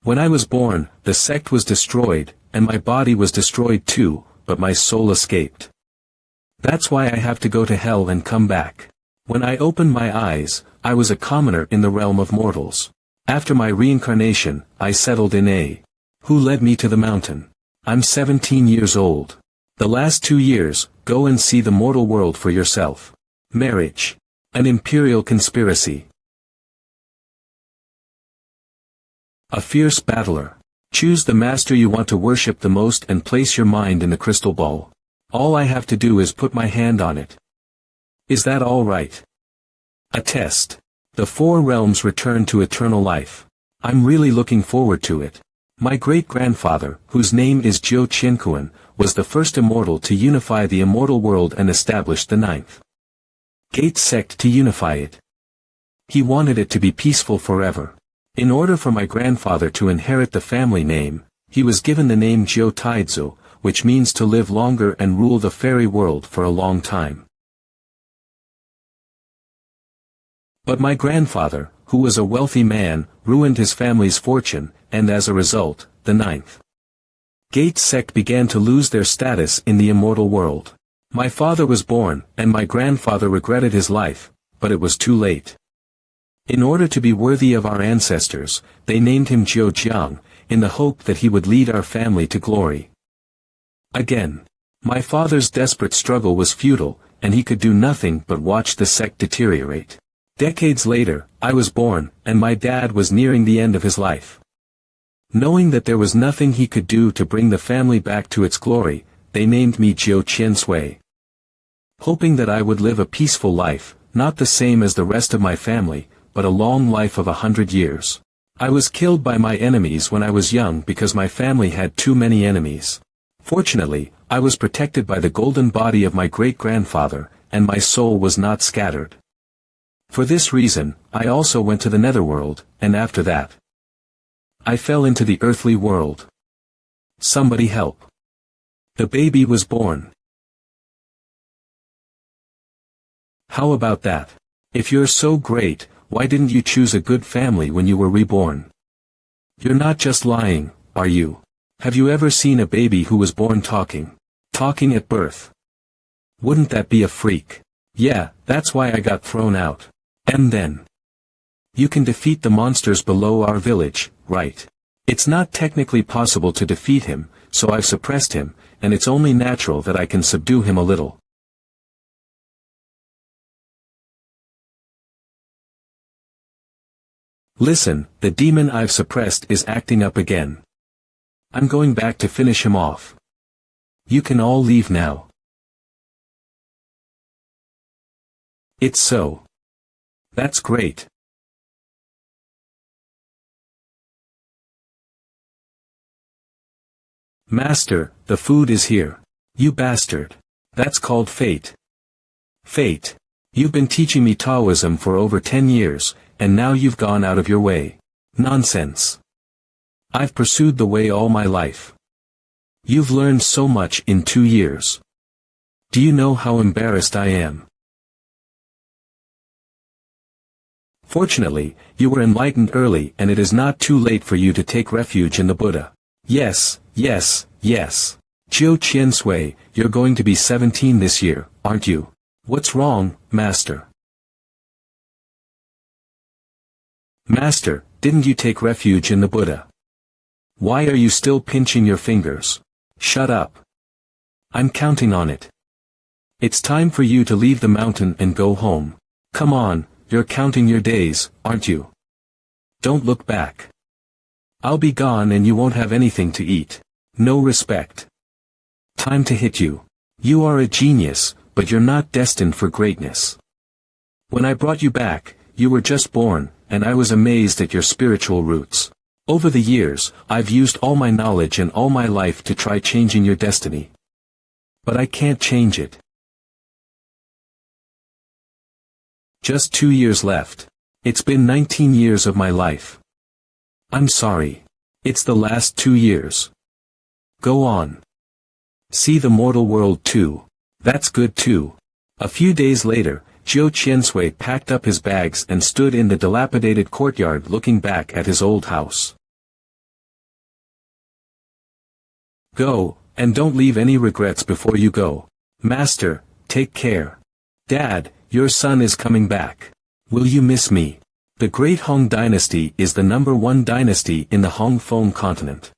When I was born, the sect was destroyed, and my body was destroyed too, but my soul escaped. That's why I have to go to hell and come back. When I opened my eyes, I was a commoner in the realm of mortals. After my reincarnation, I settled in a. Who led me to the mountain? I'm 17 years old. The last 2 years, go and see the mortal world for yourself. Marriage. An imperial conspiracy. A fierce battler. Choose the master you want to worship the most and place your mind in the crystal ball. All I have to do is put my hand on it. Is that all right? A test. The 4 realms return to eternal life. I'm really looking forward to it. My great-grandfather, whose name is Jiu Qianquan, was the first immortal to unify the immortal world and establish the 9th Gate sect to unify it. He wanted it to be peaceful forever. In order for my grandfather to inherit the family name, he was given the name Jiu Taizu, which means to live longer and rule the fairy world for a long time. But my grandfather, who was a wealthy man, ruined his family's fortune, and as a result, the 9th Gate sect began to lose their status in the immortal world. My father was born, and my grandfather regretted his life, but it was too late. In order to be worthy of our ancestors, they named him Jiu Jiang, in the hope that he would lead our family to glory. Again. My father's desperate struggle was futile, and he could do nothing but watch the sect deteriorate. Decades later, I was born, and my dad was nearing the end of his life. Knowing that there was nothing he could do to bring the family back to its glory, they named me Jiu Qiansui. Hoping that I would live a peaceful life, not the same as the rest of my family, but a long life of 100 years. I was killed by my enemies when I was young because my family had too many enemies. Fortunately, I was protected by the golden body of my great-grandfather, and my soul was not scattered. For this reason, I also went to the netherworld, and after that, I fell into the earthly world. Somebody help. The baby was born. How about that? If you're so great, why didn't you choose a good family when you were reborn? You're not just lying, are you? Have you ever seen a baby who was born talking? Talking at birth? Wouldn't that be a freak? Yeah, that's why I got thrown out. And then you can defeat the monsters below our village, right? It's not technically possible to defeat him, so I've suppressed him, and it's only natural that I can subdue him a little. Listen, the demon I've suppressed is acting up again. I'm going back to finish him off. You can all leave now. It's so. That's great. Master, the food is here. You bastard. That's called fate. Fate. You've been teaching me Taoism for over 10 years, and now you've gone out of your way. Nonsense. I've pursued the way all my life. You've learned so much in 2 years. Do you know how embarrassed I am? Fortunately, you were enlightened early and it is not too late for you to take refuge in the Buddha. Yes, yes, yes. Jiu Qiansui, you're going to be 17 this year, aren't you? What's wrong, Master? Master, didn't you take refuge in the Buddha? Why are you still pinching your fingers? Shut up. I'm counting on it. It's time for you to leave the mountain and go home. Come on, you're counting your days, aren't you? Don't look back. I'll be gone and you won't have anything to eat. No respect. Time to hit you. You are a genius, but you're not destined for greatness. When I brought you back, you were just born, and I was amazed at your spiritual roots. Over the years, I've used all my knowledge and all my life to try changing your destiny. But I can't change it. Just 2 years left. It's been 19 years of my life. I'm sorry. It's the last 2 years. Go on. See the mortal world too. That's good too. A few days later, Jiu Qiansui packed up his bags and stood in the dilapidated courtyard looking back at his old house. Go, and don't leave any regrets before you go. Master, take care. Dad, your son is coming back. Will you miss me? The Great Hong Dynasty is the #1 dynasty in the Hong Fong continent.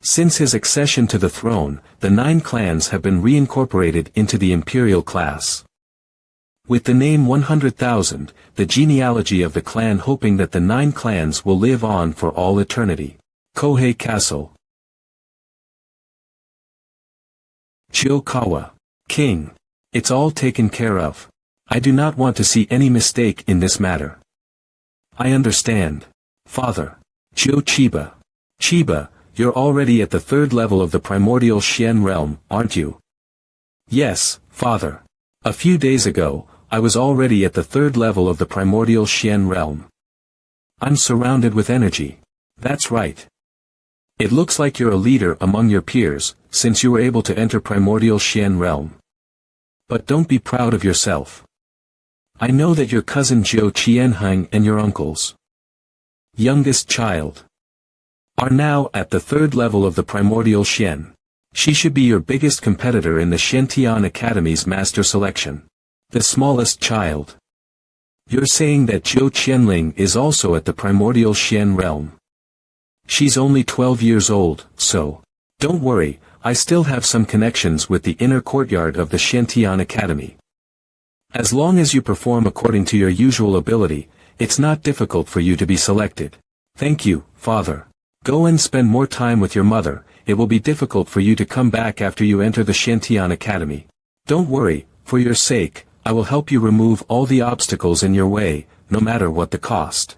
Since his accession to the throne, the 9 clans have been reincorporated into the imperial class. With the name 100,000, the genealogy of the clan hoping that the 9 clans will live on for all eternity. Kohei Castle. Chiokawa. King. It's all taken care of. I do not want to see any mistake in this matter. I understand. Father. Chio Chiba. Chiba, you're already at the 3rd level of the primordial Xian realm, aren't you? Yes, Father. A few days ago, I was already at the 3rd level of the primordial Xian realm. I'm surrounded with energy. That's right. It looks like you're a leader among your peers, since you were able to enter primordial Xian realm. But don't be proud of yourself. I know that your cousin Jiu Qianheng and your uncle's youngest child are now at the 3rd level of the primordial Xian. She should be your biggest competitor in the Shen Academy's master selection. The smallest child. You're saying that Jiu Qianling is also at the primordial Xian realm. She's only 12 years old, so don't worry, I still have some connections with the inner courtyard of the Shen Academy. As long as you perform according to your usual ability, it's not difficult for you to be selected. Thank you, Father. Go and spend more time with your mother. It will be difficult for you to come back after you enter the Shen Academy. Don't worry, for your sake, I will help you remove all the obstacles in your way, no matter what the cost.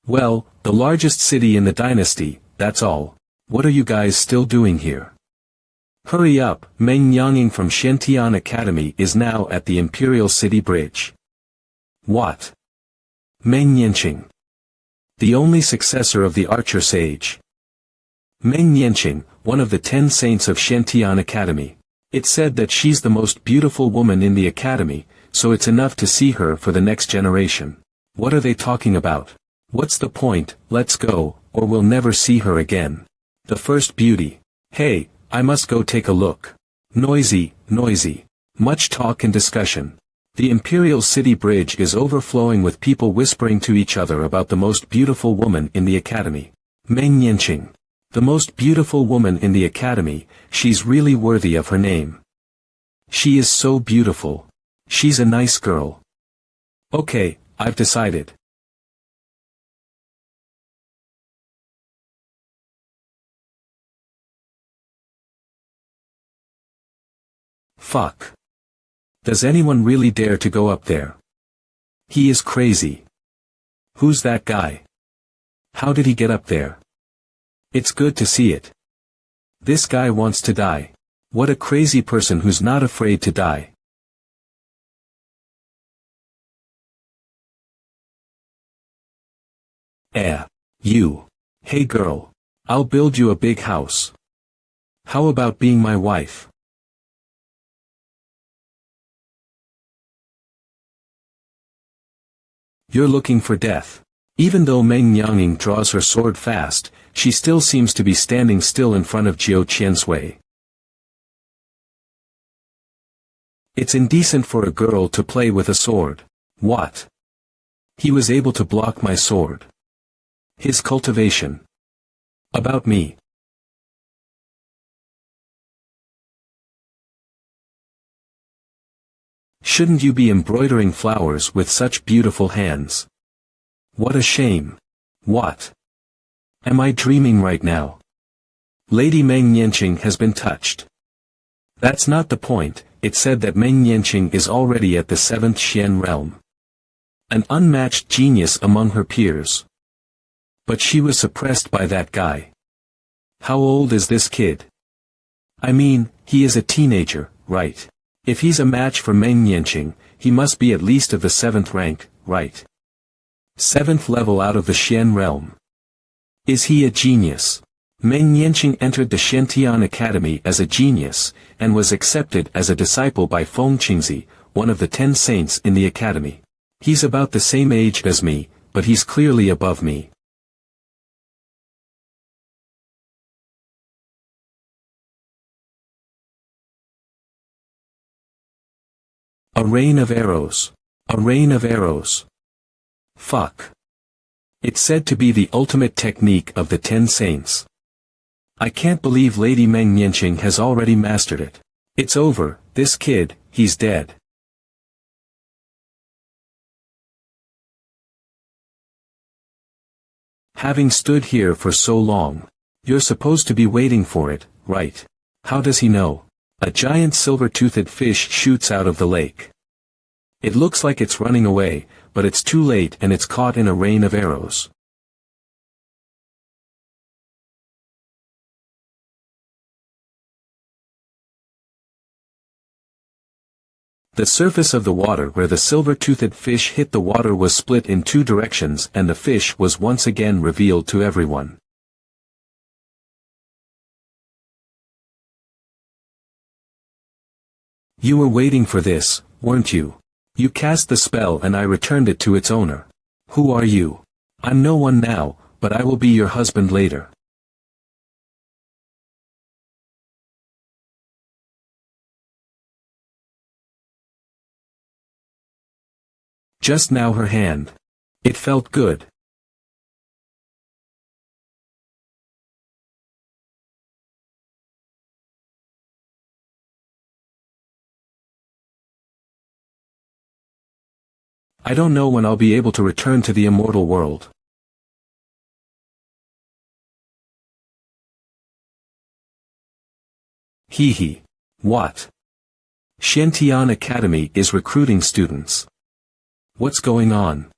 Well, the largest city in the dynasty, that's all. What are you guys still doing here? Hurry up, Meng Yanging from Shen Academy is now at the Imperial City Bridge. What? Meng Yanqing. The only successor of the Archer Sage. Meng Yanqing, one of the 10 saints of Shen Academy. It's said that she's the most beautiful woman in the academy, so it's enough to see her for the next generation. What are they talking about? What's the point? Let's go, or we'll never see her again. The first beauty. Hey, I must go take a look. Noisy, noisy. Much talk and discussion. The Imperial City Bridge is overflowing with people whispering to each other about the most beautiful woman in the academy. Meng Yanqing. The most beautiful woman in the academy, she's really worthy of her name. She is so beautiful. She's a nice girl. Okay, I've decided. Fuck. Does anyone really dare to go up there? He is crazy. Who's that guy? How did he get up there? It's good to see it. This guy wants to die. What a crazy person who's not afraid to die. You. Hey girl. I'll build you a big house. How about being my wife? You're looking for death. Even though Meng Yanging draws her sword fast, she still seems to be standing still in front of Jiu Qiansui. It's indecent for a girl to play with a sword. What? He was able to block my sword. His cultivation. About me. Shouldn't you be embroidering flowers with such beautiful hands? What a shame. What? Am I dreaming right now? Lady Meng Yanqing has been touched. That's not the point. It said that Meng Yanqing is already at the 7th Xian realm. An unmatched genius among her peers. But she was suppressed by that guy. How old is this kid? I mean, he is a teenager, right? If he's a match for Meng Yanqing, he must be at least of the 7th rank, right? 7th level out of the Xian realm. Is he a genius? Meng Yanqing entered the Shen Academy as a genius, and was accepted as a disciple by Feng Qingzi, one of the 10 saints in the academy. He's about the same age as me, but he's clearly above me. A rain of arrows. A rain of arrows. Fuck. It's said to be the ultimate technique of the 10 saints. I can't believe Lady Meng Yanqing has already mastered it. It's over, this kid, he's dead. Having stood here for so long. You're supposed to be waiting for it, right? How does he know? A giant silver-toothed fish shoots out of the lake. It looks like it's running away, but it's too late and it's caught in a rain of arrows. The surface of the water where the silver-toothed fish hit the water was split in 2 directions and the fish was once again revealed to everyone. You were waiting for this, weren't you? You cast the spell and I returned it to its owner. Who are you? I'm no one now, but I will be your husband later. Just now her hand. It felt good. I don't know when I'll be able to return to the immortal world. Hee hee. What? Xiantian Academy is recruiting students. What's going on?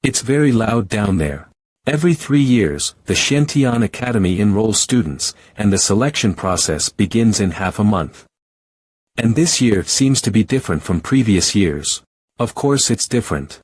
It's very loud down there. Every 3 years, the Xiantian Academy enrolls students, and the selection process begins in half a month. And this year seems to be different from previous years. Of course it's different.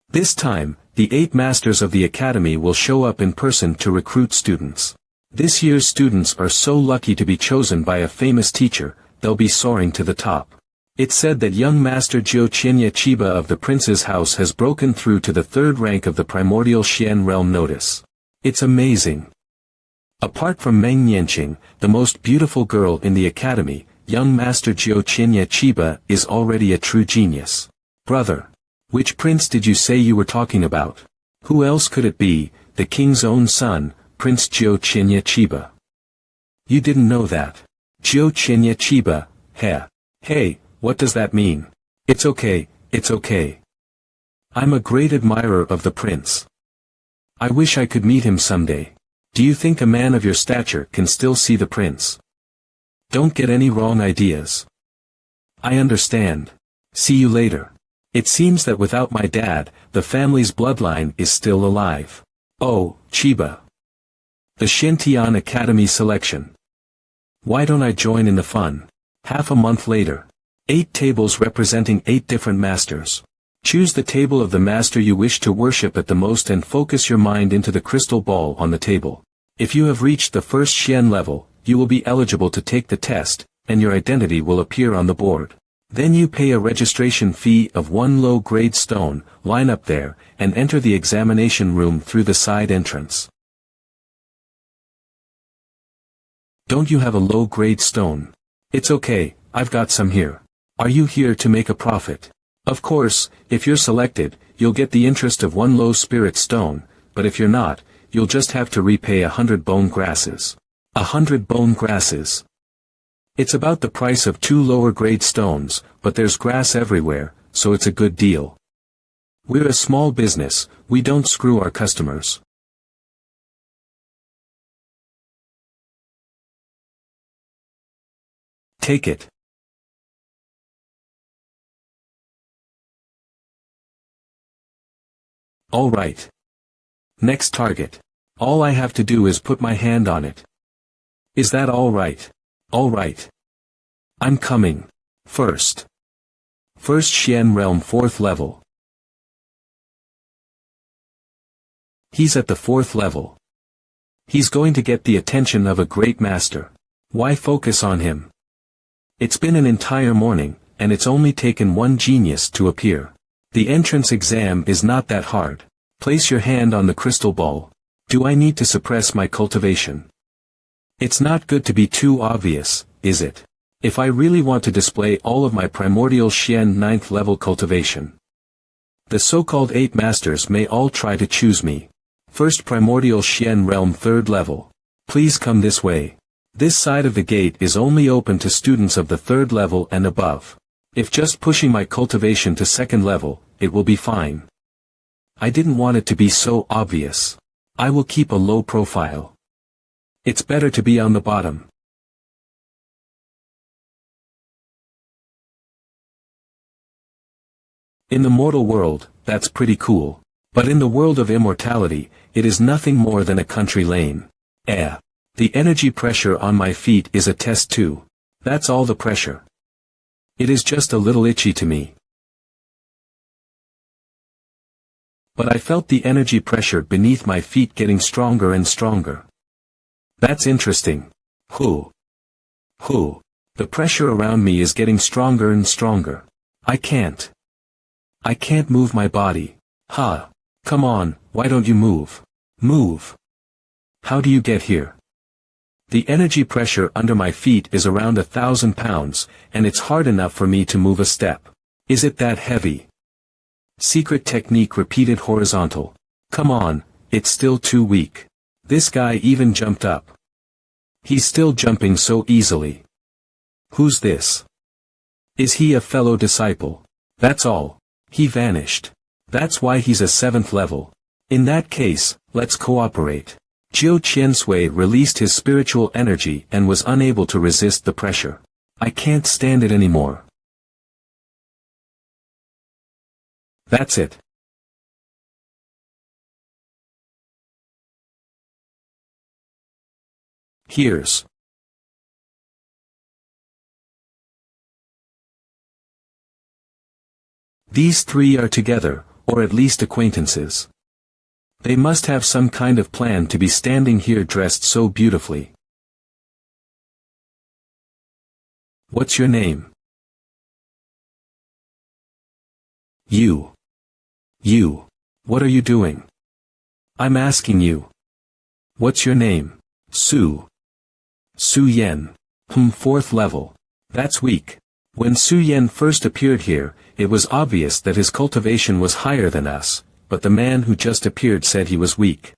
This time, the 8 masters of the academy will show up in person to recruit students. This year's students are so lucky to be chosen by a famous teacher, they'll be soaring to the top. It's said that young Master Jiu Qinya Chiba of the Prince's House has broken through to the 3rd rank of the primordial Xian realm notice. It's amazing. Apart from Meng Yanqing, the most beautiful girl in the academy, young Master Jiu Qinya Chiba is already a true genius. Brother. Which prince did you say you were talking about? Who else could it be, the king's own son, Prince Jiu Qinya Chiba? You didn't know that. Jiu Qinya Chiba, heh. Hey. What does that mean? It's okay, it's okay. I'm a great admirer of the prince. I wish I could meet him someday. Do you think a man of your stature can still see the prince? Don't get any wrong ideas. I understand. See you later. It seems that without my dad, the family's bloodline is still alive. Oh, Chiba. The Xiantian Academy selection. Why don't I join in the fun? Half a month later. 8 tables representing 8 different masters. Choose the table of the master you wish to worship at the most and focus your mind into the crystal ball on the table. If you have reached the first Xian level, you will be eligible to take the test, and your identity will appear on the board. Then you pay a registration fee of 1 low-grade stone, line up there, and enter the examination room through the side entrance. Don't you have a low-grade stone? It's okay, I've got some here. Are you here to make a profit? Of course, if you're selected, you'll get the interest of 1 low spirit stone, but if you're not, you'll just have to repay 100 bone grasses. 100 bone grasses. It's about the price of 2 lower grade stones, but there's grass everywhere, so it's a good deal. We're a small business, we don't screw our customers. Take it. All right. Next target. All I have to do is put my hand on it. Is that all right? All right. I'm coming. First Xian realm 4th level. He's at the 4th level. He's going to get the attention of a great master. Why focus on him? It's been an entire morning, and it's only taken 1 genius to appear. The entrance exam is not that hard. Place your hand on the crystal ball. Do I need to suppress my cultivation? It's not good to be too obvious, is it? If I really want to display all of my primordial Xian 9th level cultivation. The so-called 8 masters may all try to choose me. First primordial Xian realm 3rd level. Please come this way. This side of the gate is only open to students of the 3rd level and above. If just pushing my cultivation to 2nd level, it will be fine. I didn't want it to be so obvious. I will keep a low profile. It's better to be on the bottom. In the mortal world, that's pretty cool. But in the world of immortality, it is nothing more than a country lane. The energy pressure on my feet is a test too. That's all the pressure. It is just a little itchy to me. But I felt the energy pressure beneath my feet getting stronger and stronger. That's interesting. The pressure around me is getting stronger and stronger. I can't move my body. Come on, why don't you move? Move. How do you get here? The energy pressure under my feet is around 1,000 pounds, and it's hard enough for me to move a step. Is it that heavy? Secret technique repeated horizontal. Come on, it's still too weak. This guy even jumped up. He's still jumping so easily. Who's this? Is he a fellow disciple? That's all. He vanished. That's why he's a 7th level. In that case, let's cooperate. Jiu Qiansui released his spiritual energy and was unable to resist the pressure. I can't stand it anymore. That's it. Here's. These 3 are together, or at least acquaintances. They must have some kind of plan to be standing here dressed so beautifully. What's your name? You. What are you doing? I'm asking you. What's your name? Su Yen. 4th level. That's weak. When Su Yen first appeared here, it was obvious that his cultivation was higher than us, but the man who just appeared said he was weak.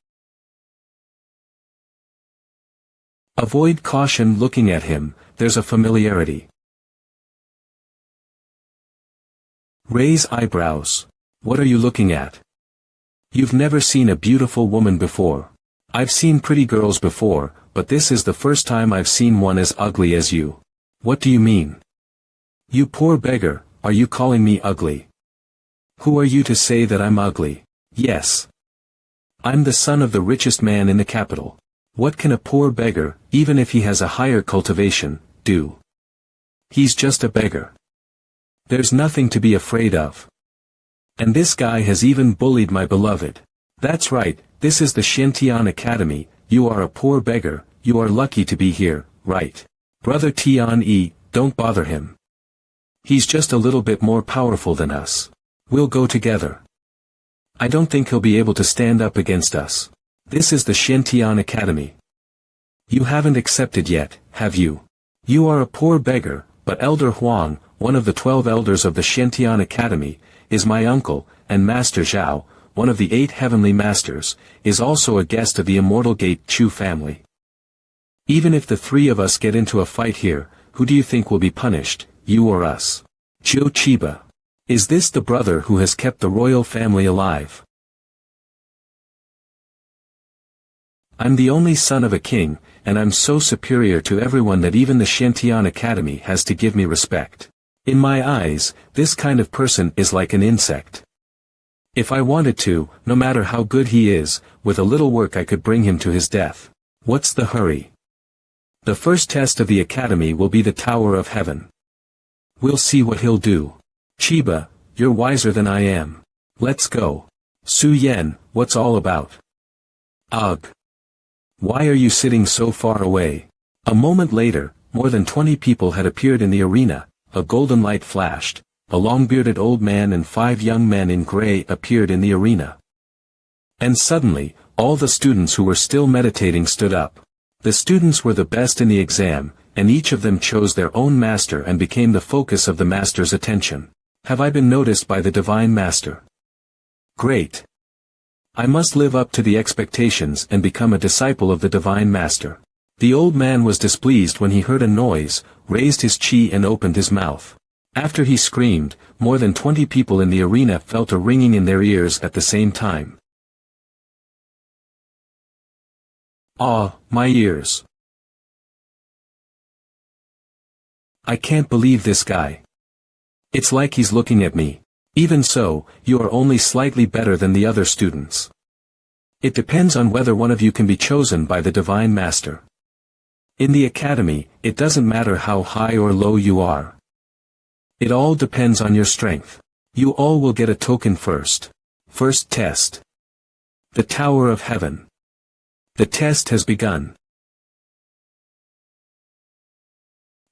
Avoid caution looking at him, there's a familiarity. Raise eyebrows. What are you looking at? You've never seen a beautiful woman before. I've seen pretty girls before, but this is the first time I've seen one as ugly as you. What do you mean? You poor beggar, are you calling me ugly? Who are you to say that I'm ugly? Yes. I'm the son of the richest man in the capital. What can a poor beggar, even if he has a higher cultivation, do? He's just a beggar. There's nothing to be afraid of. And this guy has even bullied my beloved. That's right, this is the Shintian Academy. You are a poor beggar, you are lucky to be here, right? Brother Tian, don't bother him. He's just a little bit more powerful than us. We'll go together. I don't think he'll be able to stand up against us. This is the Shintian Academy. You haven't accepted yet, have you? You are a poor beggar, but Elder Huang, one of the 12 elders of the Shintian Academy, is my uncle, and Master Zhao, one of the 8 heavenly masters, is also a guest of the Immortal Gate Chu family. Even if the 3 of us get into a fight here, who do you think will be punished, you or us? Zhou Chiba. Is this the brother who has kept the royal family alive? I'm the only son of a king, and I'm so superior to everyone that even the Shintian Academy has to give me respect. In my eyes, this kind of person is like an insect. If I wanted to, no matter how good he is, with a little work I could bring him to his death. What's the hurry? The first test of the academy will be the Tower of Heaven. We'll see what he'll do. Chiba, you're wiser than I am. Let's go. Su Yen, what's all about? Ugh. Why are you sitting so far away? A moment later, more than 20 people had appeared in the arena, a golden light flashed, a long-bearded old man and 5 young men in gray appeared in the arena. And suddenly, all the students who were still meditating stood up. The students were the best in the exam, and each of them chose their own master and became the focus of the master's attention. Have I been noticed by the divine master? Great. I must live up to the expectations and become a disciple of the divine master. The old man was displeased when he heard a noise, raised his chi and opened his mouth. After he screamed, more than 20 people in the arena felt a ringing in their ears at the same time. Ah, my ears. I can't believe this guy. It's like he's looking at me. Even so, you are only slightly better than the other students. It depends on whether one of you can be chosen by the divine master. In the academy, it doesn't matter how high or low you are. It all depends on your strength. You all will get a token first. First test. The Tower of Heaven. The test has begun.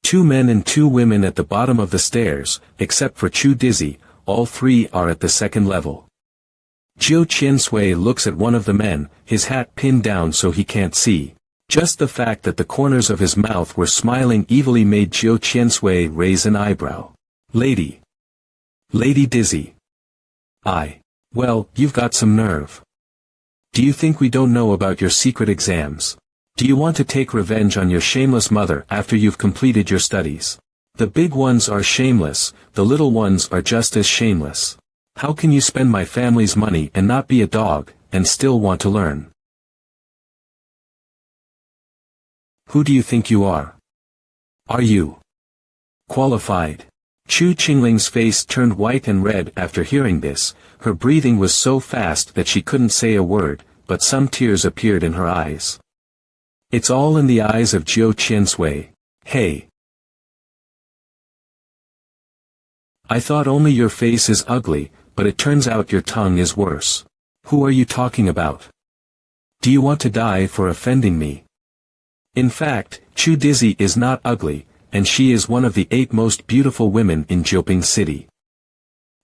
2 men and 2 women at the bottom of the stairs, except for Chu Dizzy, all 3 are at the second level. Jiu Qiansui looks at one of the men, his hat pinned down so he can't see. Just the fact that the corners of his mouth were smiling evilly made Jiu Qiansui raise an eyebrow. Lady Dizzy. Well, you've got some nerve. Do you think we don't know about your secret exams? Do you want to take revenge on your shameless mother after you've completed your studies? The big ones are shameless, the little ones are just as shameless. How can you spend my family's money and not be a dog, and still want to learn? Who do you think you are? Are you qualified? Chu Qingling's face turned white and red after hearing this. Her breathing was so fast that she couldn't say a word, but some tears appeared in her eyes. It's all in the eyes of Jiu Qiansui. Hey. I thought only your face is ugly, but it turns out your tongue is worse. Who are you talking about? Do you want to die for offending me? In fact, Chu Dizzy is not ugly, and she is one of the 8 most beautiful women in Jiuping City.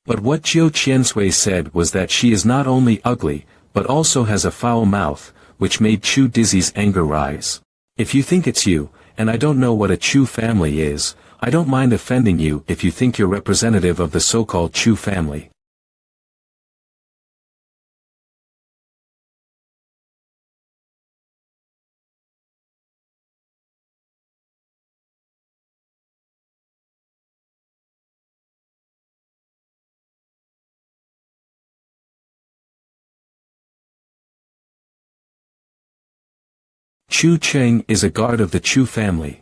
But what Jiu Qiansui said was that she is not only ugly, but also has a foul mouth, which made Chu Dizzy's anger rise. If you think it's you, and I don't know what a Chu family is, I don't mind offending you if you think you're representative of the so-called Chu family. Chu Cheng is a guard of the Chu family.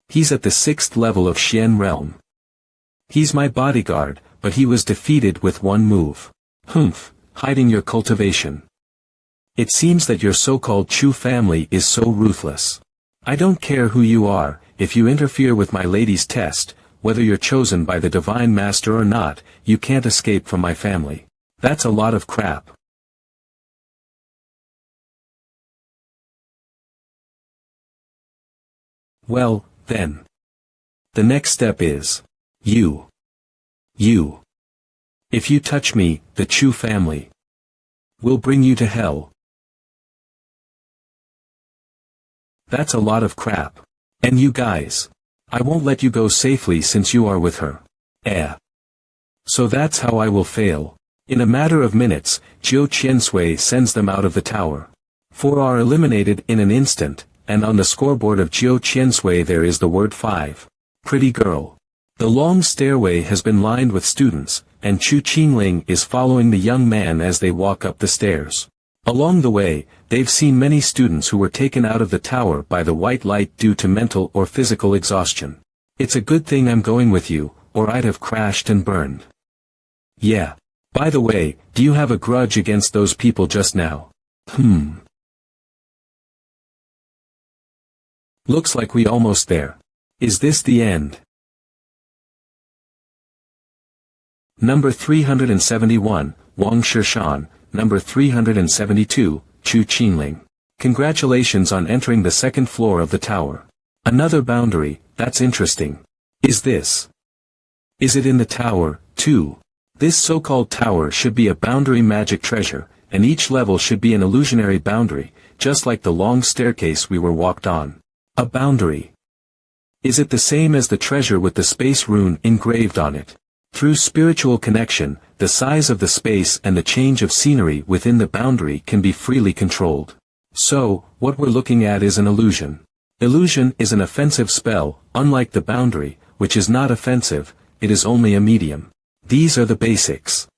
He's at the 6th level of Xian realm. He's my bodyguard, but he was defeated with one move. Humph, hiding your cultivation. It seems that your so-called Chu family is so ruthless. I don't care who you are, if you interfere with my lady's test, whether you're chosen by the divine master or not, you can't escape from my family. That's a lot of crap. Well, then. The next step is, you. If you touch me, the Chu family will bring you to hell. That's a lot of crap. And you guys. I won't let you go safely since you are with her. So that's how I will fail. In a matter of minutes, Jiu Qiansui sends them out of the tower. 4 are eliminated in an instant, and on the scoreboard of Jiu Qiansui there is the word 5. Pretty girl. The long stairway has been lined with students, and Chu Qingling is following the young man as they walk up the stairs. Along the way, they've seen many students who were taken out of the tower by the white light due to mental or physical exhaustion. It's a good thing I'm going with you, or I'd have crashed and burned. Yeah. By the way, do you have a grudge against those people just now? Looks like we almost there. Is this the end? Number 371, Wang Shishan. Number 372, Chu Qingling. Congratulations on entering the 2nd floor of the tower. Another boundary, that's interesting. Is it in the tower, too? This so-called tower should be a boundary magic treasure, and each level should be an illusionary boundary, just like the long staircase we were walked on. A boundary. Is it the same as the treasure with the space rune engraved on it? Through spiritual connection, the size of the space and the change of scenery within the boundary can be freely controlled. So, what we're looking at is an illusion. Illusion is an offensive spell, unlike the boundary, which is not offensive, it is only a medium. These are the basics.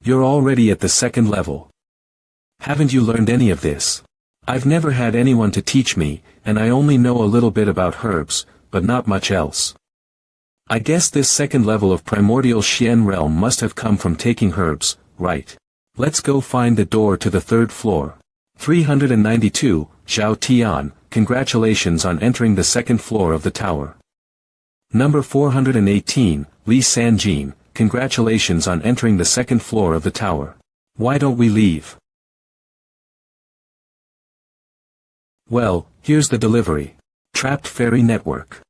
You're already at the second level. Haven't you learned any of this? I've never had anyone to teach me, and I only know a little bit about herbs, but not much else. I guess this second level of primordial Xian realm must have come from taking herbs, right? Let's go find the door to the third floor. 392, Zhao Tian, congratulations on entering the second floor of the tower. Number 418, Li Sanjin, congratulations on entering the second floor of the tower. Why don't we leave? Well, here's the delivery. Trapped Fairy Network.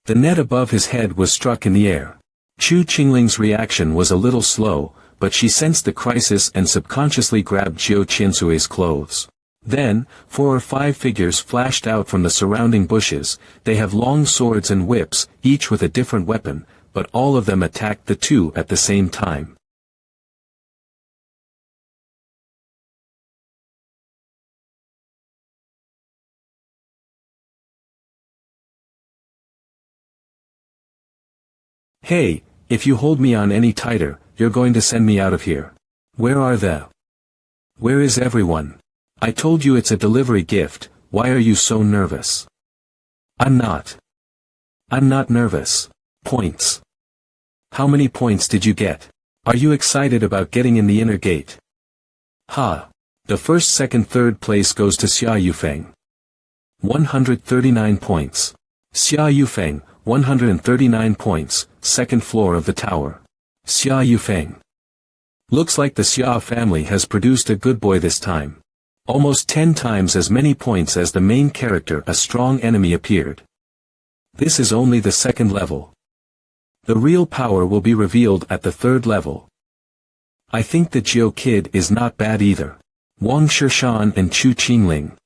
The net above his head was struck in the air. Chu Qingling's reaction was a little slow, but she sensed the crisis and subconsciously grabbed Zhou Qiansui's clothes. Then, 4 or 5 figures flashed out from the surrounding bushes. They have long swords and whips, each with a different weapon, but all of them attacked the two at the same time. Hey, if you hold me on any tighter, you're going to send me out of here. Where is everyone? I told you it's a delivery gift, why are you so nervous? I'm not nervous. Points. How many points did you get? Are you excited about getting in the inner gate? Ha! The first, second, third place goes to Xia Yufeng. 139 points. Xia Yufeng, 139 points, second floor of the tower. Xia Yufeng. Looks like the Xia family has produced a good boy this time. Almost 10 times as many points as the main character. A strong enemy appeared. This is only the second level. The real power will be revealed at the third level. I think the Jiu kid is not bad either. Wang Shishan and Chu Qingling.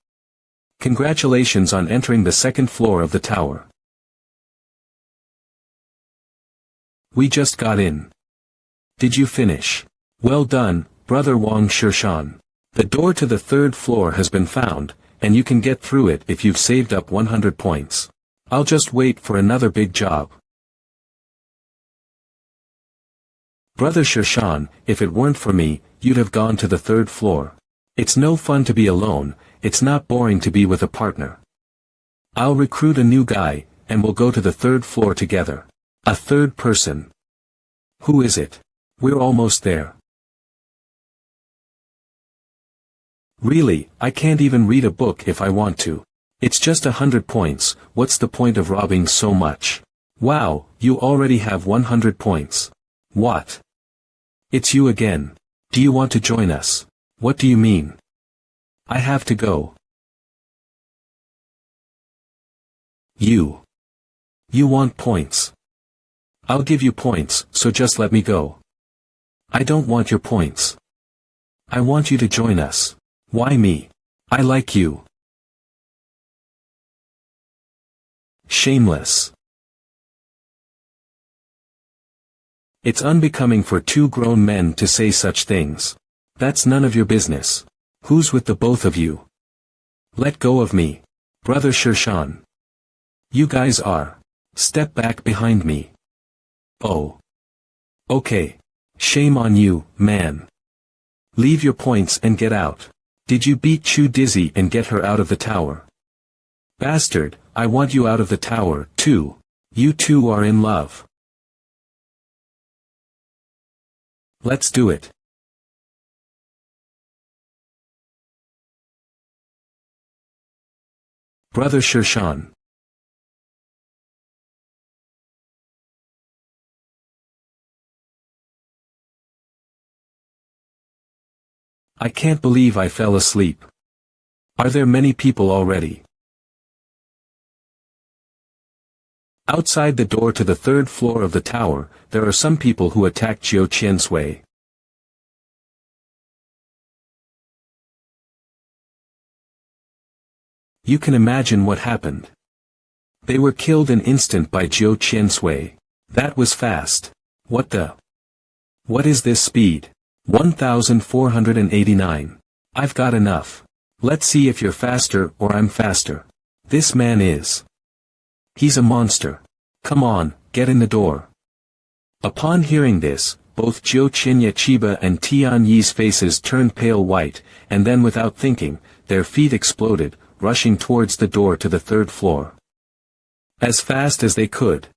Congratulations on entering the second floor of the tower. We just got in. Did you finish? Well done, brother Wang Shishan. The door to the third floor has been found, and you can get through it if you've saved up 100 points. I'll just wait for another big job. Brother Shishan, if it weren't for me, you'd have gone to the third floor. It's no fun to be alone, it's not boring to be with a partner. I'll recruit a new guy, and we'll go to the third floor together. A third person. Who is it? We're almost there. Really, I can't even read a book if I want to. It's just 100 points, what's the point of robbing so much? Wow, you already have 100 points. What? It's you again. Do you want to join us? What do you mean? I have to go. You want points. I'll give you points, so just let me go. I don't want your points. I want you to join us. Why me? I like you. Shameless. It's unbecoming for two grown men to say such things. That's none of your business. Who's with the both of you? Let go of me. Brother Shishan. You guys are. Step back behind me. Oh. Okay. Shame on you, man. Leave your points and get out. Did you beat Chu Dizzy and get her out of the tower? Bastard, I want you out of the tower, too. You two are in love. Let's do it. Brother Shishan. I can't believe I fell asleep. Are there many people already? Outside the door to the third floor of the tower, there are some people who attacked Zhou Qiansui. You can imagine what happened. They were killed an instant by Jiu Qiansui. That was fast. What is this speed? 1489. I've got enough. Let's see if you're faster or I'm faster. This man is. He's a monster. Come on, get in the door. Upon hearing this, both Jiu Qinya Chiba and Tian Yi's faces turned pale white, and then without thinking, their feet exploded, rushing towards the door to the third floor. As fast as they could.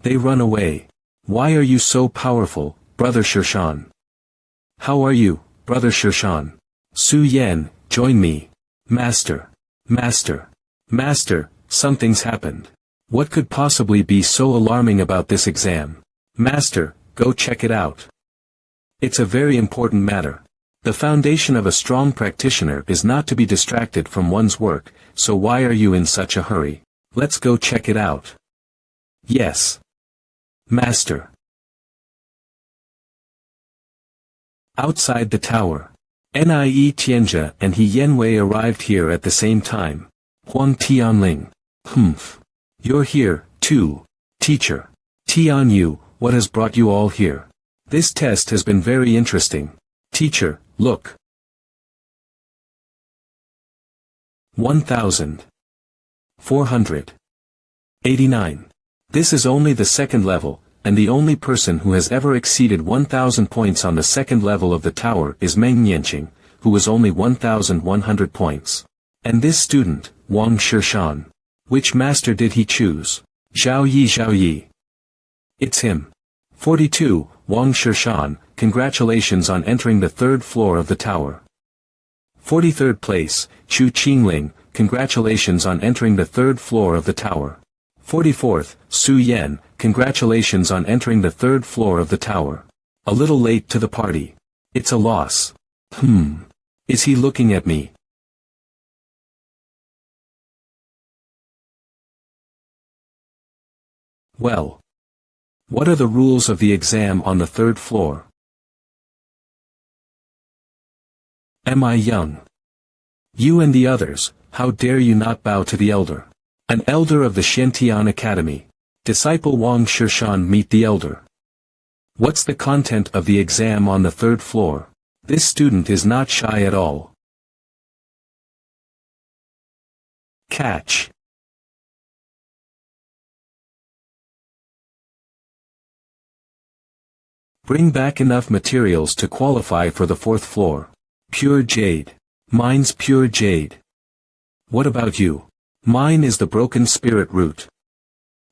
They run away. Why are you so powerful, Brother Shirshan? How are you, Brother Shirshan? Su Yan, join me. Master. Master. Master, something's happened. What could possibly be so alarming about this exam? Master, go check it out. It's a very important matter. The foundation of a strong practitioner is not to be distracted from one's work, so why are you in such a hurry? Let's go check it out. Yes. Master. Outside the tower. Nie Tianjia and He Yanwei arrived here at the same time. Huang Tianling. Humph. You're here, too. Teacher. Tian Yu, what has brought you all here? This test has been very interesting. Teacher, look. 1489. This is only the second level, and the only person who has ever exceeded 1000 points on the second level of the tower is Meng Yanqing, who was only 1100 points. And this student, Wang Shirshan. Which master did he choose? Zhao Yi. It's him. 42, Wang Shirshan, congratulations on entering the third floor of the tower. 43rd place, Chu Qingling, congratulations on entering the third floor of the tower. 44th, Su Yan, congratulations on entering the third floor of the tower. A little late to the party. It's a loss. Is he looking at me? Well. What are the rules of the exam on the third floor? Am I young? You and the others, how dare you not bow to the elder? An elder of the Xiantian Academy. Disciple Wang Shirshan meet the elder. What's the content of the exam on the third floor? This student is not shy at all. Catch. Bring back enough materials to qualify for the fourth floor. Pure jade. Mine's pure jade. What about you? Mine is the broken spirit root.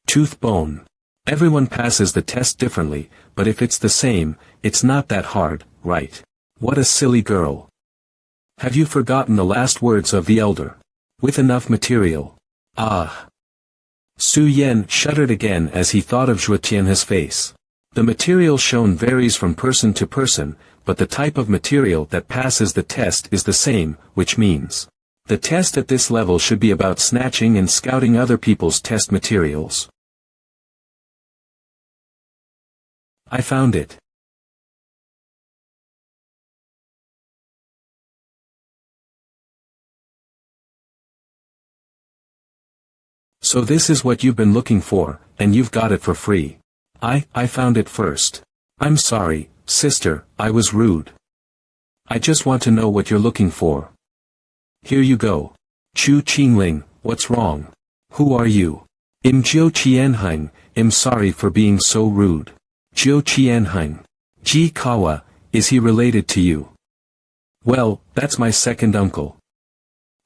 Tooth bone. Everyone passes the test differently, but if it's the same, it's not that hard, right? What a silly girl. Have you forgotten the last words of the elder? With enough material. Ah. Su Yan shuddered again as he thought of Zhuo Tianhe's face. The material shown varies from person to person, but the type of material that passes the test is the same, which means the test at this level should be about snatching and scouting other people's test materials. I found it. So this is what you've been looking for, and you've got it for free. I found it first. I'm sorry, sister, I was rude. I just want to know what you're looking for. Here you go. Chu Qingling, what's wrong? Who are you? Jiu Qianheng, I'm sorry for being so rude. Jiu Qianheng. Ji Kawa, is he related to you? Well, that's my second uncle.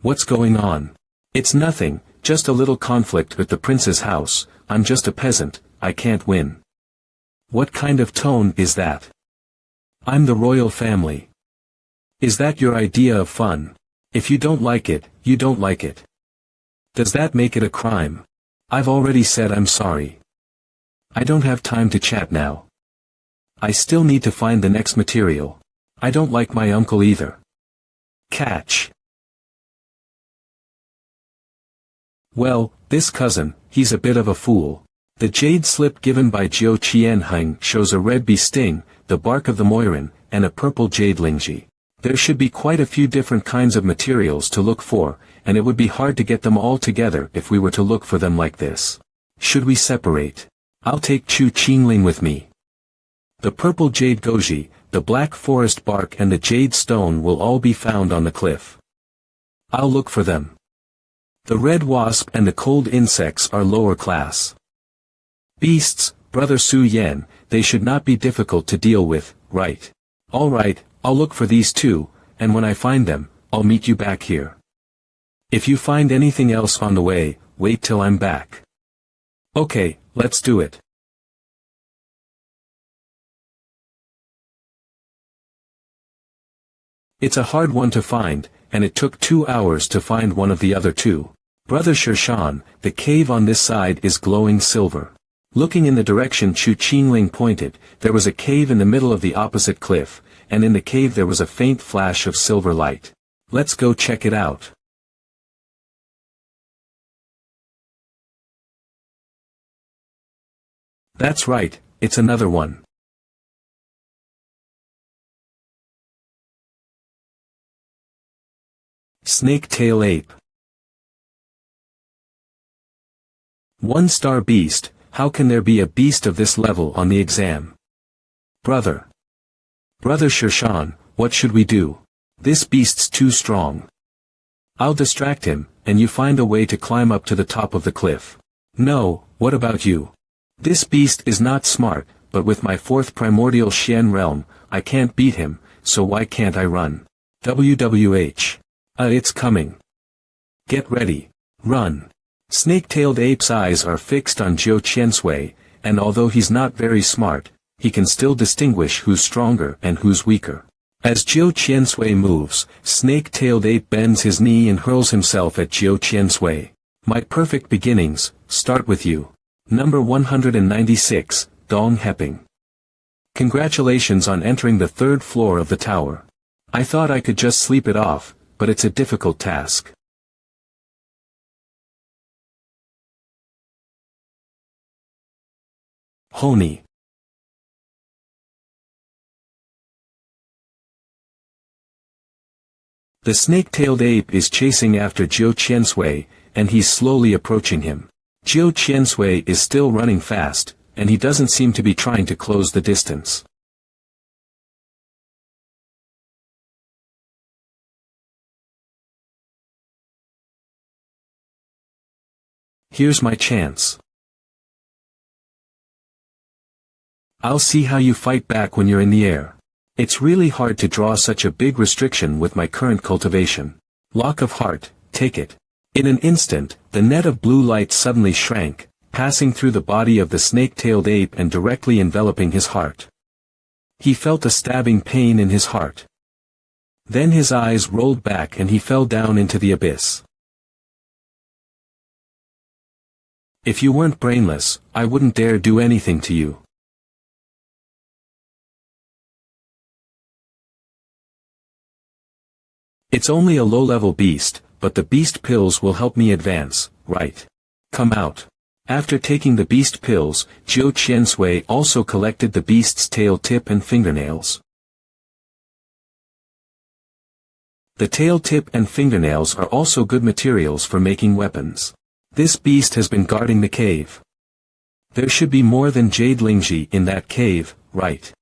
What's going on? It's nothing, just a little conflict with the prince's house. I'm just a peasant, I can't win. What kind of tone is that? I'm the royal family. Is that your idea of fun? If you don't like it, you don't like it. Does that make it a crime? I've already said I'm sorry. I don't have time to chat now. I still need to find the next material. I don't like my uncle either. Catch. Well, this cousin, he's a bit of a fool. The jade slip given by Jiu Qianheng shows a red bee sting, the bark of the moirin, and a purple jade lingji. There should be quite a few different kinds of materials to look for, and it would be hard to get them all together if we were to look for them like this. Should we separate? I'll take Chu Qingling with me. The purple jade goji, the black forest bark and the jade stone will all be found on the cliff. I'll look for them. The red wasp and the cold insects are lower class. Beasts, Brother Su Yan, they should not be difficult to deal with, right? All right, I'll look for these too, and when I find them, I'll meet you back here. If you find anything else on the way, wait till I'm back. Okay, let's do it. It's a hard one to find, and it took 2 hours to find one of the other two. Brother Shershan, the cave on this side is glowing silver. Looking in the direction Chu Qingling pointed, there was a cave in the middle of the opposite cliff, and in the cave there was a faint flash of silver light. Let's go check it out. That's right, it's another one. Snake-tail ape. 1-star beast, how can there be a beast of this level on the exam? Brother Shershan, what should we do? This beast's too strong. I'll distract him, and you find a way to climb up to the top of the cliff. No, what about you? This beast is not smart, but with my 4th primordial Xian realm, I can't beat him, so why can't I run? WWH. It's coming. Get ready. Run. Snake-tailed ape's eyes are fixed on Jiu Qiansui, and although he's not very smart, he can still distinguish who's stronger and who's weaker. As Jiu Qiansui moves, snake-tailed ape bends his knee and hurls himself at Jiu Qiansui. My perfect beginnings, start with you. Number 196, Dong Heping. Congratulations on entering the 3rd floor of the tower. I thought I could just sleep it off, but it's a difficult task. Honi. The snake-tailed ape is chasing after Jiu Qiansui, and he's slowly approaching him. Jiu Qiansui is still running fast, and he doesn't seem to be trying to close the distance. Here's my chance. I'll see how you fight back when you're in the air. It's really hard to draw such a big restriction with my current cultivation. Lock of heart, take it. In an instant, the net of blue light suddenly shrank, passing through the body of the snake-tailed ape and directly enveloping his heart. He felt a stabbing pain in his heart. Then his eyes rolled back and he fell down into the abyss. If you weren't brainless, I wouldn't dare do anything to you. It's only a low-level beast, but the beast pills will help me advance, right? Come out. After taking the beast pills, Jiu Qiansui also collected the beast's tail tip and fingernails. The tail tip and fingernails are also good materials for making weapons. This beast has been guarding the cave. There should be more than Jade Lingji in that cave, right?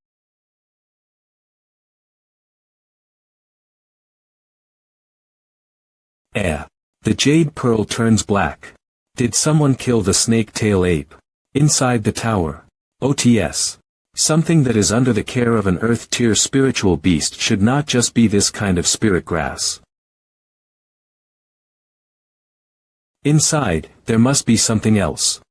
The jade pearl turns black. Did someone kill the snake-tail ape? Inside the tower. OTS. Something that is under the care of an earth-tier spiritual beast should not just be this kind of spirit grass. Inside, there must be something else.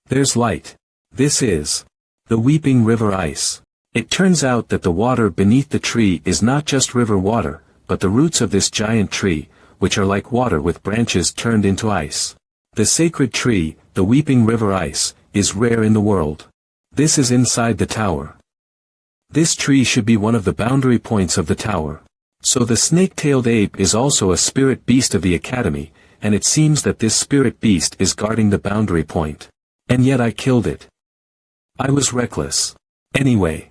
There's light. This is the weeping river ice. It turns out that the water beneath the tree is not just river water, but the roots of this giant tree, which are like water with branches turned into ice. The sacred tree, the weeping river ice, is rare in the world. This is inside the tower. This tree should be one of the boundary points of the tower. So the snake-tailed ape is also a spirit beast of the academy, and it seems that this spirit beast is guarding the boundary point. And yet I killed it. I was reckless. Anyway.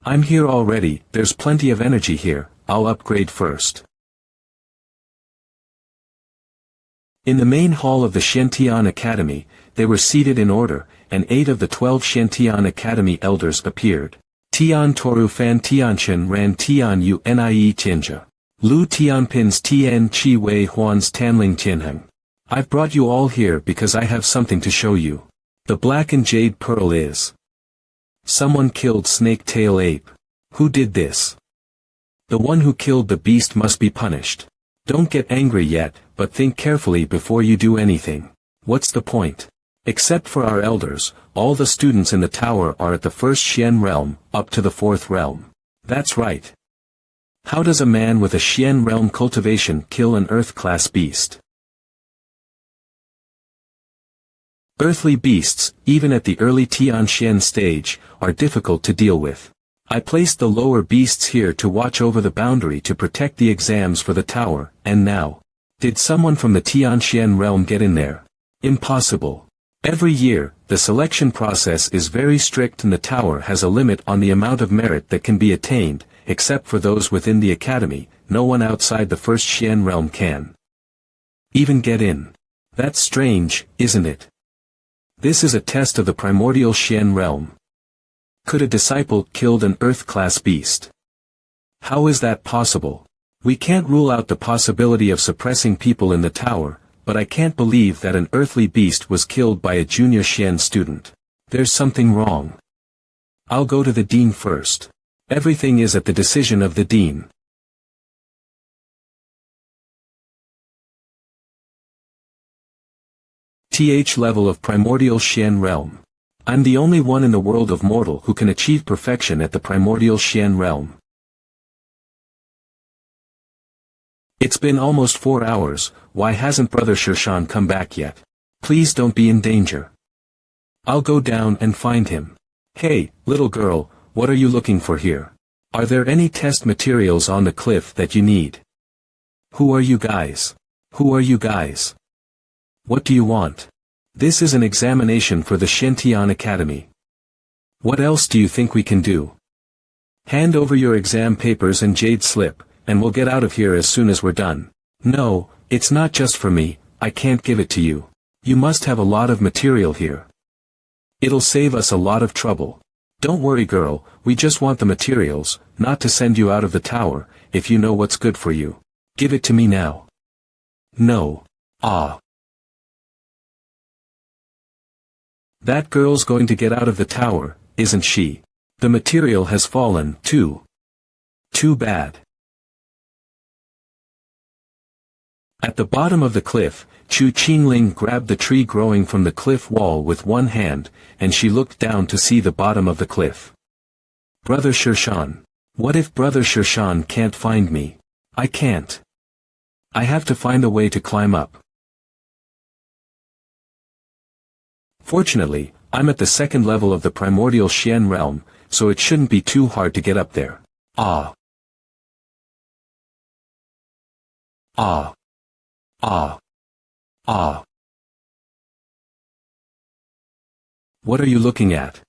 I'm here already, there's plenty of energy here, I'll upgrade first. In the main hall of the Shantian Academy, they were seated in order, and 8 of the 12 Shantian Academy elders appeared. Tian Toru Fan Tianchen Ran Tian Yu Nie Tianjia. Lu Tianpins Tien Chi Wei Huan's Tanling Tianheng. I've brought you all here because I have something to show you. The black and jade pearl is. Someone killed Snake Tail Ape. Who did this? The one who killed the beast must be punished. Don't get angry yet, but think carefully before you do anything. What's the point? Except for our elders, all the students in the tower are at the first Xian realm, up to the 4th realm. That's right. How does a man with a Xian realm cultivation kill an earth-class beast? Earthly beasts, even at the early Tianxian stage, are difficult to deal with. I placed the lower beasts here to watch over the boundary to protect the exams for the tower, and now. Did someone from the Tianxian realm get in there? Impossible. Every year, the selection process is very strict and the tower has a limit on the amount of merit that can be attained, except for those within the academy, no one outside the first Xian realm can even get in. That's strange, isn't it? This is a test of the primordial Xian realm. Could a disciple killed an earth-class beast? How is that possible? We can't rule out the possibility of suppressing people in the tower, but I can't believe that an earthly beast was killed by a junior Xian student. There's something wrong. I'll go to the dean first. Everything is at the decision of the dean. TH level of primordial Xian realm. I'm the only one in the world of mortal who can achieve perfection at the primordial Xian realm. It's been almost 4 hours, why hasn't Brother Shirshan come back yet? Please don't be in danger. I'll go down and find him. Hey, little girl, what are you looking for here? Are there any test materials on the cliff that you need? Who are you guys? Who are you guys? What do you want? This is an examination for the Shantian Academy. What else do you think we can do? Hand over your exam papers and jade slip, and we'll get out of here as soon as we're done. No, it's not just for me, I can't give it to you. You must have a lot of material here. It'll save us a lot of trouble. Don't worry girl, we just want the materials, not to send you out of the tower, if you know what's good for you. Give it to me now. No. Ah. That girl's going to get out of the tower, isn't she? The material has fallen, too. Too bad. At the bottom of the cliff, Chu Qingling grabbed the tree growing from the cliff wall with one hand, and she looked down to see the bottom of the cliff. Brother Shirshan. What if Brother Shirshan can't find me? I can't. I have to find a way to climb up. Fortunately, I'm at the 2nd level of the primordial Xian realm, so it shouldn't be too hard to get up there. Ah. Ah. Ah. Ah. What are you looking at?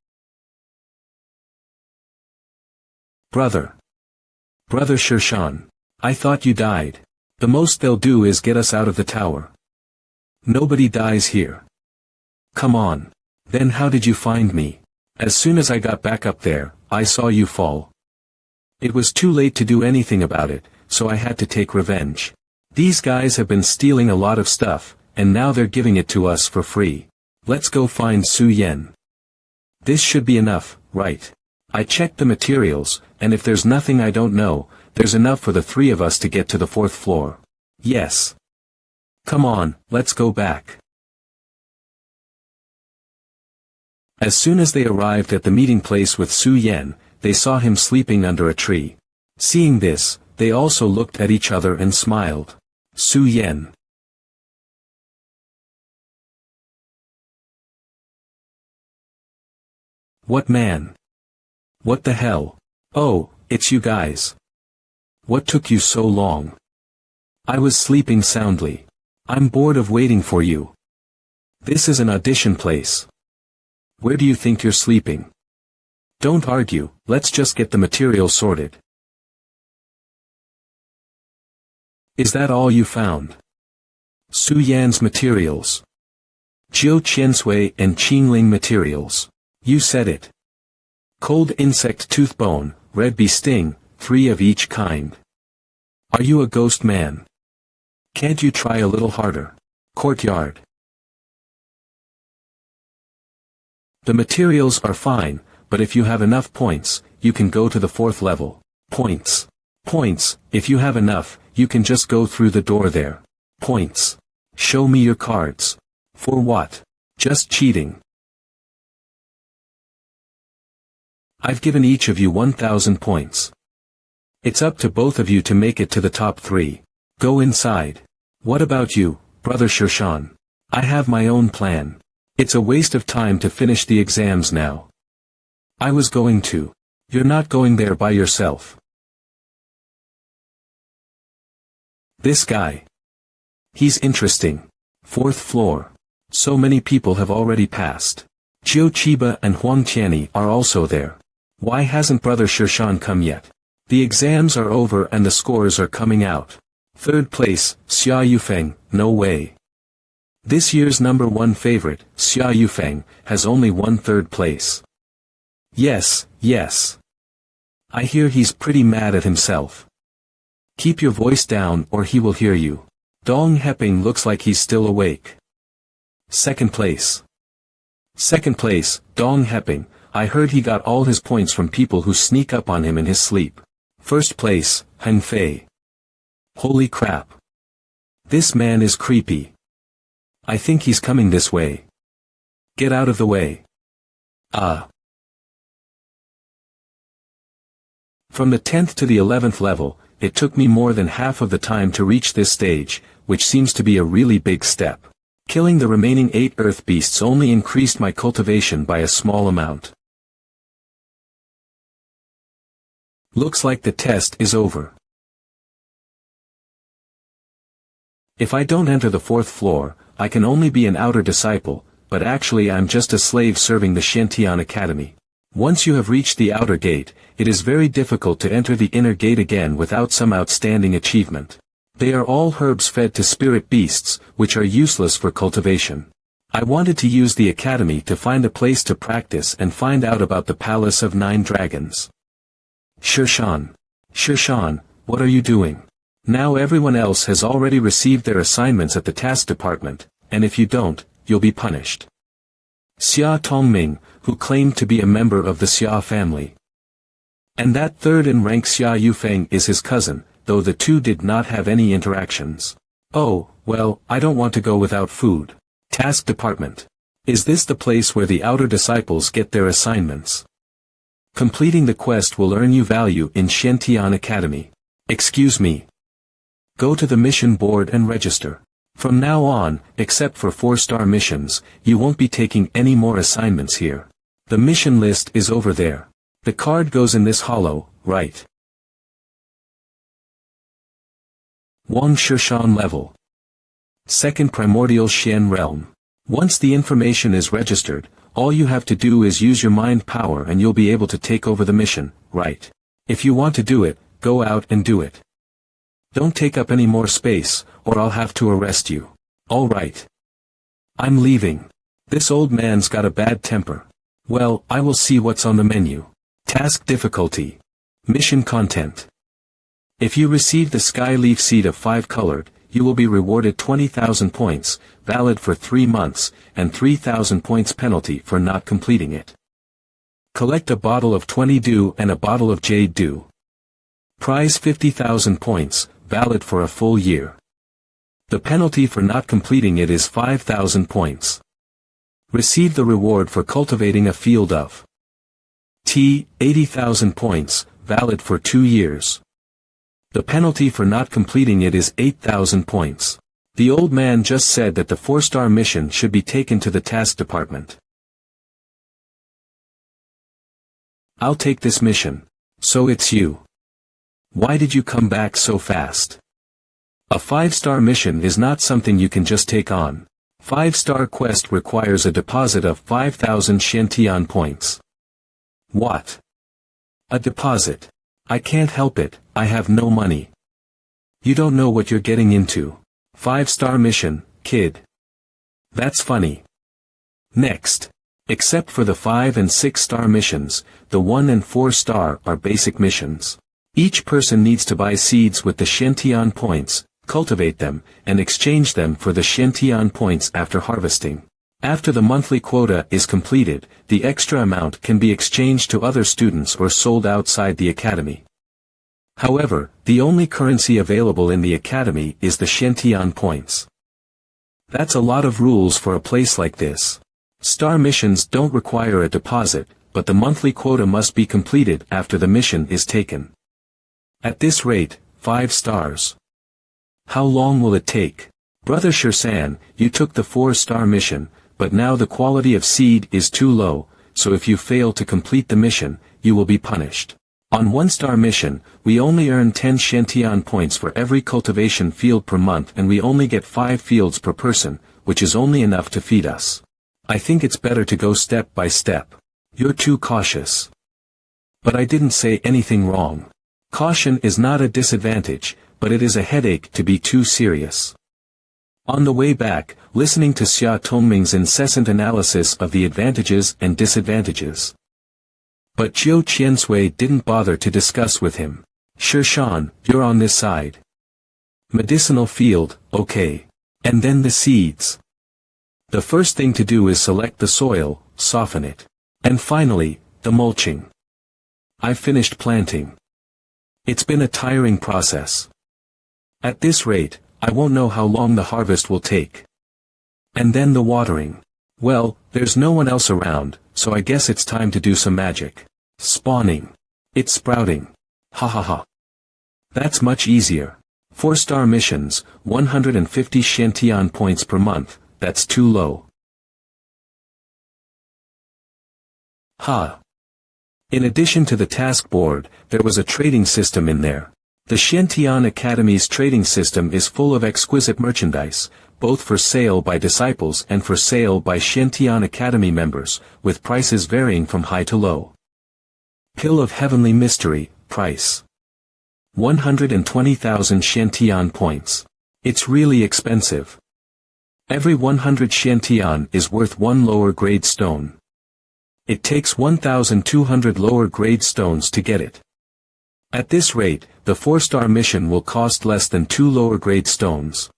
Brother. Brother Shirshan. I thought you died. The most they'll do is get us out of the tower. Nobody dies here. Come on. Then how did you find me? As soon as I got back up there, I saw you fall. It was too late to do anything about it, so I had to take revenge. These guys have been stealing a lot of stuff, and now they're giving it to us for free. Let's go find Su Yen. This should be enough, right? I checked the materials, and if there's nothing I don't know, there's enough for the 3 of us to get to the 4th floor. Yes. Come on, let's go back. As soon as they arrived at the meeting place with Su Yen, they saw him sleeping under a tree. Seeing this, they also looked at each other and smiled. Su Yen. What man? What the hell? Oh, it's you guys. What took you so long? I was sleeping soundly. I'm bored of waiting for you. This is an audition place. Where do you think you're sleeping? Don't argue, let's just get the materials sorted. Is that all you found? Su Yan's materials. Jiu Qiansui and Qingling materials. You said it. Cold insect tooth bone, red bee sting, 3 of each kind. Are you a ghost man? Can't you try a little harder? Courtyard. The materials are fine, but if you have enough points, you can go to the 4th level. Points. Points, if you have enough, you can just go through the door there. Points. Show me your cards. For what? Just cheating. I've given each of you 1,000 points. It's up to both of you to make it to the top 3. Go inside. What about you, Brother Shirshan? I have my own plan. It's a waste of time to finish the exams now. I was going to. You're not going there by yourself. This guy. He's interesting. 4th floor. So many people have already passed. Jiu Chiba and Huang Tianyi are also there. Why hasn't Brother Shirshan come yet? The exams are over and the scores are coming out. 3rd place, Xia Yufeng, no way. This year's number 1 favorite, Xia Yufeng, has only won 3rd place. Yes, yes. I hear he's pretty mad at himself. Keep your voice down or he will hear you. Dong Heping looks like he's still awake. 2nd place. 2nd place, Dong Heping. I heard he got all his points from people who sneak up on him in his sleep. 1st place, Heng Fei. Holy crap. This man is creepy. I think he's coming this way. Get out of the way. From the 10th to the 11th level, it took me more than half of the time to reach this stage, which seems to be a really big step. Killing the remaining 8 earth beasts only increased my cultivation by a small amount. Looks like the test is over. If I don't enter the 4th floor, I can only be an outer disciple, but actually I'm just a slave serving the Xiantian Academy. Once you have reached the outer gate, it is very difficult to enter the inner gate again without some outstanding achievement. They are all herbs fed to spirit beasts, which are useless for cultivation. I wanted to use the academy to find a place to practice and find out about the Palace of 9 Dragons. Shirshan. Shirshan, what are you doing? Now everyone else has already received their assignments at the task department, and if you don't, you'll be punished. Xia Tongming, who claimed to be a member of the Xia family. And that 3rd in rank Xia Yufeng is his cousin, though the two did not have any interactions. Oh, well, I don't want to go without food. Task department. Is this the place where the outer disciples get their assignments? Completing the quest will earn you value in Xiantian Academy. Excuse me. Go to the mission board and register. From now on, except for 4-star missions, you won't be taking any more assignments here. The mission list is over there. The card goes in this hollow, right? Wang Shirshan level. 2nd Primordial Xian Realm. Once the information is registered, all you have to do is use your mind power and you'll be able to take over the mission, right? If you want to do it, go out and do it. Don't take up any more space, or I'll have to arrest you. All right. I'm leaving. This old man's got a bad temper. Well, I will see what's on the menu. Task difficulty. Mission content. If you receive the sky leaf seed of 5 colored, you will be rewarded 20,000 points, valid for 3 months, and 3,000 points penalty for not completing it. Collect a bottle of 20 dew and a bottle of jade dew. Prize 50,000 points, valid for a full year. The penalty for not completing it is 5,000 points. Receive the reward for cultivating a field of tea, 80,000 points, valid for 2 years. The penalty for not completing it is 8,000 points. The old man just said that the 4-star mission should be taken to the task department. I'll take this mission. So it's you. Why did you come back so fast? A 5-star mission is not something you can just take on. 5-star quest requires a deposit of 5,000 Xiantian points. What? A deposit. I can't help it, I have no money. You don't know what you're getting into. 5-star mission, kid. That's funny. Next. Except for the 5 and 6-star missions, the 1 and 4-star are basic missions. Each person needs to buy seeds with the Shantian points, cultivate them, and exchange them for the Shantian points after harvesting. After the monthly quota is completed, the extra amount can be exchanged to other students or sold outside the academy. However, the only currency available in the academy is the Shantian points. That's a lot of rules for a place like this. Star missions don't require a deposit, but the monthly quota must be completed after the mission is taken. At this rate, 5 stars. How long will it take? Brother Shirsan, you took the 4-star mission, but now the quality of seed is too low, so if you fail to complete the mission, you will be punished. On 1-star mission, we only earn 10 Shantian points for every cultivation field per month and we only get 5 fields per person, which is only enough to feed us. I think it's better to go step by step. You're too cautious. But I didn't say anything wrong. Caution is not a disadvantage, but it is a headache to be too serious. On the way back, listening to Xia Tongming's incessant analysis of the advantages and disadvantages. But Zhou Qiansui didn't bother to discuss with him. Shirshan, you're on this side. Medicinal field, okay. And then the seeds. The first thing to do is select the soil, soften it. And finally, the mulching. I've finished planting. It's been a tiring process. At this rate, I won't know how long the harvest will take. And then the watering. Well, there's no one else around, so I guess it's time to do some magic. Spawning. It's sprouting. Ha ha ha. That's much easier. 4-star missions, 150 Shantian points per month, that's too low. Ha. In addition to the task board, there was a trading system in there. The Shantian Academy's trading system is full of exquisite merchandise, both for sale by disciples and for sale by Shantian Academy members, with prices varying from high to low. Pill of Heavenly Mystery, price 120,000 Shantian points. It's really expensive. Every 100 Shantian is worth 1 lower grade stone. It takes 1,200 lower grade stones to get it. At this rate, the 4-star mission will cost less than 2 lower grade stones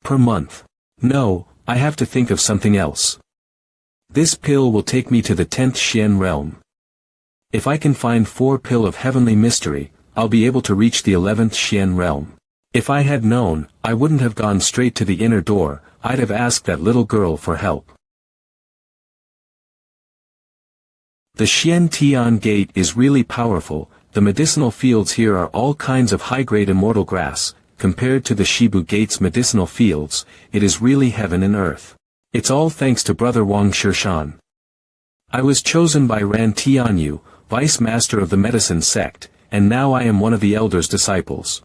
per month. No, I have to think of something else. This pill will take me to the 10th Xian realm. If I can find 4 pill of heavenly mystery, I'll be able to reach the 11th Xian realm. If I had known, I wouldn't have gone straight to the inner door, I'd have asked that little girl for help. The Xian Tian Gate is really powerful. The medicinal fields here are all kinds of high-grade immortal grass. Compared to the Shibu Gate's medicinal fields, it is really heaven and earth. It's all thanks to Brother Wang Shirshan. I was chosen by Ran Tianyu, Vice Master of the Medicine Sect, and now I am one of the Elder's disciples.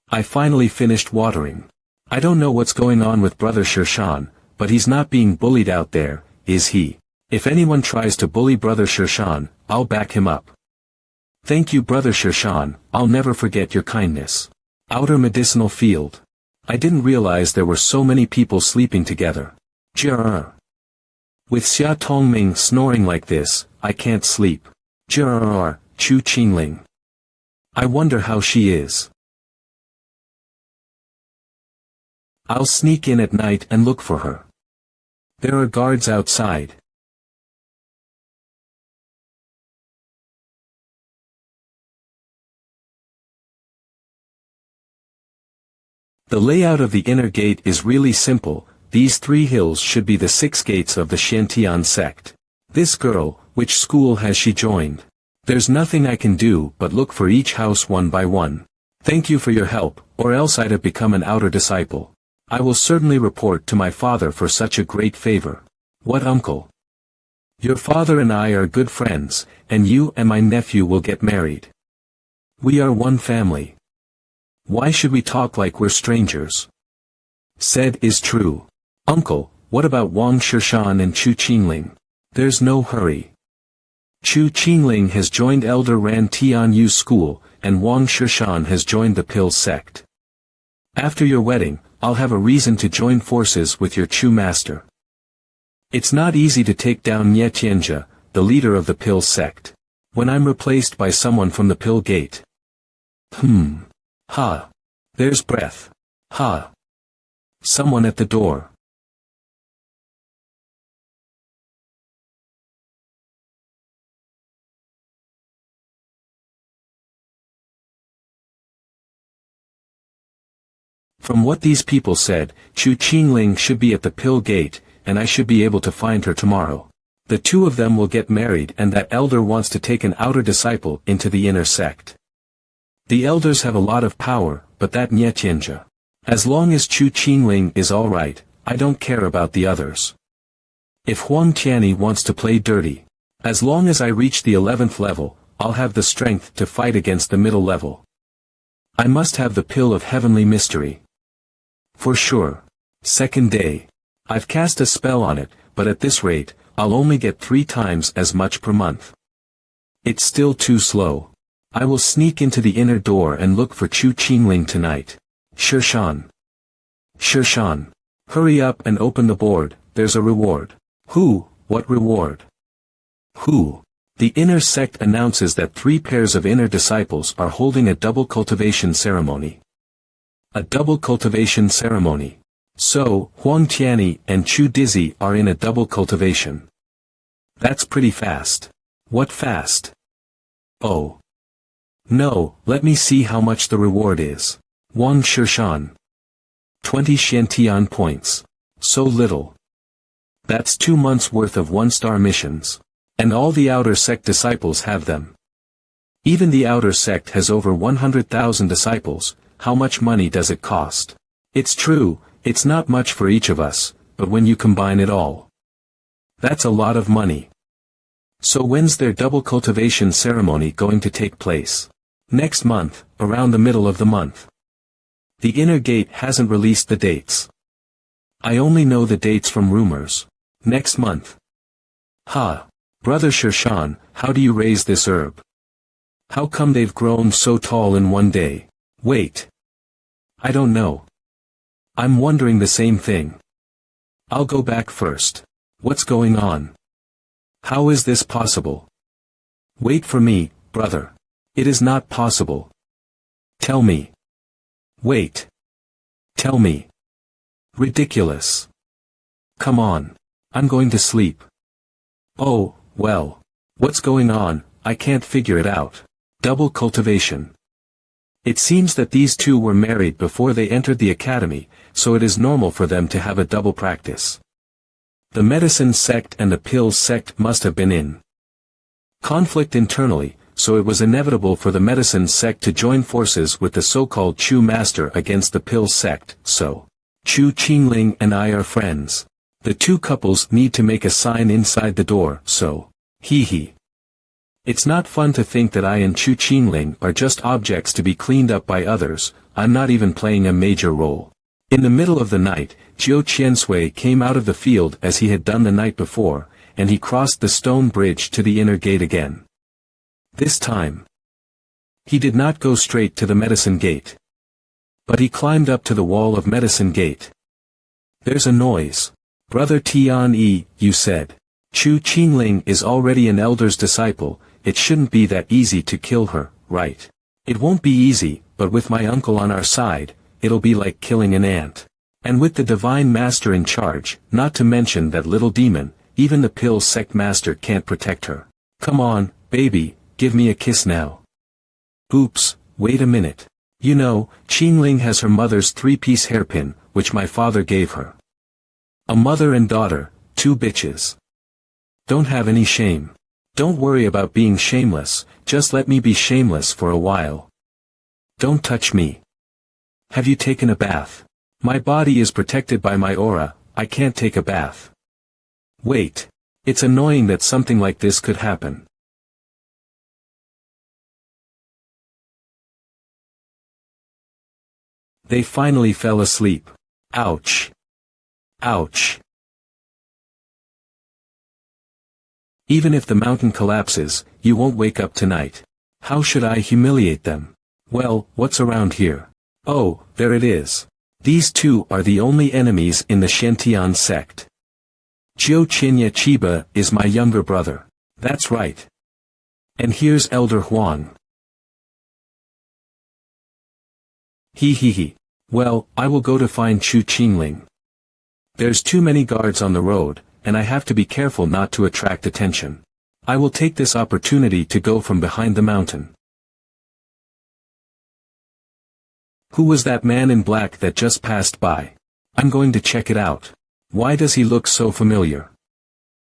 I finally finished watering. I don't know what's going on with Brother Shirshan, but he's not being bullied out there, is he? If anyone tries to bully Brother Shirshan, I'll back him up. Thank you Brother Shirshan, I'll never forget your kindness. Outer medicinal field. I didn't realize there were so many people sleeping together. Jrrr. With Xia Tongming snoring like this, I can't sleep. Jrrr, Chu Qingling. I wonder how she is. I'll sneak in at night and look for her. There are guards outside. The layout of the inner gate is really simple. These 3 hills should be the 6 gates of the Shantian sect. This girl, which school has she joined? There's nothing I can do but look for each house one by one. Thank you for your help, or else I'd have become an outer disciple. I will certainly report to my father for such a great favor. What uncle? Your father and I are good friends, and you and my nephew will get married. We are one family. Why should we talk like we're strangers? Said is true. Uncle, what about Wang Shirshan and Chu Qingling? There's no hurry. Chu Qingling has joined Elder Ran Tianyu's school, and Wang Shishan has joined the Pill sect. After your wedding, I'll have a reason to join forces with your Chu master. It's not easy to take down Nye Tianjia, the leader of the Pill sect, when I'm replaced by someone from the Pill Gate. Ha. There's breath. Ha. Someone at the door. From what these people said, Chu Qingling should be at the Pill Gate, and I should be able to find her tomorrow. The two of them will get married, and that elder wants to take an outer disciple into the inner sect. The elders have a lot of power, but that Nye Tianjia. As long as Chu Qingling is alright, I don't care about the others. If Huang Tianyi wants to play dirty, as long as I reach the 11th level, I'll have the strength to fight against the middle level. I must have the pill of heavenly mystery. For sure. Second day. I've cast a spell on it, but at this rate, I'll only get 3 times as much per month. It's still too slow. I will sneak into the inner door and look for Chu Qingling tonight. Shishan. Shishan. Hurry up and open the board, there's a reward. Who? What reward? Who? The inner sect announces that 3 pairs of inner disciples are holding a double cultivation ceremony. A double cultivation ceremony. So, Huang Tianyi and Chu Dizzy are in a double cultivation. That's pretty fast. What fast? Oh. No, let me see how much the reward is. Wang Shishan. 20 Shantian points. So little. That's 2 months worth of 1-star missions. And all the outer sect disciples have them. Even the outer sect has over 100,000 disciples. How much money does it cost? It's true, it's not much for each of us, but when you combine it all, that's a lot of money. So when's their double cultivation ceremony going to take place? Next month, around the middle of the month. The inner gate hasn't released the dates. I only know the dates from rumors. Next month. Ha. Brother Shishan, how do you raise this herb? How come they've grown so tall in one day? Wait. I don't know. I'm wondering the same thing. I'll go back first. What's going on? How is this possible? Wait for me, brother. It is not possible. Tell me. Wait. Tell me. Ridiculous. Come on. I'm going to sleep. Oh, well. What's going on? I can't figure it out. Double cultivation. It seems that these two were married before they entered the academy, so it is normal for them to have a double practice. The medicine sect and the pill sect must have been in conflict internally, so it was inevitable for the medicine sect to join forces with the so-called Chu master against the pill sect, so Chu Qingling and I are friends. The two couples need to make a sign inside the door, so hee. It's not fun to think that I and Chu Qingling are just objects to be cleaned up by others. I'm not even playing a major role. In the middle of the night, Jiu Qiansui came out of the field as he had done the night before, and he crossed the stone bridge to the inner gate again. This time, he did not go straight to the medicine gate, but he climbed up to the wall of medicine gate. There's a noise. Brother Tianyi, you said. Chu Qingling is already an elder's disciple. It shouldn't be that easy to kill her, right? It won't be easy, but with my uncle on our side, it'll be like killing an ant. And with the divine master in charge, not to mention that little demon, even the pill sect master can't protect her. Come on, baby, give me a kiss now. Oops, wait a minute. You know, Qingling has her mother's 3-piece hairpin, which my father gave her. A mother and daughter, 2 bitches. Don't have any shame. Don't worry about being shameless, just let me be shameless for a while. Don't touch me. Have you taken a bath? My body is protected by my aura, I can't take a bath. Wait. It's annoying that something like this could happen. They finally fell asleep. Ouch. Ouch. Even if the mountain collapses, you won't wake up tonight. How should I humiliate them? Well, what's around here? Oh, there it is. These two are the only enemies in the Shantian sect. Jiu Chinya Chiba is my younger brother. That's right. And here's Elder Huang. He. Well, I will go to find Chu Qingling. There's too many guards on the road, and I have to be careful not to attract attention. I will take this opportunity to go from behind the mountain. Who was that man in black that just passed by? I'm going to check it out. Why does he look so familiar?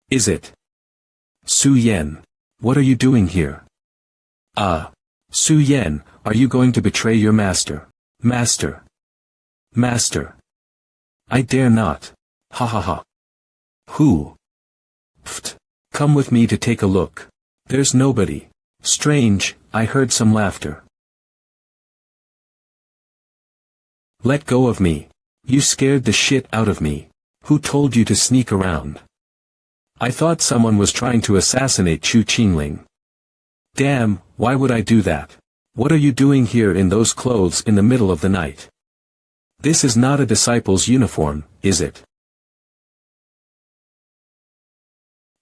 Is it Su Yan? What are you doing here? Su Yan, are you going to betray your master? Master. I dare not. Ha ha ha. Who? Pft. Come with me to take a look. There's nobody. Strange, I heard some laughter. Let go of me. You scared the shit out of me. Who told you to sneak around? I thought someone was trying to assassinate Chu Qingling. Damn, why would I do that? What are you doing here in those clothes in the middle of the night? This is not a disciple's uniform, is it?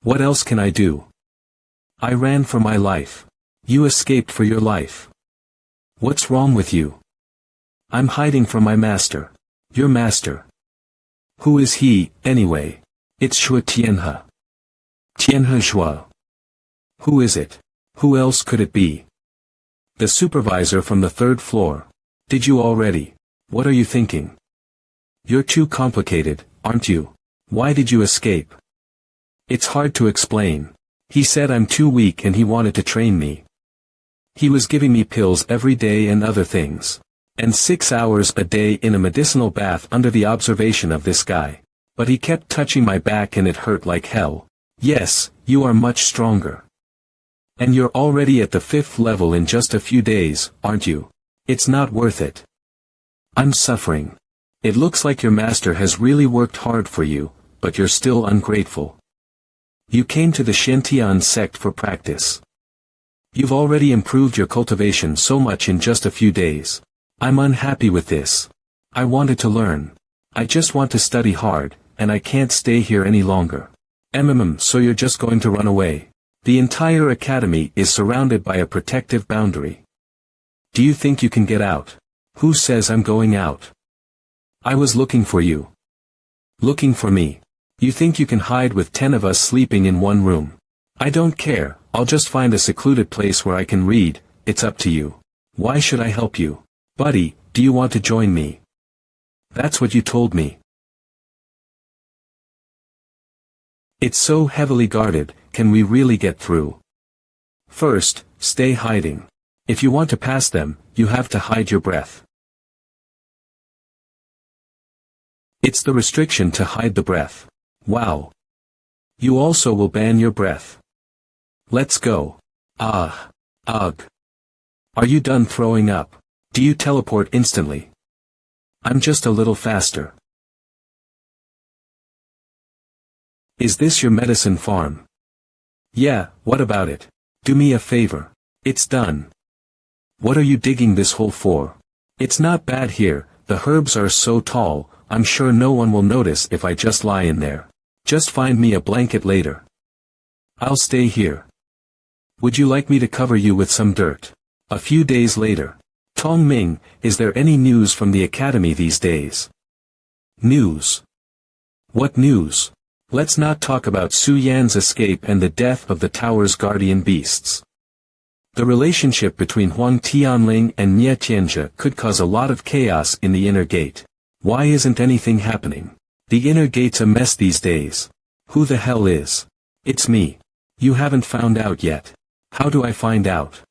What else can I do? I ran for my life. You escaped for your life. What's wrong with you? I'm hiding from my master. Your master. Who is he, anyway? It's Shui Tianhe. Tianhe Shui. Who is it? Who else could it be? The supervisor from the 3rd floor. Did you already? What are you thinking? You're too complicated, aren't you? Why did you escape? It's hard to explain. He said I'm too weak and he wanted to train me. He was giving me pills every day and other things. And 6 hours a day in a medicinal bath under the observation of this guy. But he kept touching my back and it hurt like hell. Yes, you are much stronger. And you're already at the 5th level in just a few days, aren't you? It's not worth it. I'm suffering. It looks like your master has really worked hard for you, but you're still ungrateful. You came to the Shantian sect for practice. You've already improved your cultivation so much in just a few days. I'm unhappy with this. I wanted to learn. I just want to study hard, and I can't stay here any longer. So you're just going to run away. The entire academy is surrounded by a protective boundary. Do you think you can get out? Who says I'm going out? I was looking for you. Looking for me. You think you can hide with 10 of us sleeping in one room? I don't care, I'll just find a secluded place where I can read, it's up to you. Why should I help you? Buddy, do you want to join me? That's what you told me. It's so heavily guarded, can we really get through? First, stay hiding. If you want to pass them, you have to hide your breath. It's the restriction to hide the breath. Wow. You also will ban your breath. Let's go. Ugh. Are you done throwing up? Do you teleport instantly? I'm just a little faster. Is this your medicine farm? Yeah, what about it? Do me a favor. It's done. What are you digging this hole for? It's not bad here, the herbs are so tall, I'm sure no one will notice if I just lie in there. Just find me a blanket later. I'll stay here. Would you like me to cover you with some dirt? A few days later. Tong Ming, is there any news from the academy these days? News? What news? Let's not talk about Su Yan's escape and the death of the tower's guardian beasts. The relationship between Huang Tianling and Nie Tianjie could cause a lot of chaos in the inner gate. Why isn't anything happening? The inner gate's a mess these days. Who the hell is? It's me. You haven't found out yet. How do I find out?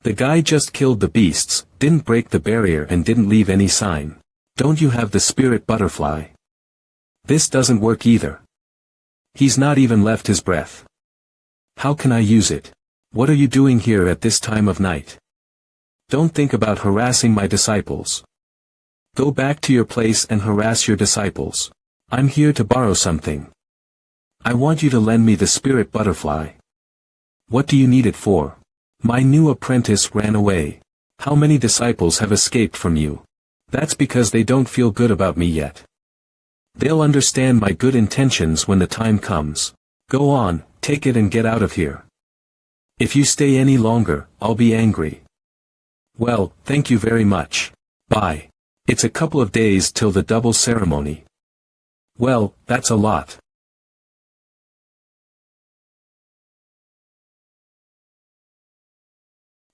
The guy just killed the beasts, didn't break the barrier and didn't leave any sign. Don't you have the spirit butterfly? This doesn't work either. He's not even left his breath. How can I use it? What are you doing here at this time of night? Don't think about harassing my disciples. Go back to your place and harass your disciples. I'm here to borrow something. I want you to lend me the spirit butterfly. What do you need it for? My new apprentice ran away. How many disciples have escaped from you? That's because they don't feel good about me yet. They'll understand my good intentions when the time comes. Go on, take it and get out of here. If you stay any longer, I'll be angry. Well, thank you very much. Bye. It's a couple of days till the double ceremony. Well, that's a lot.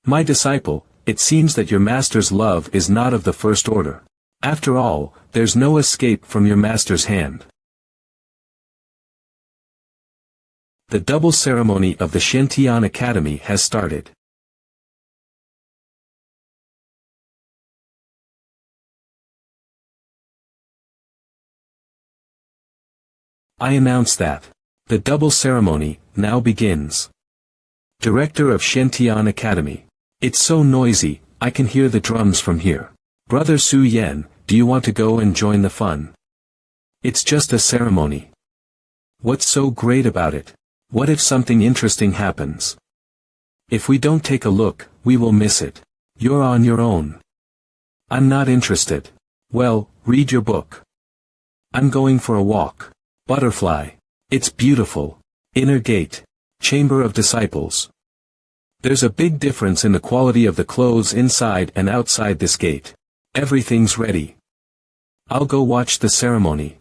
My disciple, it seems that your master's love is not of the first order. After all, there's no escape from your master's hand. The double ceremony of the Shen Academy has started. I announce that the double ceremony now begins. Director of Shen Academy. It's so noisy, I can hear the drums from here. Brother Su Yen, do you want to go and join the fun? It's just a ceremony. What's so great about it? What if something interesting happens? If we don't take a look, we will miss it. You're on your own. I'm not interested. Well, read your book. I'm going for a walk. Butterfly. It's beautiful. Inner gate. Chamber of disciples. There's a big difference in the quality of the clothes inside and outside this gate. Everything's ready. I'll go watch the ceremony.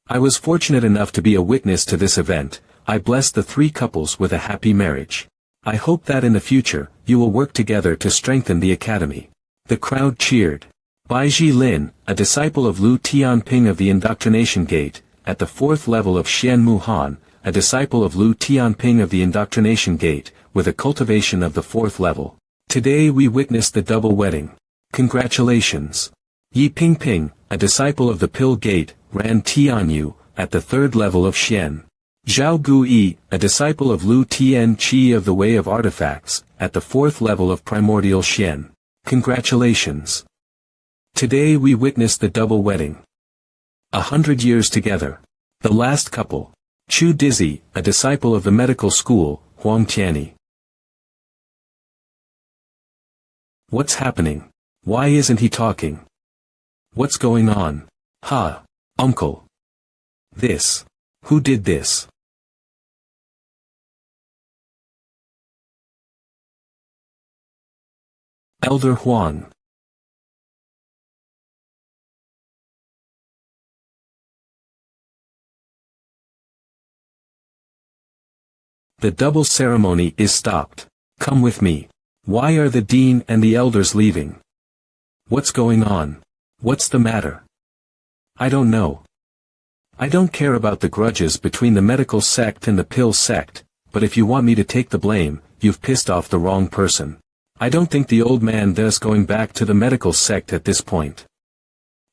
I was fortunate enough to be a witness to this event. I blessed the three couples with a happy marriage. I hope that in the future, you will work together to strengthen the academy. The crowd cheered. Baiji Lin, a disciple of Lu Tianping of the Indoctrination Gate, at the fourth level of Xian Muhan, a disciple of Lu Tianping of the Indoctrination Gate, with a cultivation of the fourth level. Today we witnessed the double wedding. Congratulations. Yi Pingping, a disciple of the Pill Gate, ran Tianyu, at the third level of Xian. Zhao Gui, a disciple of Lu Tian Qi of the Way of Artifacts, at the fourth level of Primordial Xian. Congratulations. Today we witnessed the double wedding. 100 years together. The last couple. Chu Dizzy, a disciple of the medical school, Huang Tianyi. What's happening? Why isn't he talking? What's going on? Ha! Uncle. This. Who did this? Elder Huang. The double ceremony is stopped. Come with me. Why are the dean and the elders leaving? What's going on? What's the matter? I don't know. I don't care about the grudges between the medical sect and the pill sect, but if you want me to take the blame, you've pissed off the wrong person. I don't think the old man there's going back to the medical sect at this point.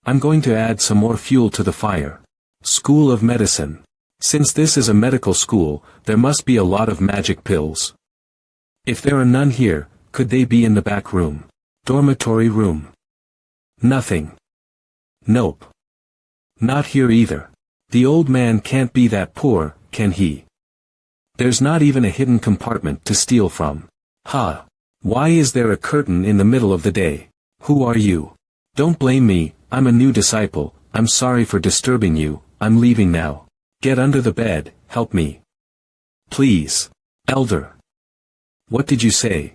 I'm going to add some more fuel to the fire. School of Medicine. Since this is a medical school, there must be a lot of magic pills. If there are none here, could they be in the back room? Dormitory room. Nothing. Nope. Not here either. The old man can't be that poor, can he? There's not even a hidden compartment to steal from. Ha! Why is there a curtain in the middle of the day? Who are you? Don't blame me, I'm a new disciple, I'm sorry for disturbing you, I'm leaving now. Get under the bed, help me. Please. Elder. What did you say?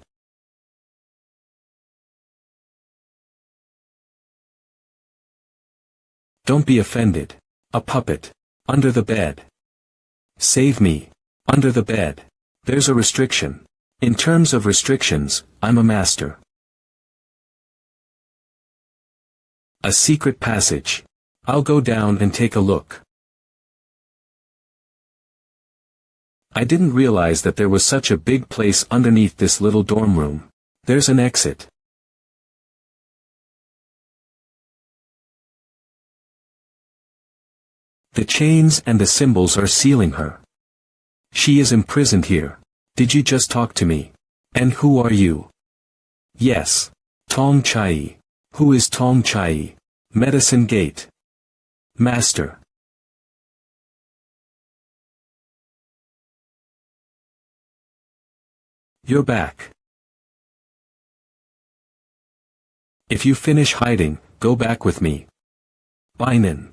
Don't be offended. A puppet. Under the bed. Save me. Under the bed. There's a restriction. In terms of restrictions, I'm a master. A secret passage. I'll go down and take a look. I didn't realize that there was such a big place underneath this little dorm room. There's an exit. The chains and the symbols are sealing her. She is imprisoned here. Did you just talk to me? And who are you? Yes. Tong Chai. Who is Tong Chai? Medicine Gate. Master. You're back. If you finish hiding, go back with me. Binen.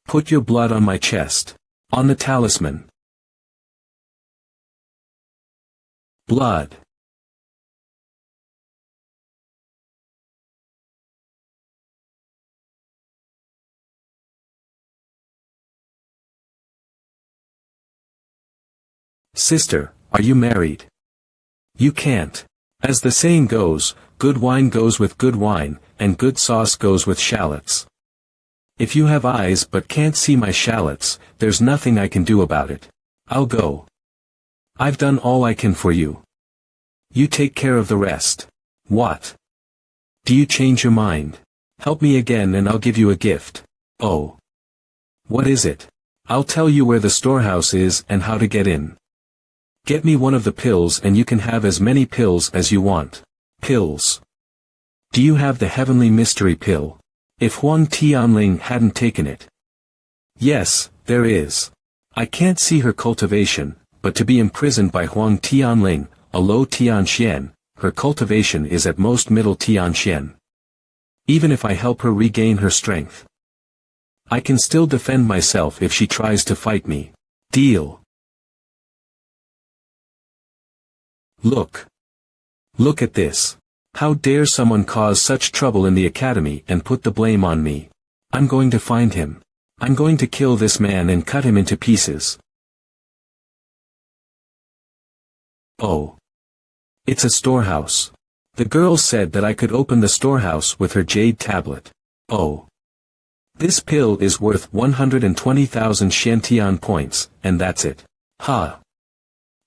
Put your blood on my chest. On the talisman. Blood. Sister, are you married? You can't. As the saying goes, good wine goes with good wine, and good sauce goes with shallots. If you have eyes but can't see my shallots, there's nothing I can do about it. I'll go. I've done all I can for you. You take care of the rest. What? Do you change your mind? Help me again and I'll give you a gift. Oh. What is it? I'll tell you where the storehouse is and how to get in. Get me one of the pills and you can have as many pills as you want. Pills. Do you have the heavenly mystery pill? If Huang Tianling hadn't taken it. Yes, there is. I can't see her cultivation, but to be imprisoned by Huang Tianling, a low Tianxian, her cultivation is at most middle Tianxian. Even if I help her regain her strength, I can still defend myself if she tries to fight me. Deal. Look. Look at this. How dare someone cause such trouble in the academy and put the blame on me? I'm going to find him. I'm going to kill this man and cut him into pieces. Oh. It's a storehouse. The girl said that I could open the storehouse with her jade tablet. Oh. This pill is worth 120,000 Shantian points, and that's it. Ha.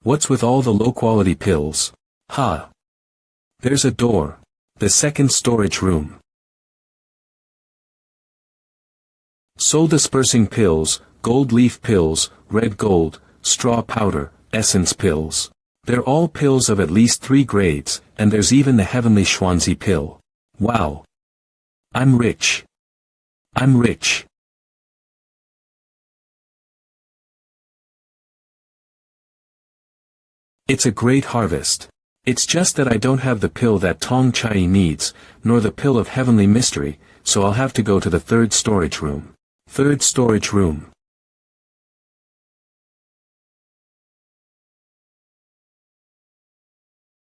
What's with all the low-quality pills? Ha. There's a door. The second storage room. Soul dispersing pills, gold leaf pills, red gold, straw powder, essence pills. They're all pills of at least 3 grades, and there's even the heavenly Xuanzi pill. Wow. I'm rich. I'm rich. It's a great harvest. It's just that I don't have the pill that Tong Chai needs, nor the pill of heavenly mystery, so I'll have to go to the third storage room. Third storage room.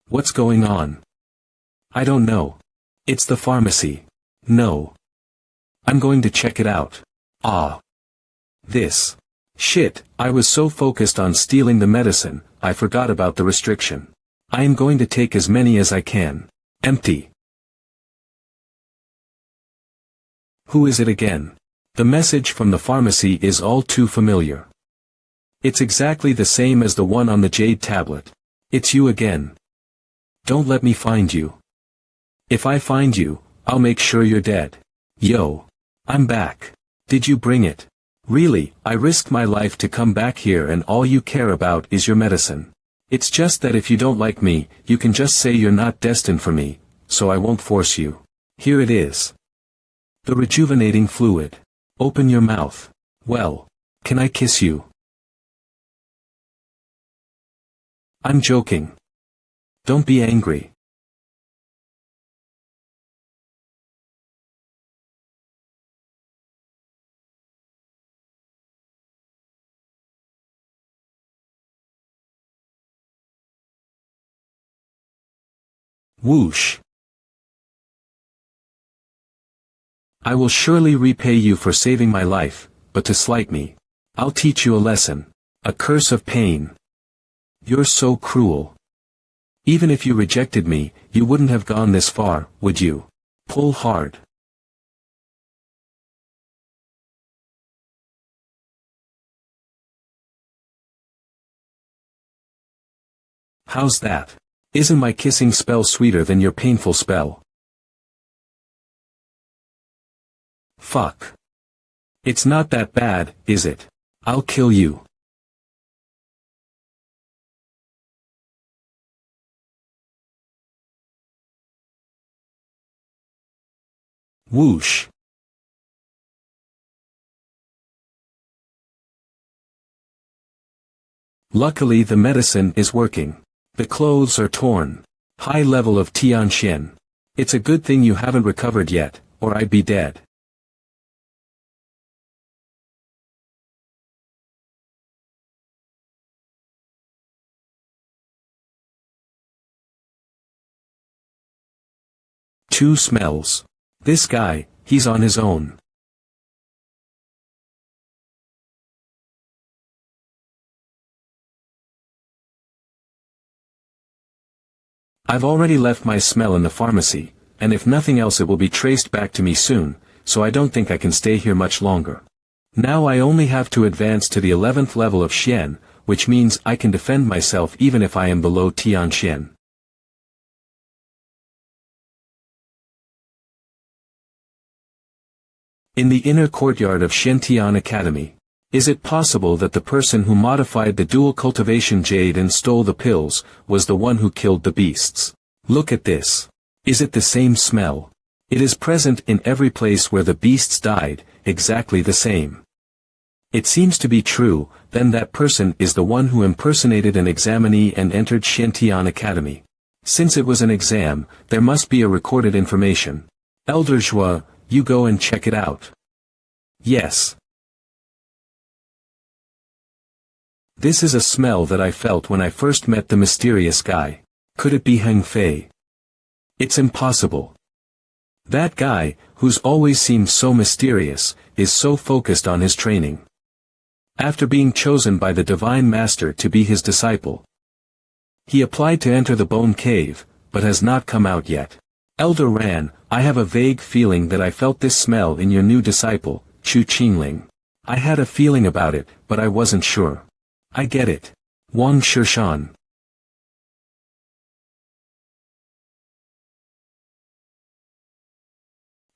What's going on? I don't know. It's the pharmacy. No. I'm going to check it out. Ah. This. Shit, I was so focused on stealing the medicine, I forgot about the restriction. I am going to take as many as I can. Empty. Who is it again? The message from the pharmacy is all too familiar. It's exactly the same as the one on the jade tablet. It's you again. Don't let me find you. If I find you, I'll make sure you're dead. Yo. I'm back. Did you bring it? Really, I risked my life to come back here and all you care about is your medicine. It's just that if you don't like me, you can just say you're not destined for me, so I won't force you. Here it is. The rejuvenating fluid. Open your mouth. Well, can I kiss you? I'm joking. Don't be angry. Whoosh. I will surely repay you for saving my life, but to slight me. I'll teach you a lesson. A curse of pain. You're so cruel. Even if you rejected me, you wouldn't have gone this far, would you? Pull hard. How's that? Isn't my kissing spell sweeter than your painful spell? Fuck. It's not that bad, is it? I'll kill you. Whoosh. Luckily the medicine is working. The clothes are torn. High level of Tianxian. It's a good thing you haven't recovered yet, or I'd be dead. Two smells. This guy, he's on his own. I've already left my smell in the pharmacy, and if nothing else it will be traced back to me soon, so I don't think I can stay here much longer. Now I only have to advance to the 11th level of Xian, which means I can defend myself even if I am below Tianxian. In the inner courtyard of Shen Academy. Is it possible that the person who modified the dual cultivation jade and stole the pills, was the one who killed the beasts? Look at this. Is it the same smell? It is present in every place where the beasts died, exactly the same. It seems to be true, then that person is the one who impersonated an examinee and entered Shen Academy. Since it was an exam, there must be a recorded information. Elder Zhua, you go and check it out. Yes. This is a smell that I felt when I first met the mysterious guy. Could it be Heng Fei? It's impossible. That guy, who's always seemed so mysterious, is so focused on his training. After being chosen by the Divine Master to be his disciple, he applied to enter the Bone Cave, but has not come out yet. Elder Ran, I have a vague feeling that I felt this smell in your new disciple, Chu Qingling. I had a feeling about it, but I wasn't sure. I get it. Wang Shishan.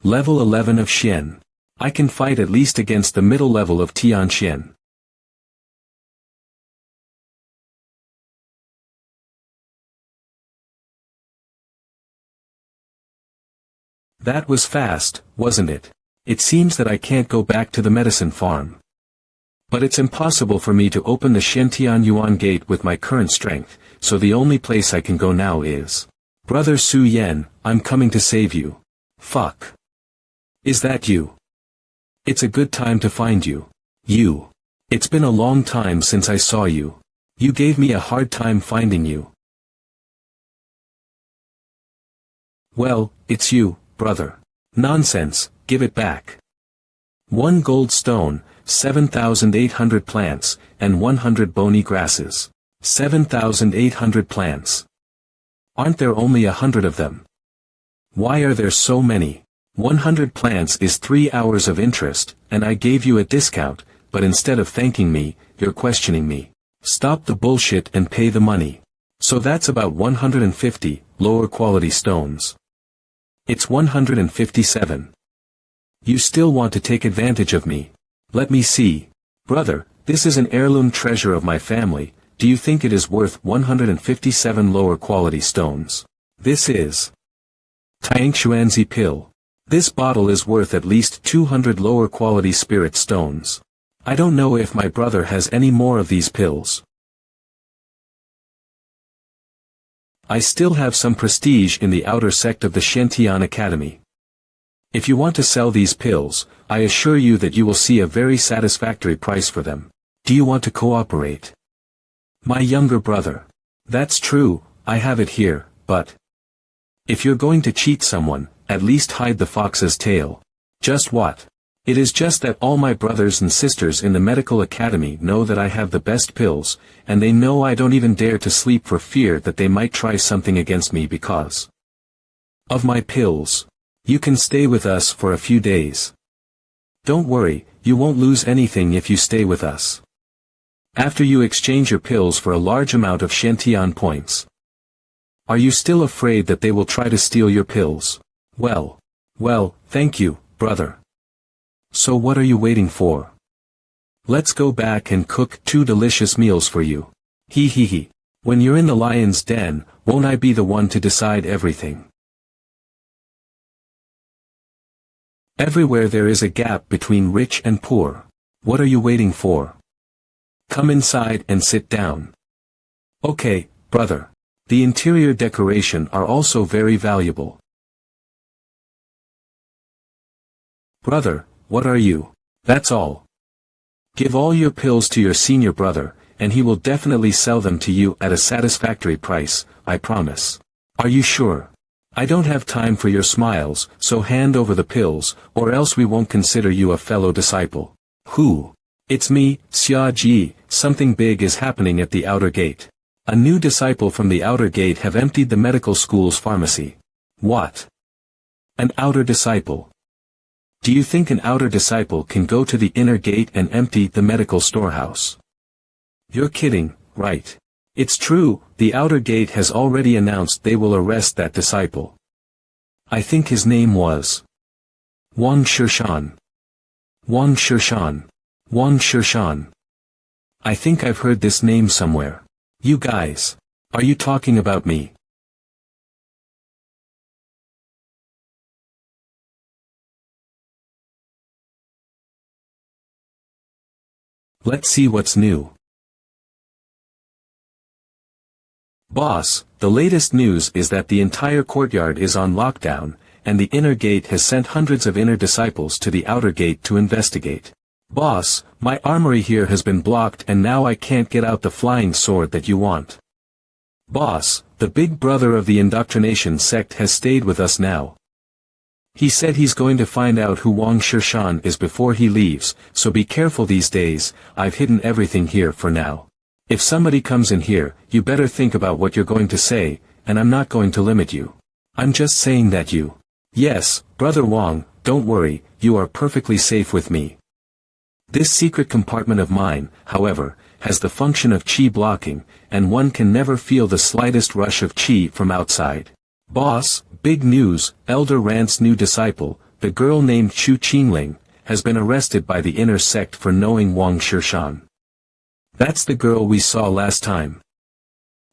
Level 11 of Xian. I can fight at least against the middle level of Tianxian. That was fast, wasn't it? It seems that I can't go back to the medicine farm. But it's impossible for me to open the Shentian Yuan gate with my current strength, so the only place I can go now is. Brother Su Yen, I'm coming to save you. Fuck. Is that you? It's a good time to find you. You. It's been a long time since I saw you. You gave me a hard time finding you. Well, it's you, brother. Nonsense, give it back. 1 gold stone, 7,800 plants, and 100 bony grasses. 7,800 plants. Aren't there only 100 of them? Why are there so many? 100 plants is 3 hours of interest, and I gave you a discount, but instead of thanking me, you're questioning me. Stop the bullshit and pay the money. So that's about 150, lower quality stones. It's 157. You still want to take advantage of me. Let me see. Brother, this is an heirloom treasure of my family, do you think it is worth 157 lower quality stones? This is Tangxuanzi pill. This bottle is worth at least 200 lower quality spirit stones. I don't know if my brother has any more of these pills. I still have some prestige in the outer sect of the Shentian Academy. If you want to sell these pills, I assure you that you will see a very satisfactory price for them. Do you want to cooperate? My younger brother. That's true, I have it here, but if you're going to cheat someone, at least hide the fox's tail. Just what? It is just that all my brothers and sisters in the medical academy know that I have the best pills, and they know I don't even dare to sleep for fear that they might try something against me because of my pills. You can stay with us for a few days. Don't worry, you won't lose anything if you stay with us. After you exchange your pills for a large amount of Shentian points. Are you still afraid that they will try to steal your pills? Well, thank you, brother. So what are you waiting for? Let's go back and cook 2 delicious meals for you. Hee hee hee. When you're in the lion's den, won't I be the one to decide everything? Everywhere there is a gap between rich and poor. What are you waiting for? Come inside and sit down. Okay, brother. The interior decoration are also very valuable. Brother, what are you? That's all. Give all your pills to your senior brother, and he will definitely sell them to you at a satisfactory price, I promise. Are you sure? I don't have time for your smiles, so hand over the pills, or else we won't consider you a fellow disciple. Who? It's me, Xia Ji. Something big is happening at the outer gate. A new disciple from the outer gate have emptied the medical school's pharmacy. What? An outer disciple? Do you think an outer disciple can go to the inner gate and empty the medical storehouse? You're kidding, right? It's true, the outer gate has already announced they will arrest that disciple. I think his name was Wang Shishan. Wang Shishan. Wang Shishan. I think I've heard this name somewhere. You guys. Are you talking about me? Let's see what's new. Boss, the latest news is that the entire courtyard is on lockdown, and the inner gate has sent hundreds of inner disciples to the outer gate to investigate. Boss, my armory here has been blocked and now I can't get out the flying sword that you want. Boss, the big brother of the indoctrination sect has stayed with us now. He said he's going to find out who Wang Shishan is before he leaves, so be careful these days. I've hidden everything here for now. If somebody comes in here, you better think about what you're going to say, and I'm not going to limit you. I'm just saying that you. Yes, Brother Wang, don't worry, you are perfectly safe with me. This secret compartment of mine, however, has the function of qi blocking, and one can never feel the slightest rush of qi from outside. Boss, big news, Elder Rant's new disciple, the girl named Chu Qingling, has been arrested by the inner sect for knowing Wang Shishan. That's the girl we saw last time.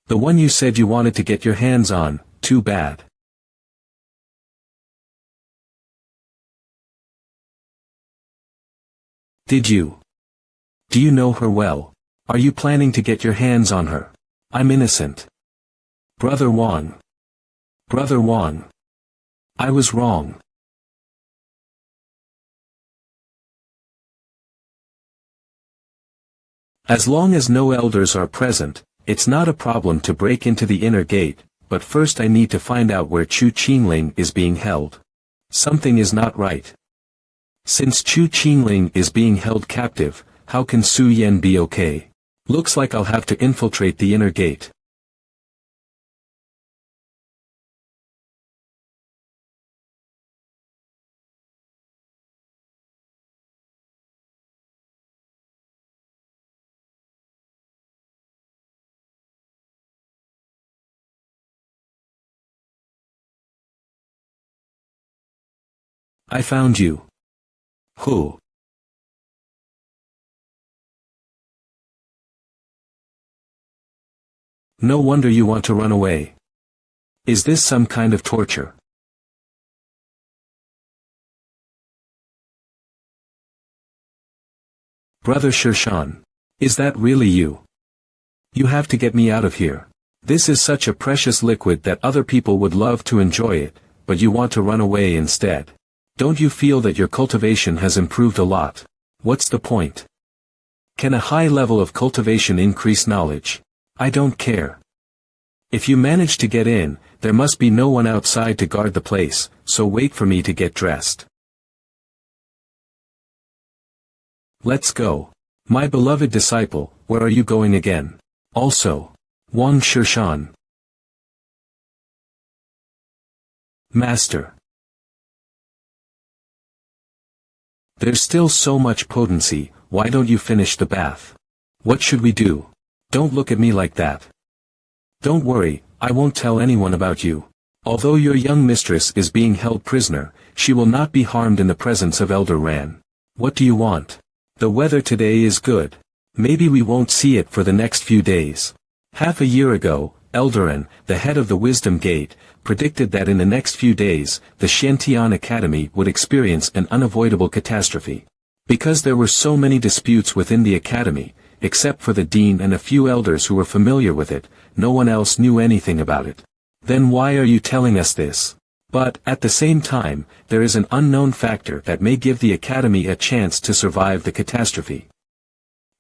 The one you said you wanted to get your hands on, too bad. Did you? Do you know her well? Are you planning to get your hands on her? I'm innocent. Brother Wang. Brother Wang. I was wrong. As long as no elders are present, it's not a problem to break into the inner gate, but first I need to find out where Chu Qingling is being held. Something is not right. Since Chu Qingling is being held captive, how can Su Yan be okay? Looks like I'll have to infiltrate the inner gate. I found you. Who? No wonder you want to run away. Is this some kind of torture? Brother Shishan. Is that really you? You have to get me out of here. This is such a precious liquid that other people would love to enjoy it, but you want to run away instead. Don't you feel that your cultivation has improved a lot? What's the point? Can a high level of cultivation increase knowledge? I don't care. If you manage to get in, there must be no one outside to guard the place, so wait for me to get dressed. Let's go. My beloved disciple, where are you going again? Also, Wang Shishan. Master. There's still so much potency, why don't you finish the bath? What should we do? Don't look at me like that. Don't worry, I won't tell anyone about you. Although your young mistress is being held prisoner, she will not be harmed in the presence of Elder Ran. What do you want? The weather today is good. Maybe we won't see it for the next few days. Half a year ago, Eldaran, the head of the Wisdom Gate, predicted that in the next few days, the Shantian Academy would experience an unavoidable catastrophe. Because there were so many disputes within the academy, except for the dean and a few elders who were familiar with it. No one else knew anything about it. Then why are you telling us this? But, at the same time, there is an unknown factor that may give the Academy a chance to survive the catastrophe.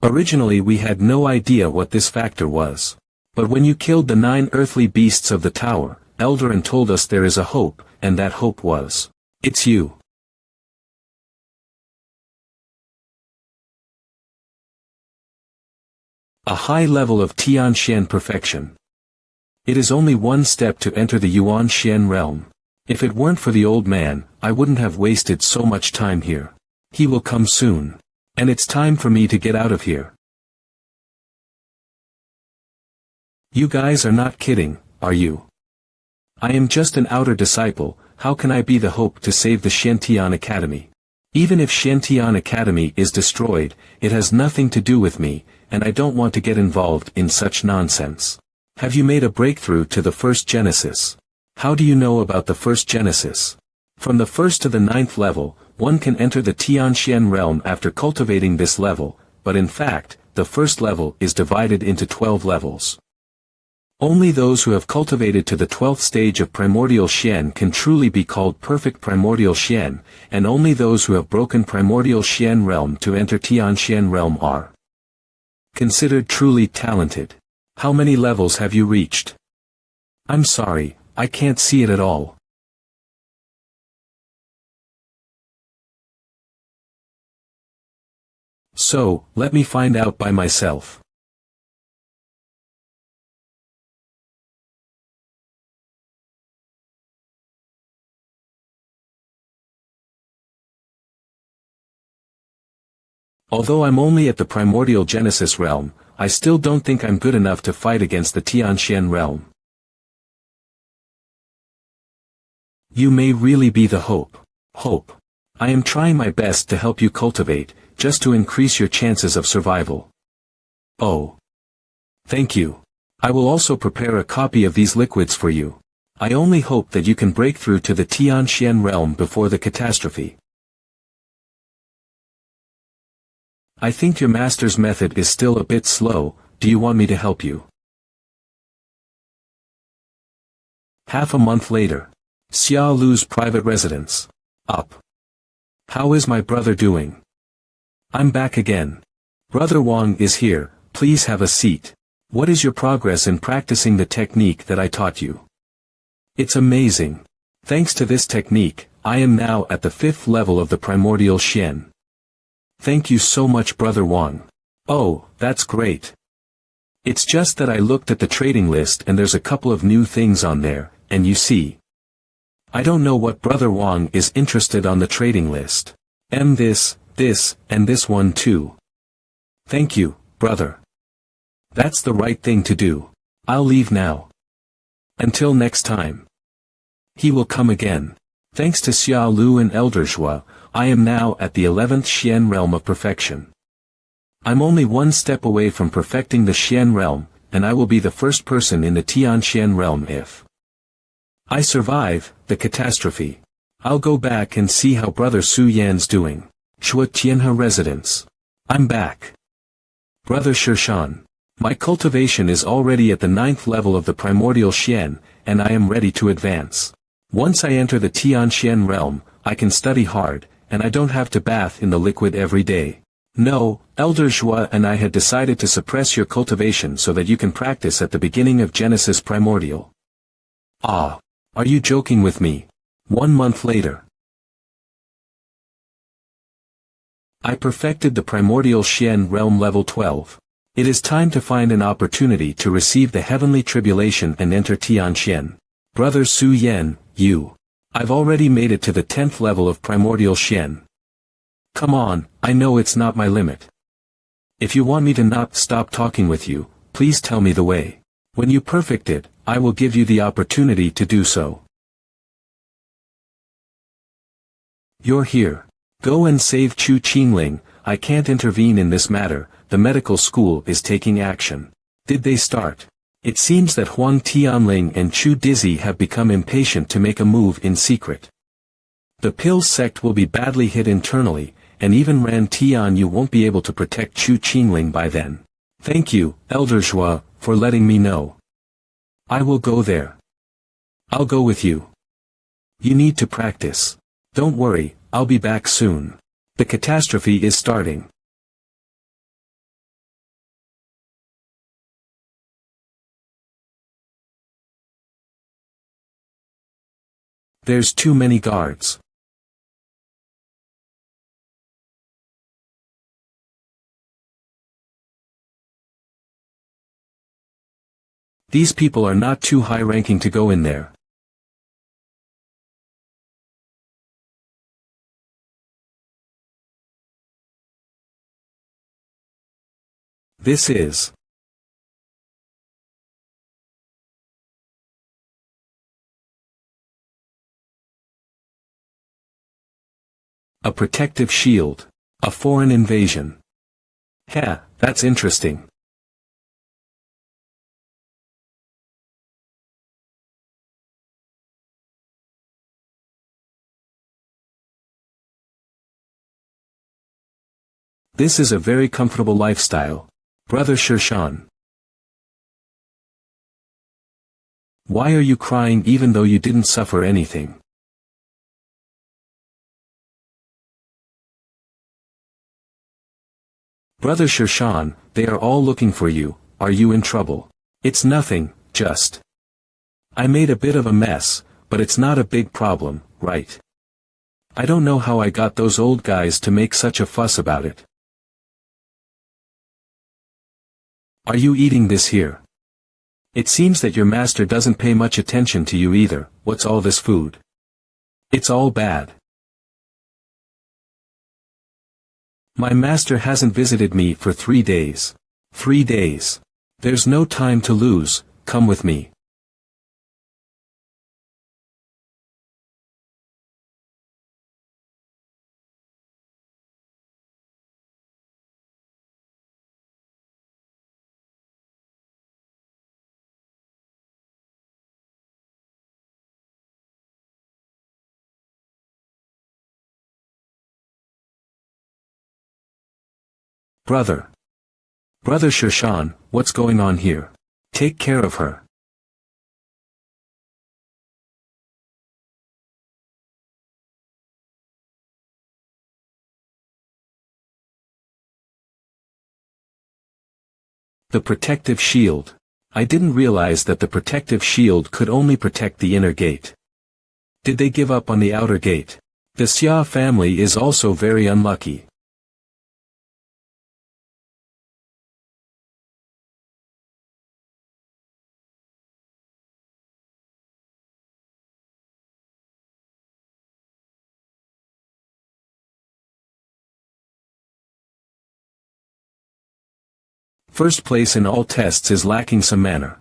Originally we had no idea what this factor was. But when you killed the 9 earthly beasts of the tower, Eldarin told us there is a hope, and that hope was, it's you. A high level of Tianxian perfection. It is only one step to enter the Yuan-Xian realm. If it weren't for the old man, I wouldn't have wasted so much time here. He will come soon. And it's time for me to get out of here. You guys are not kidding, are you? I am just an outer disciple. How can I be the hope to save the Xiantian Academy? Even if Xiantian Academy is destroyed, it has nothing to do with me, and I don't want to get involved in such nonsense. Have you made a breakthrough to the first Genesis? How do you know about the first Genesis? From the 1st to the 9th level, one can enter the Tianxian realm after cultivating this level, but in fact, the first level is divided into 12 levels. Only those who have cultivated to the 12th stage of Primordial Xian can truly be called perfect Primordial Xian, and only those who have broken Primordial Xian realm to enter Tianxian realm are considered truly talented. How many levels have you reached? I'm sorry, I can't see it at all. So, let me find out by myself. Although I'm only at the Primordial Genesis realm, I still don't think I'm good enough to fight against the Tianxian realm. You may really be the hope. Hope. I am trying my best to help you cultivate, just to increase your chances of survival. Oh. Thank you. I will also prepare a copy of these liquids for you. I only hope that you can break through to the Tianxian realm before the catastrophe. I think your master's method is still a bit slow. Do you want me to help you? Half a month later. Xia Lu's private residence. Up. How is my brother doing? I'm back again. Brother Wang is here, please have a seat. What is your progress in practicing the technique that I taught you? It's amazing. Thanks to this technique, I am now at the 5th level of the Primordial Xian. Thank you so much, Brother Wang. Oh, that's great. It's just that I looked at the trading list and there's a couple of new things on there, and you see. I don't know what Brother Wang is interested on the trading list. This, and this one too. Thank you, brother. That's the right thing to do. I'll leave now. Until next time. He will come again. Thanks to Xia Lu and Elder Zhua, I am now at the 11th Xian realm of perfection. I'm only one step away from perfecting the Xian realm, and I will be the first person in the Tianxian realm if I survive the catastrophe. I'll go back and see how Brother Su Yan's doing. Shua Tianhe residence. I'm back. Brother Shirshan. My cultivation is already at the 9th level of the Primordial Xian, and I am ready to advance. Once I enter the Tianxian realm, I can study hard, and I don't have to bath in the liquid every day. No, Elder Zhua and I had decided to suppress your cultivation so that you can practice at the beginning of Genesis Primordial. Ah. Are you joking with me? 1 month later. I perfected the Primordial Xian realm level 12. It is time to find an opportunity to receive the heavenly tribulation and enter Tianxian. Brother Su Yan, I've already made it to the 10th level of Primordial Xian. Come on, I know it's not my limit. If you want me to not stop talking with you, please tell me the way. When you perfect it, I will give you the opportunity to do so. You're here. Go and save Chu Qingling. I can't intervene in this matter, the medical school is taking action. Did they start? It seems that Huang Tianling and Chu Dizzy have become impatient to make a move in secret. The Pill sect will be badly hit internally, and even Ran Tian you won't be able to protect Chu Qingling by then. Thank you, Elder Zhua, for letting me know. I will go there. I'll go with you. You need to practice. Don't worry, I'll be back soon. The catastrophe is starting. There's too many guards. These people are not too high-ranking to go in there. This is a protective shield. A foreign invasion. Heh, that's interesting. This is a very comfortable lifestyle. Brother Shirshan. Why are you crying even though you didn't suffer anything? Brother Shirshan, they are all looking for you. Are you in trouble? It's nothing, just. I made a bit of a mess, but it's not a big problem, right? I don't know how I got those old guys to make such a fuss about it. Are you eating this here? It seems that your master doesn't pay much attention to you either. What's all this food? It's all bad. My master hasn't visited me for 3 days. 3 days. There's no time to lose, come with me. Brother. Brother Shirshan, what's going on here? Take care of her. The protective shield. I didn't realize that the protective shield could only protect the inner gate. Did they give up on the outer gate? The Xia family is also very unlucky. First place in all tests is lacking some manner.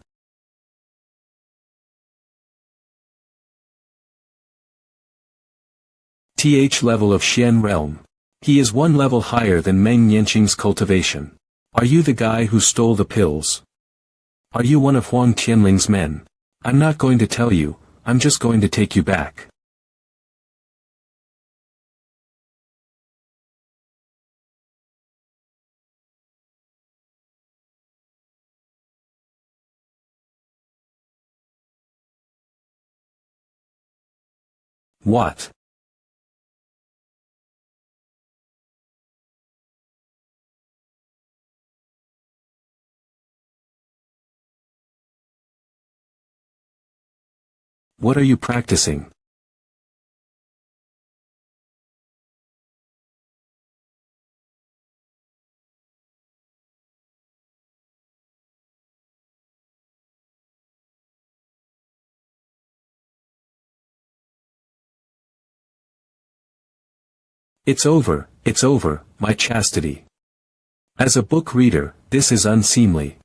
TH level of Xian realm. He is 1 level higher than Meng Yanqing's cultivation. Are you the guy who stole the pills? Are you one of Huang Tianling's men? I'm not going to tell you, I'm just going to take you back. What? What are you practicing? It's over, my chastity. As a book reader, this is unseemly.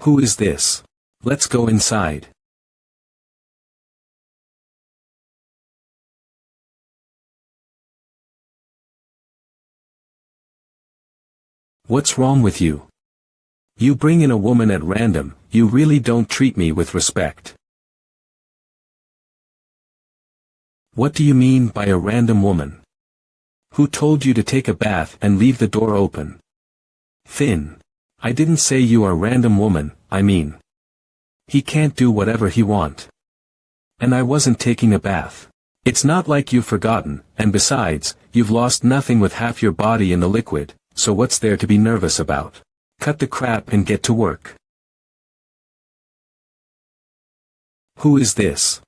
Who is this? Let's go inside. What's wrong with you? You bring in a woman at random, you really don't treat me with respect. What do you mean by a random woman? Who told you to take a bath and leave the door open? Finn. I didn't say you are a random woman, I mean. He can't do whatever he want. And I wasn't taking a bath. It's not like you've forgotten, and besides, you've lost nothing with half your body in the liquid, so what's there to be nervous about? Cut the crap and get to work. Who is this?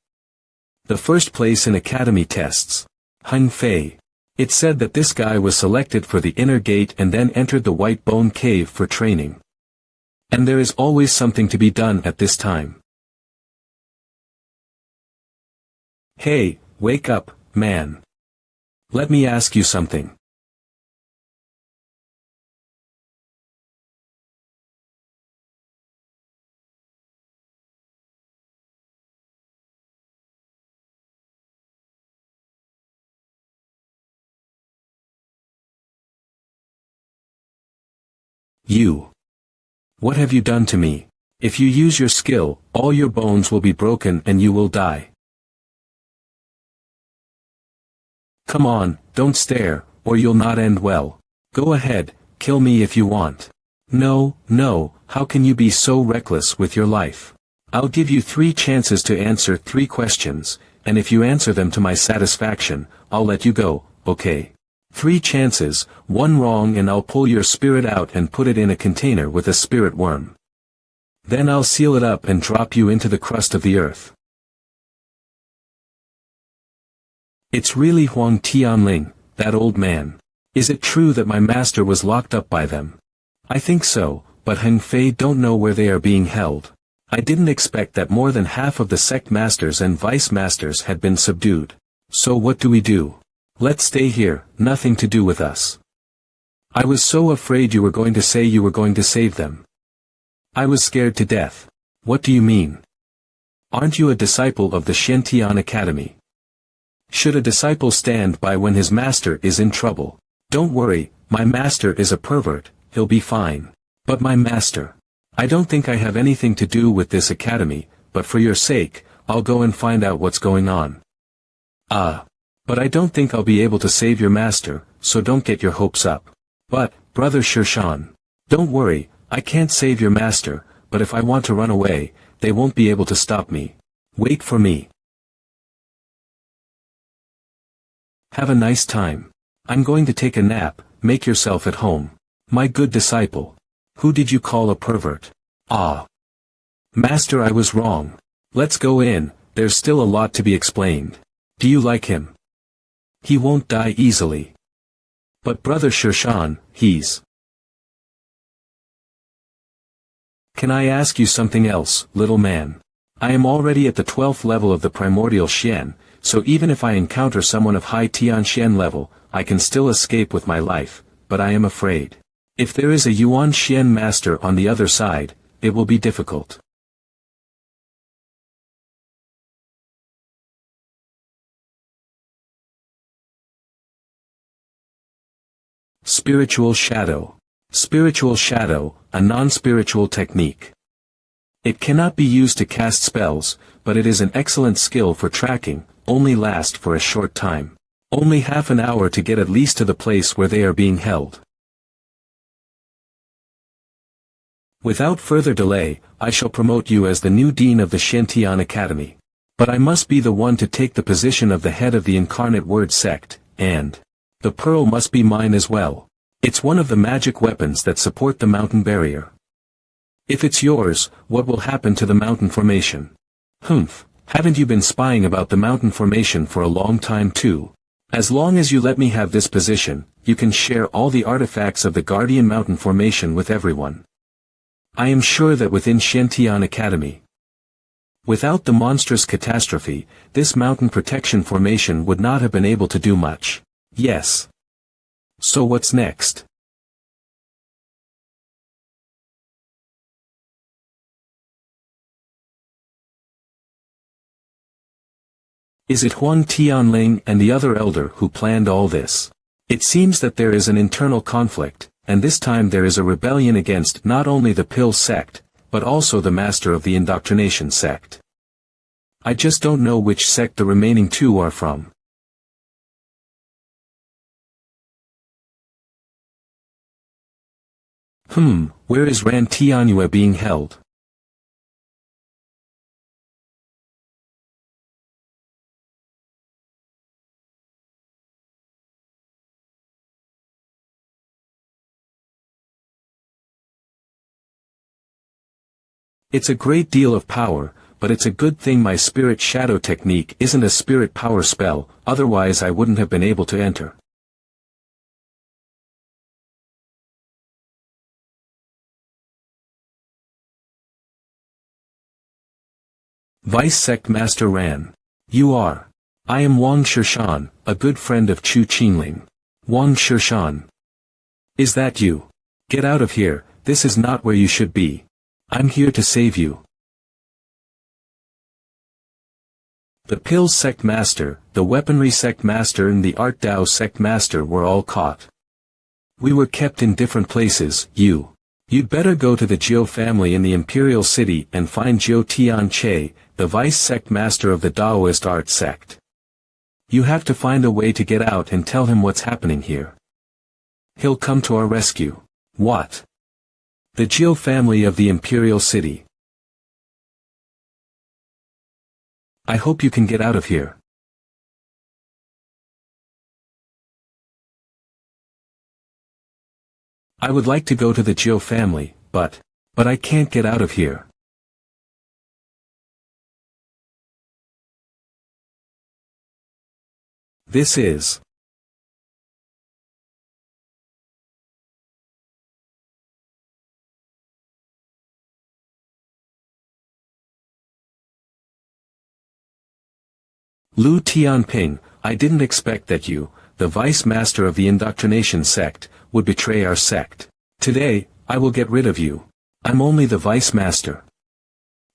The first place in academy tests. Hung Fei. It said that this guy was selected for the inner gate and then entered the White Bone Cave for training. And there is always something to be done at this time. Hey, wake up, man. Let me ask you something. You. What have you done to me? If you use your skill, all your bones will be broken and you will die. Come on, don't stare, or you'll not end well. Go ahead, kill me if you want. No, how can you be so reckless with your life? I'll give you 3 chances to answer 3 questions, and if you answer them to my satisfaction, I'll let you go, okay? 3 chances, 1 wrong and I'll pull your spirit out and put it in a container with a spirit worm. Then I'll seal it up and drop you into the crust of the earth. It's really Huang Tianling, that old man. Is it true that my master was locked up by them? I think so, but Heng Fei don't know where they are being held. I didn't expect that more than half of the sect masters and vice masters had been subdued. So what do we do? Let's stay here, nothing to do with us. I was so afraid you were going to say you were going to save them. I was scared to death. What do you mean? Aren't you a disciple of the Shen-Tian Academy? Should a disciple stand by when his master is in trouble? Don't worry, my master is a pervert, he'll be fine. But my master. I don't think I have anything to do with this academy, but for your sake, I'll go and find out what's going on. But I don't think I'll be able to save your master, so don't get your hopes up. But, Brother Shirshan, don't worry, I can't save your master, but if I want to run away, they won't be able to stop me. Wait for me. Have a nice time. I'm going to take a nap, make yourself at home. My good disciple. Who did you call a pervert? Master, I was wrong. Let's go in, there's still a lot to be explained. Do you like him? He won't die easily. But Brother Shirshan, he's... Can I ask you something else, little man? I am already at the 12th level of the primordial Xian, so even if I encounter someone of high Tian Xian level, I can still escape with my life, but I am afraid. If there is a Yuan Xian master on the other side, it will be difficult. Spiritual shadow. Spiritual shadow, a non-spiritual technique. It cannot be used to cast spells, but it is an excellent skill for tracking, only last for a short time. Only half an hour to get at least to the place where they are being held. Without further delay, I shall promote you as the new dean of the Shen-Tian Academy. But I must be the one to take the position of the head of the Incarnate Word sect, and the pearl must be mine as well. It's one of the magic weapons that support the mountain barrier. If it's yours, what will happen to the mountain formation? Haven't you been spying about the mountain formation for a long time too? As long as you let me have this position, you can share all the artifacts of the Guardian Mountain Formation with everyone. I am sure that within Shen-Tian Academy, without the monstrous catastrophe, this mountain protection formation would not have been able to do much. Yes. So what's next? Is it Huang Tianling and the other elder who planned all this? It seems that there is an internal conflict, and this time there is a rebellion against not only the pill sect, but also the master of the indoctrination sect. I just don't know which sect the remaining two are from. Where is MANHWA being held? It's a great deal of power, but it's a good thing my spirit shadow technique isn't a spirit power spell, otherwise I wouldn't have been able to enter. Vice Sect Master Ran. You are. I am Wang Shirshan, a good friend of Chu Qingling. Wang Shirshan. Is that you? Get out of here, this is not where you should be. I'm here to save you. The Pills Sect Master, the Weaponry Sect Master and the Art Dao Sect Master were all caught. We were kept in different places. You'd better go to the Jiu family in the Imperial City and find Jiu Tianche, the Vice Sect Master of the Daoist Art Sect. You have to find a way to get out and tell him what's happening here. He'll come to our rescue. What? The Jiu family of the Imperial City. I hope you can get out of here. I would like to go to the Jiu family, but I can't get out of here. This is Lu Tianping. I didn't expect that you, the Vice Master of the Indoctrination Sect, would betray our sect. Today, I will get rid of you. I'm only the Vice Master.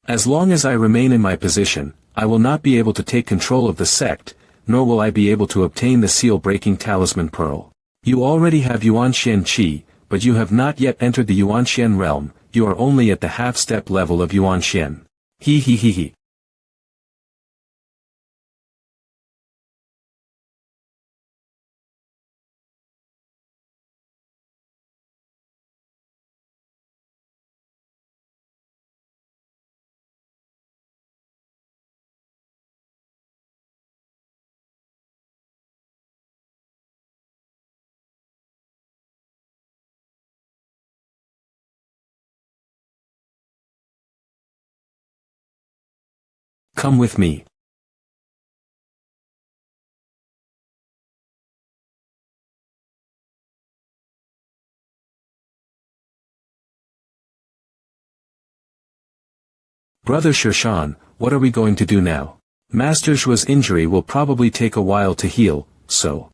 As long as I remain in my position, I will not be able to take control of the sect, nor will I be able to obtain the seal-breaking talisman pearl. You already have Yuanxian Qi, but you have not yet entered the Yuanxian realm, you are only at the half-step level of Yuanxian. He. Come with me. Brother Shirshan, what are we going to do now? Master Zhuo's injury will probably take a while to heal, so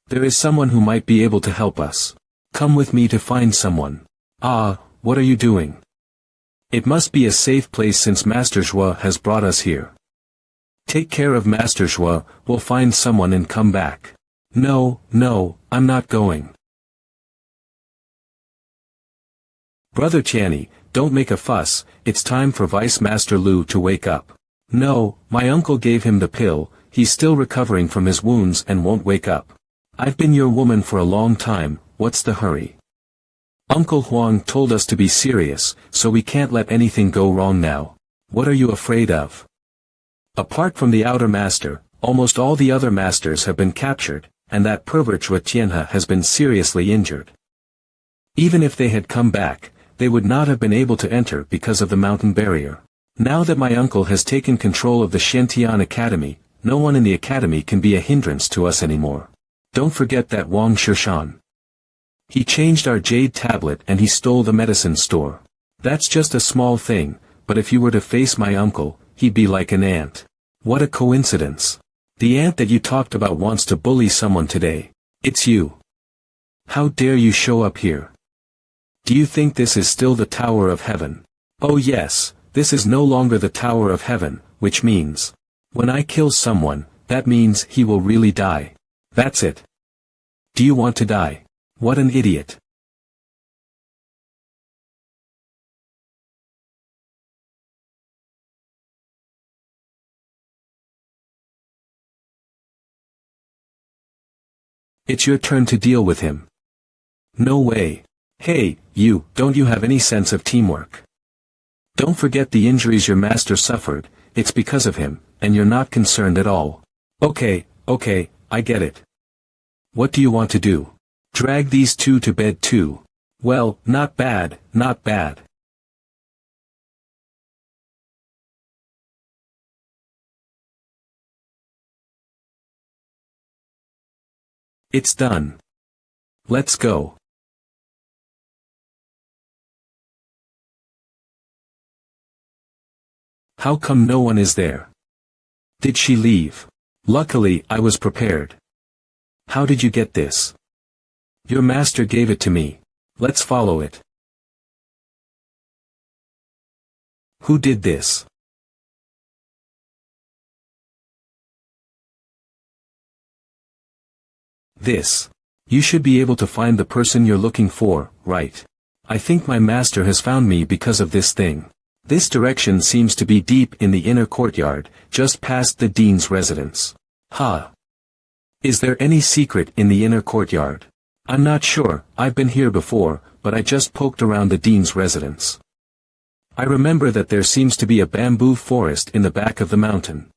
there is someone who might be able to help us. Come with me to find someone. Ah, what are you doing? It must be a safe place since Master Zhuo has brought us here. Take care of Master Zhuo, we'll find someone and come back. No, I'm not going. Brother Tianyi, don't make a fuss, it's time for Vice Master Lu to wake up. No, my uncle gave him the pill, he's still recovering from his wounds and won't wake up. I've been your woman for a long time, what's the hurry? Uncle Huang told us to be serious, so we can't let anything go wrong now. What are you afraid of? Apart from the outer master, almost all the other masters have been captured, and that pervert Zhuo Tianhe has been seriously injured. Even if they had come back, they would not have been able to enter because of the mountain barrier. Now that my uncle has taken control of the Shantian Academy, no one in the academy can be a hindrance to us anymore. Don't forget that Wang Shirshan. He changed our jade tablet and he stole the medicine store. That's just a small thing, but if you were to face my uncle, he'd be like an ant. What a coincidence. The ant that you talked about wants to bully someone today. It's you. How dare you show up here? Do you think this is still the Tower of Heaven? Oh yes, this is no longer the Tower of Heaven, which means, when I kill someone, that means he will really die. That's it. Do you want to die? What an idiot. It's your turn to deal with him. No way. Hey, don't you have any sense of teamwork? Don't forget the injuries your master suffered, it's because of him, and you're not concerned at all. Okay, I get it. What do you want to do? Drag these two to bed too. Well, not bad, not bad. It's done. Let's go. How come no one is there? Did she leave? Luckily, I was prepared. How did you get this? Your master gave it to me. Let's follow it. Who did this? This. You should be able to find the person you're looking for, right? I think my master has found me because of this thing. This direction seems to be deep in the inner courtyard, just past the dean's residence. Is there any secret in the inner courtyard? I'm not sure, I've been here before, but I just poked around the dean's residence. I remember that there seems to be a bamboo forest in the back of the mountain.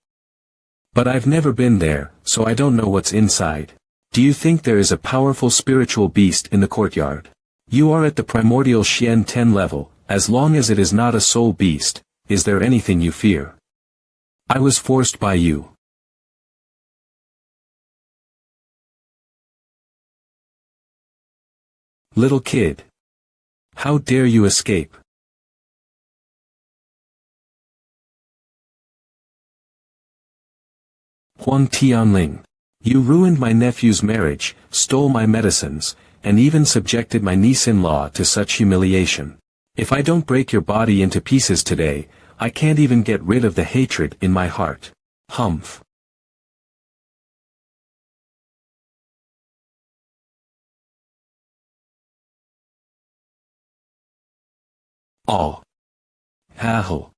But I've never been there, so I don't know what's inside. Do you think there is a powerful spiritual beast in the courtyard? You are at the primordial Xian 10 level, as long as it is not a soul beast, is there anything you fear? I was forced by you. Little kid. How dare you escape? Huang Tianling. You ruined my nephew's marriage, stole my medicines, and even subjected my niece-in-law to such humiliation. If I don't break your body into pieces today, I can't even get rid of the hatred in my heart. Humph. All. Hahel.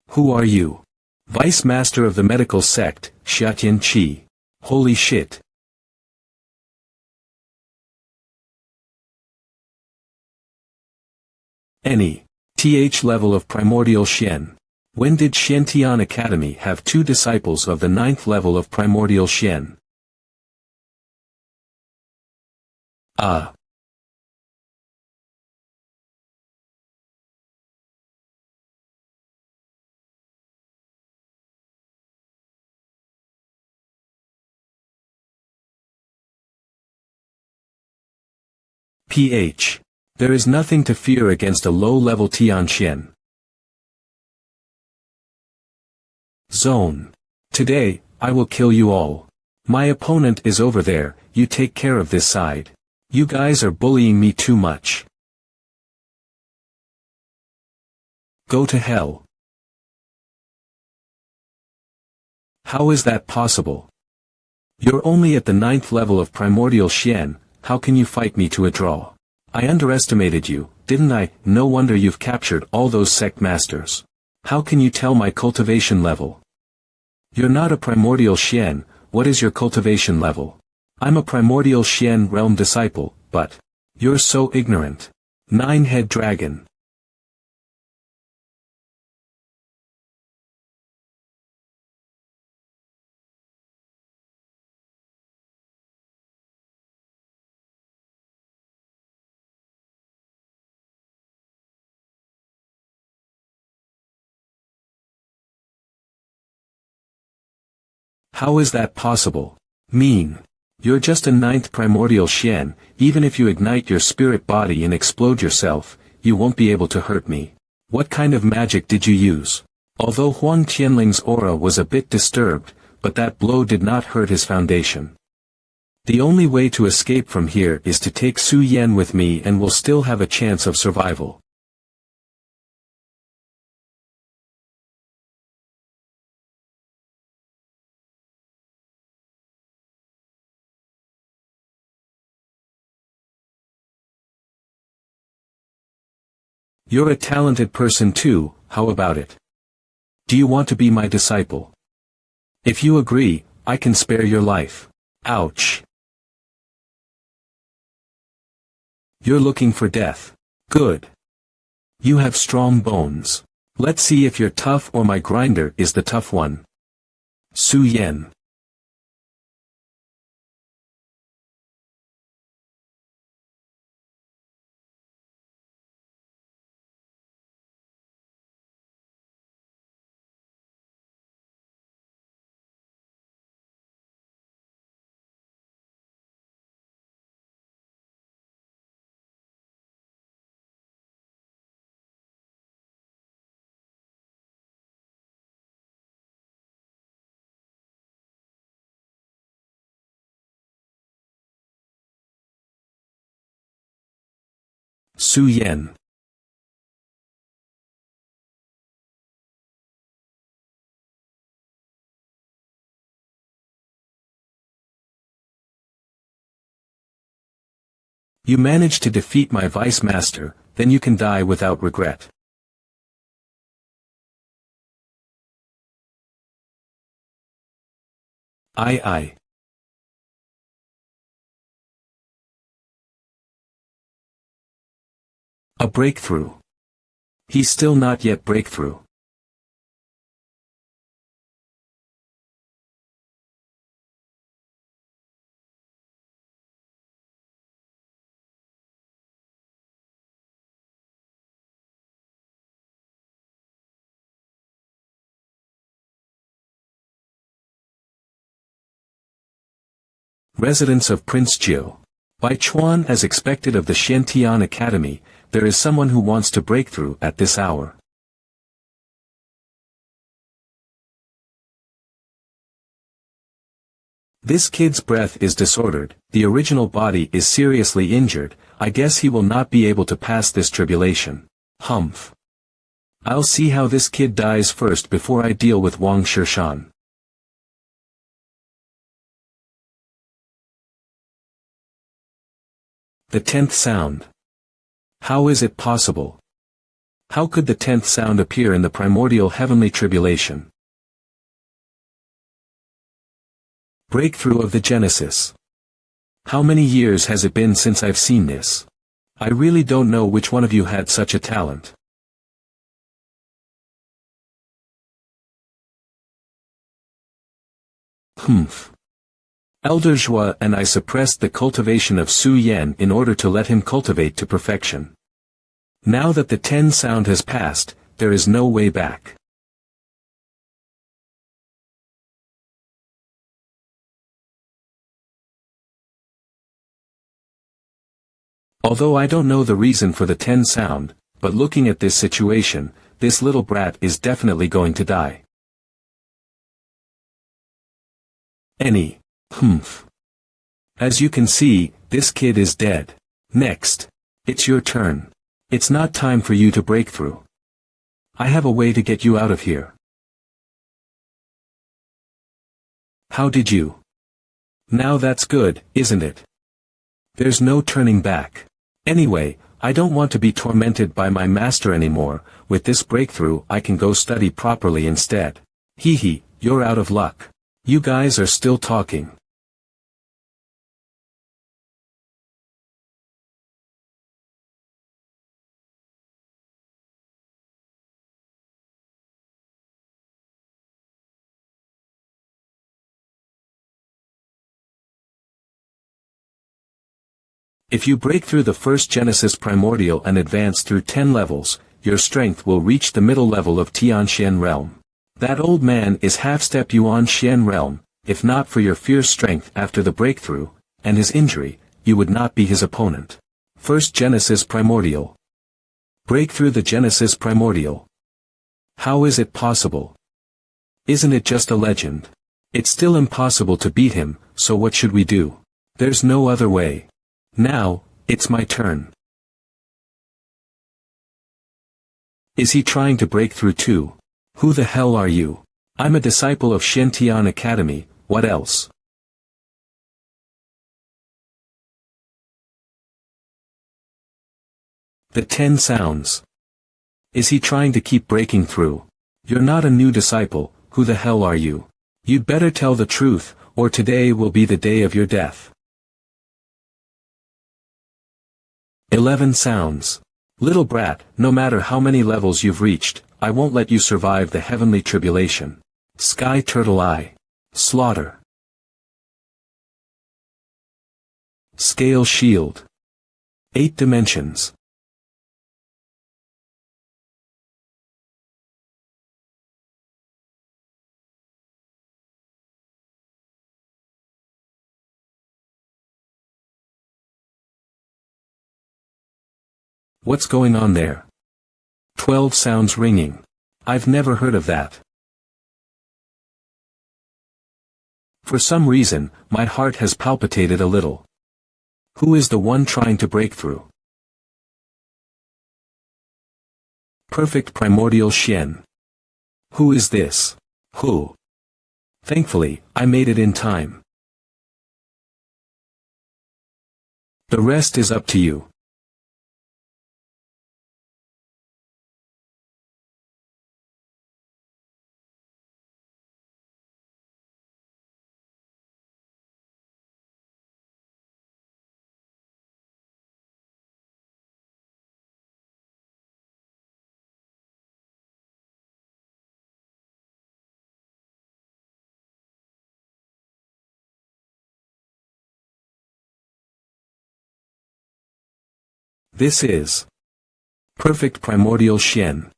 Who are you? Vice Master of the medical sect, Xiatian Qi. Holy shit. Any. TH level of primordial Xian. When did Xiantian Academy have 2 disciples of the 9th level of primordial Xian? PH. There is nothing to fear against a low-level Tianxian. Zone. Today, I will kill you all. My opponent is over there, you take care of this side. You guys are bullying me too much. Go to hell. How is that possible? You're only at the 9th level of primordial Xian, how can you fight me to a draw? I underestimated you, didn't I? No wonder you've captured all those sect masters. How can you tell my cultivation level? You're not a primordial Xian, what is your cultivation level? I'm a primordial Xian realm disciple, but... You're so ignorant. 9-head dragon. How is that possible? Mean. You're just a 9th primordial Xian, even if you ignite your spirit body and explode yourself, you won't be able to hurt me. What kind of magic did you use? Although Huang Tianling's aura was a bit disturbed, but that blow did not hurt his foundation. The only way to escape from here is to take Su Yan with me and we'll still have a chance of survival. You're a talented person too, how about it? Do you want to be my disciple? If you agree, I can spare your life. Ouch. You're looking for death. Good. You have strong bones. Let's see if you're tough or my grinder is the tough one. Su Yen. Su Yen. You managed to defeat my vice master, then you can die without regret. Aye. A breakthrough. He's still not yet breakthrough. Residence of Prince Jiu. By Chuan, as expected of the Xiantian Academy, there is someone who wants to break through at this hour. This kid's breath is disordered, the original body is seriously injured, I guess he will not be able to pass this tribulation. Humph. I'll see how this kid dies first before I deal with Wang Shirshan. The 10th sound. How is it possible? How could the 10th sound appear in the primordial heavenly tribulation? Breakthrough of the Genesis. How many years has it been since I've seen this? I really don't know which one of you had such a talent. Humph. Elder Zhua and I suppressed the cultivation of Su Yen in order to let him cultivate to perfection. Now that the 10 sound has passed, there is no way back. Although I don't know the reason for the 10 sound, but looking at this situation, this little brat is definitely going to die. Humph. As you can see, this kid is dead. Next. It's your turn. It's not time for you to break through. I have a way to get you out of here. How did you? Now that's good, isn't it? There's no turning back. Anyway, I don't want to be tormented by my master anymore, with this breakthrough I can go study properly instead. Hee, you're out of luck. You guys are still talking. If you break through the first Genesis primordial and advance through 10 levels, your strength will reach the middle level of Tianxian realm. That old man is half-step Yuan Xian realm, if not for your fierce strength after the breakthrough, and his injury, you would not be his opponent. First Genesis primordial. Break through the Genesis primordial. How is it possible? Isn't it just a legend? It's still impossible to beat him, so what should we do? There's no other way. Now, it's my turn. Is he trying to break through too? Who the hell are you? I'm a disciple of Xiantian Academy, what else? The 10 sounds. Is he trying to keep breaking through? You're not a new disciple, who the hell are you? You'd better tell the truth, or today will be the day of your death. 11 sounds. Little brat, no matter how many levels you've reached, I won't let you survive the heavenly tribulation. Sky turtle eye. Slaughter. Scale shield. 8 dimensions. What's going on there? 12 sounds ringing. I've never heard of that. For some reason, my heart has palpitated a little. Who is the one trying to break through? Perfect primordial Shen. Who is this? Who? Thankfully, I made it in time. The rest is up to you. This is perfect primordial Shen.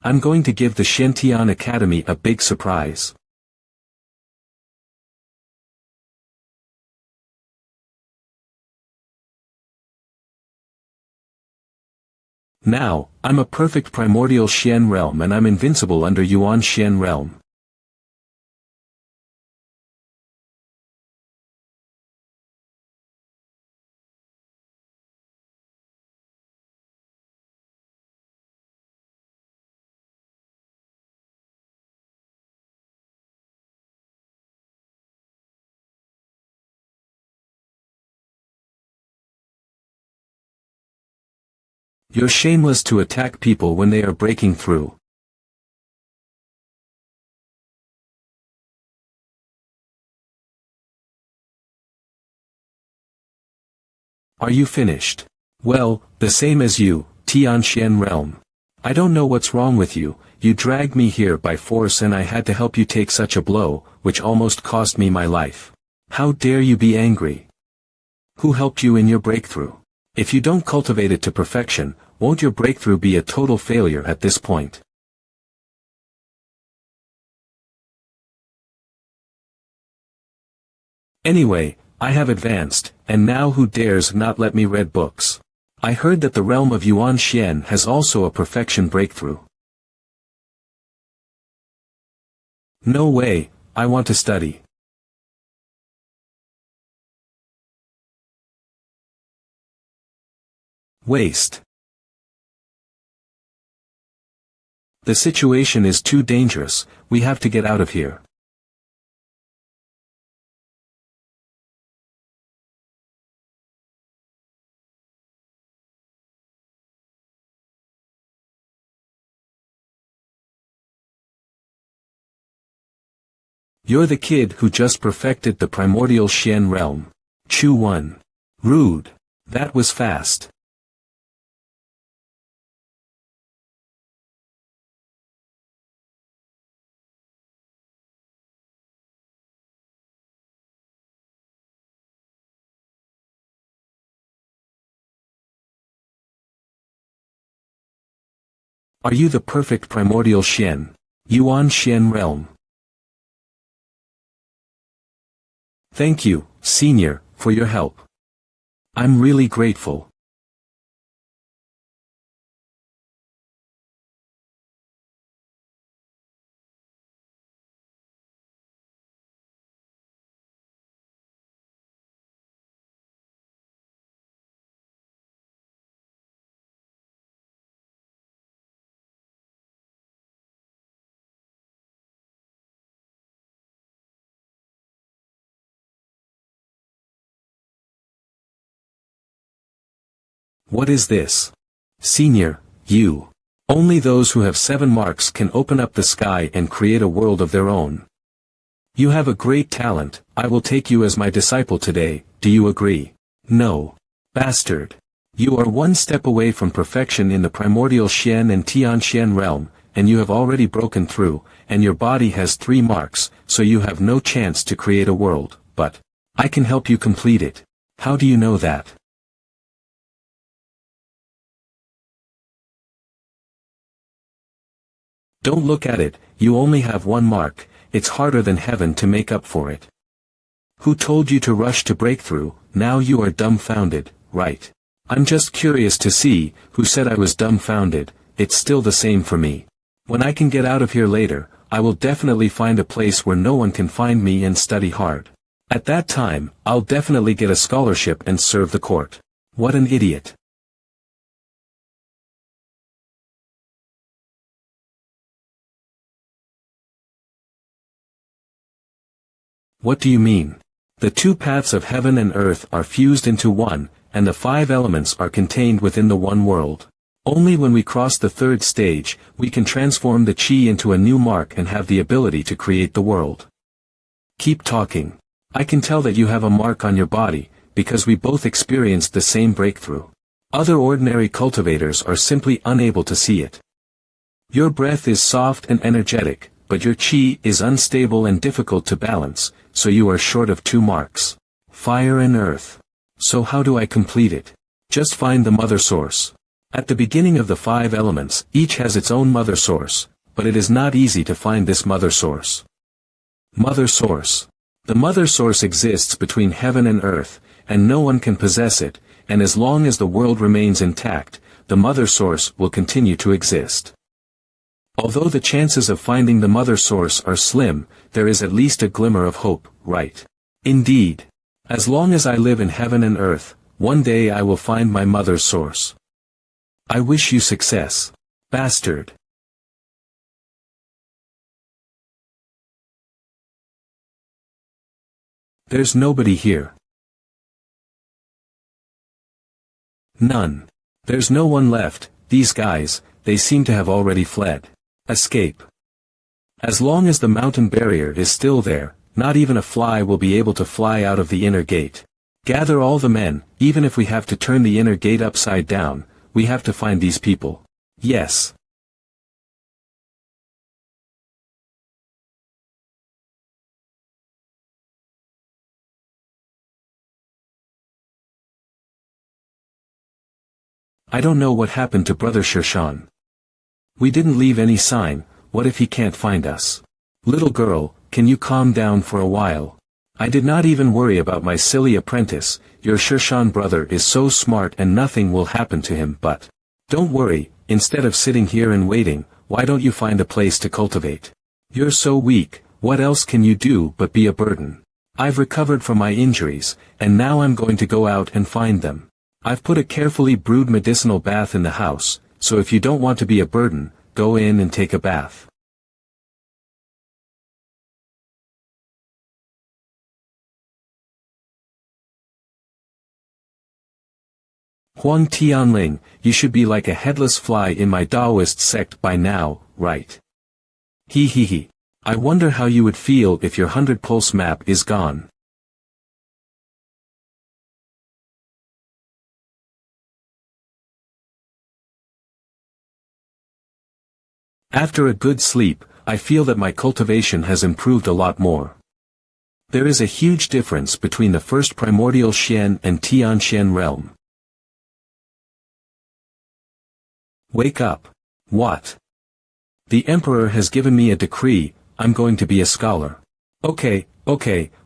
I'm going to give the Shen Academy a big surprise. Now, I'm a perfect primordial Shen realm and I'm invincible under Yuan Shen realm. You're shameless to attack people when they are breaking through. Are you finished? Well, the same as you, Tianxian realm. I don't know what's wrong with you, you dragged me here by force and I had to help you take such a blow, which almost cost me my life. How dare you be angry? Who helped you in your breakthrough? If you don't cultivate it to perfection, won't your breakthrough be a total failure at this point? Anyway, I have advanced, and now who dares not let me read books? I heard that the realm of Yuan Shen has also a perfection breakthrough. No way, I want to study. Waste. The situation is too dangerous, we have to get out of here. You're the kid who just perfected the primordial Shen realm. Chu 1. Rude. That was fast. Are you the perfect primordial Shen? Yuan Shen realm. Thank you, Senior, for your help. I'm really grateful. What is this? Senior, you. Only those who have 7 marks can open up the sky and create a world of their own. You have a great talent, I will take you as my disciple today, do you agree? No. Bastard. You are 1 step away from perfection in the primordial Xian and Tianxian realm, and you have already broken through, and your body has 3 marks, so you have no chance to create a world, but I can help you complete it. How do you know that? Don't look at it, you only have 1 mark, it's harder than heaven to make up for it. Who told you to rush to breakthrough? Now you are dumbfounded, right? I'm just curious to see, who said I was dumbfounded, it's still the same for me. When I can get out of here later, I will definitely find a place where no one can find me and study hard. At that time, I'll definitely get a scholarship and serve the court. What an idiot. What do you mean? The 2 paths of heaven and earth are fused into one, and the 5 elements are contained within the one world. Only when we cross the 3rd stage, we can transform the chi into a new mark and have the ability to create the world. Keep talking. I can tell that you have a mark on your body, because we both experienced the same breakthrough. Other ordinary cultivators are simply unable to see it. Your breath is soft and energetic, but your chi is unstable and difficult to balance, so you are short of 2 marks. Fire and earth. So how do I complete it? Just find the mother source. At the beginning of the 5 elements, each has its own mother source, but it is not easy to find this mother source. Mother source. The mother source exists between heaven and earth, and no one can possess it, and as long as the world remains intact, the mother source will continue to exist. Although the chances of finding the mother source are slim, there is at least a glimmer of hope, right? Indeed. As long as I live in heaven and earth, one day I will find my mother's source. I wish you success. Bastard. There's nobody here. None. There's no one left, these guys, they seem to have already fled. Escape. As long as the mountain barrier is still there, not even a fly will be able to fly out of the inner gate. Gather all the men, even if we have to turn the inner gate upside down, we have to find these people. Yes. I don't know what happened to Brother Shirshan. We didn't leave any sign, what if he can't find us? Little girl, can you calm down for a while? I did not even worry about my silly apprentice, your Shirshan brother is so smart and nothing will happen to him but. Don't worry, instead of sitting here and waiting, why don't you find a place to cultivate? You're so weak, what else can you do but be a burden? I've recovered from my injuries, and now I'm going to go out and find them. I've put a carefully brewed medicinal bath in the house, so if you don't want to be a burden, go in and take a bath. Huang Tianling, you should be like a headless fly in my Taoist sect by now, right? He. I wonder how you would feel if your 100 pulse map is gone. After a good sleep, I feel that my cultivation has improved a lot more. There is a huge difference between the first primordial Xian and Tianxian realm. Wake up. What? The Emperor has given me a decree, I'm going to be a scholar. Okay,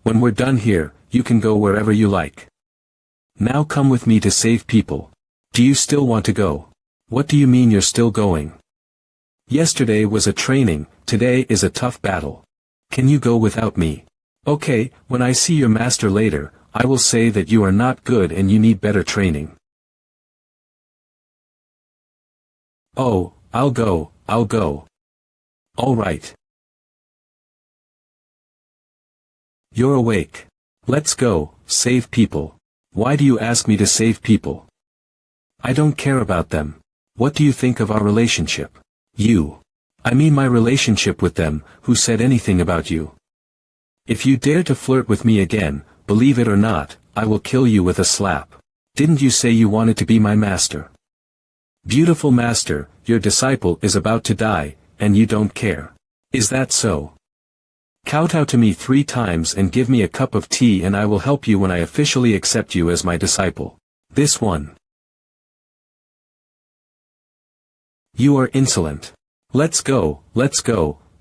when we're done here, you can go wherever you like. Now come with me to save people. Do you still want to go? What do you mean you're still going? Yesterday was a training, today is a tough battle. Can you go without me? Okay, when I see your master later, I will say that you are not good and you need better training. Oh, I'll go. All right. You're awake. Let's go, save people. Why do you ask me to save people? I don't care about them. What do you think of our relationship? You. I mean my relationship with them, who said anything about you? If you dare to flirt with me again, believe it or not, I will kill you with a slap. Didn't you say you wanted to be my master? Beautiful master, your disciple is about to die, and you don't care. Is that so? Kowtow to me 3 times and give me a cup of tea and I will help you when I officially accept you as my disciple. This one. You are insolent. Let's go,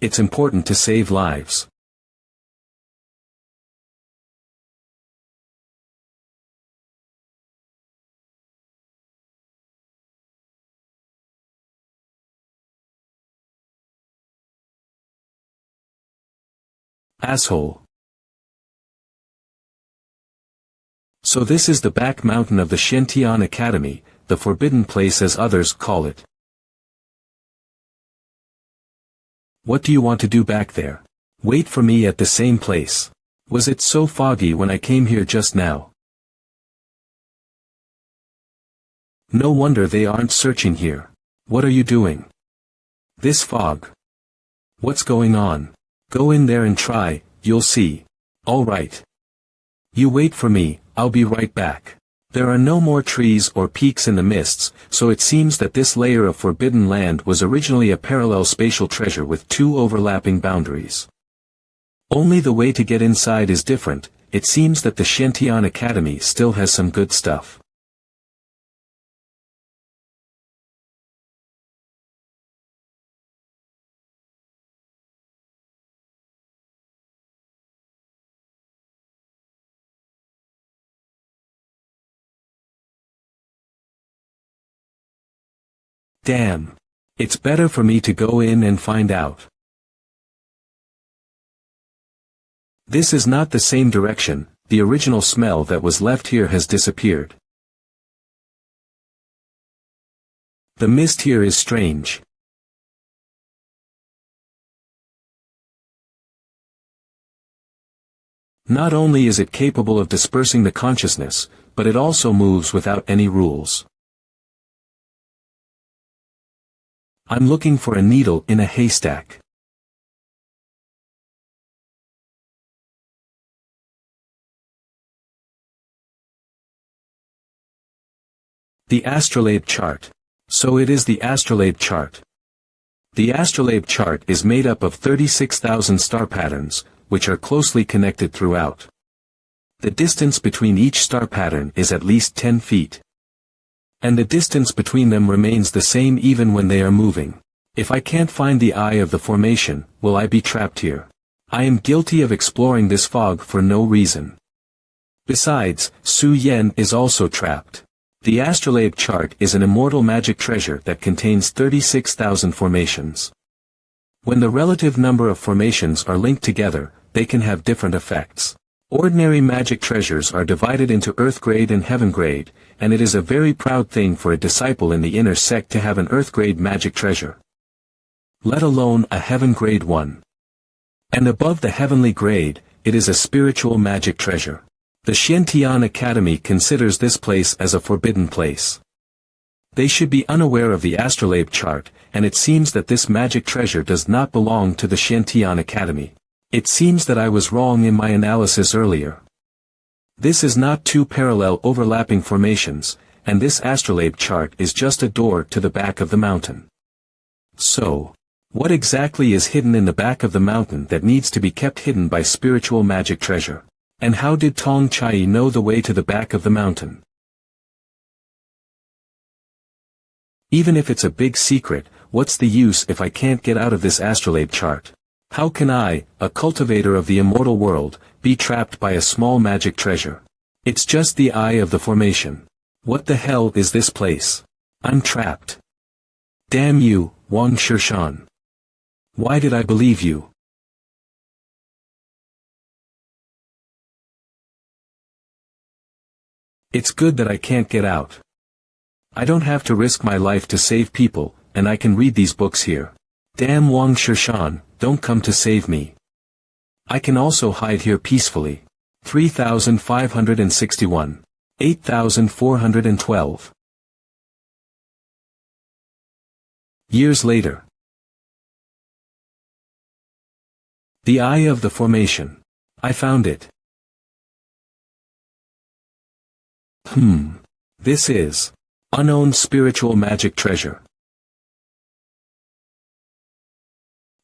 it's important to save lives. Asshole. So this is the back mountain of the Shentian Academy, the forbidden place as others call it. What do you want to do back there? Wait for me at the same place. Was it so foggy when I came here just now? No wonder they aren't searching here. What are you doing? This fog. What's going on? Go in there and try, you'll see. All right. You wait for me, I'll be right back. There are no more trees or peaks in the mists, so it seems that this layer of forbidden land was originally a parallel spatial treasure with 2 overlapping boundaries. Only the way to get inside is different. It seems that the Shentian Academy still has some good stuff. Damn. It's better for me to go in and find out. This is not the same direction, the original smell that was left here has disappeared. The mist here is strange. Not only is it capable of dispersing the consciousness, but it also moves without any rules. I'm looking for a needle in a haystack. The astrolabe chart. So it is the astrolabe chart. The astrolabe chart is made up of 36,000 star patterns, which are closely connected throughout. The distance between each star pattern is at least 10 feet. And the distance between them remains the same even when they are moving. If I can't find the eye of the formation, will I be trapped here? I am guilty of exploring this fog for no reason. Besides, Su Yen is also trapped. The astrolabe chart is an immortal magic treasure that contains 36,000 formations. When the relative number of formations are linked together, they can have different effects. Ordinary magic treasures are divided into Earth grade and Heaven grade, and it is a very proud thing for a disciple in the inner sect to have an Earth grade magic treasure. Let alone a Heaven grade one. And above the heavenly grade, it is a spiritual magic treasure. The Shentian Academy considers this place as a forbidden place. They should be unaware of the astrolabe chart, and it seems that this magic treasure does not belong to the Shentian Academy. It seems that I was wrong in my analysis earlier. This is not 2 parallel overlapping formations, and this astrolabe chart is just a door to the back of the mountain. So, what exactly is hidden in the back of the mountain that needs to be kept hidden by spiritual magic treasure? And how did Tong Chai know the way to the back of the mountain? Even if it's a big secret, what's the use if I can't get out of this astrolabe chart? How can I, a cultivator of the immortal world, be trapped by a small magic treasure? It's just the eye of the formation. What the hell is this place? I'm trapped. Damn you, Wang Shirshan. Why did I believe you? It's good that I can't get out. I don't have to risk my life to save people, and I can read these books here. Damn Wang Shirshan, don't come to save me. I can also hide here peacefully. 3561. 8412. Years later. The Eye of the Formation. I found it. This is unowned spiritual magic treasure.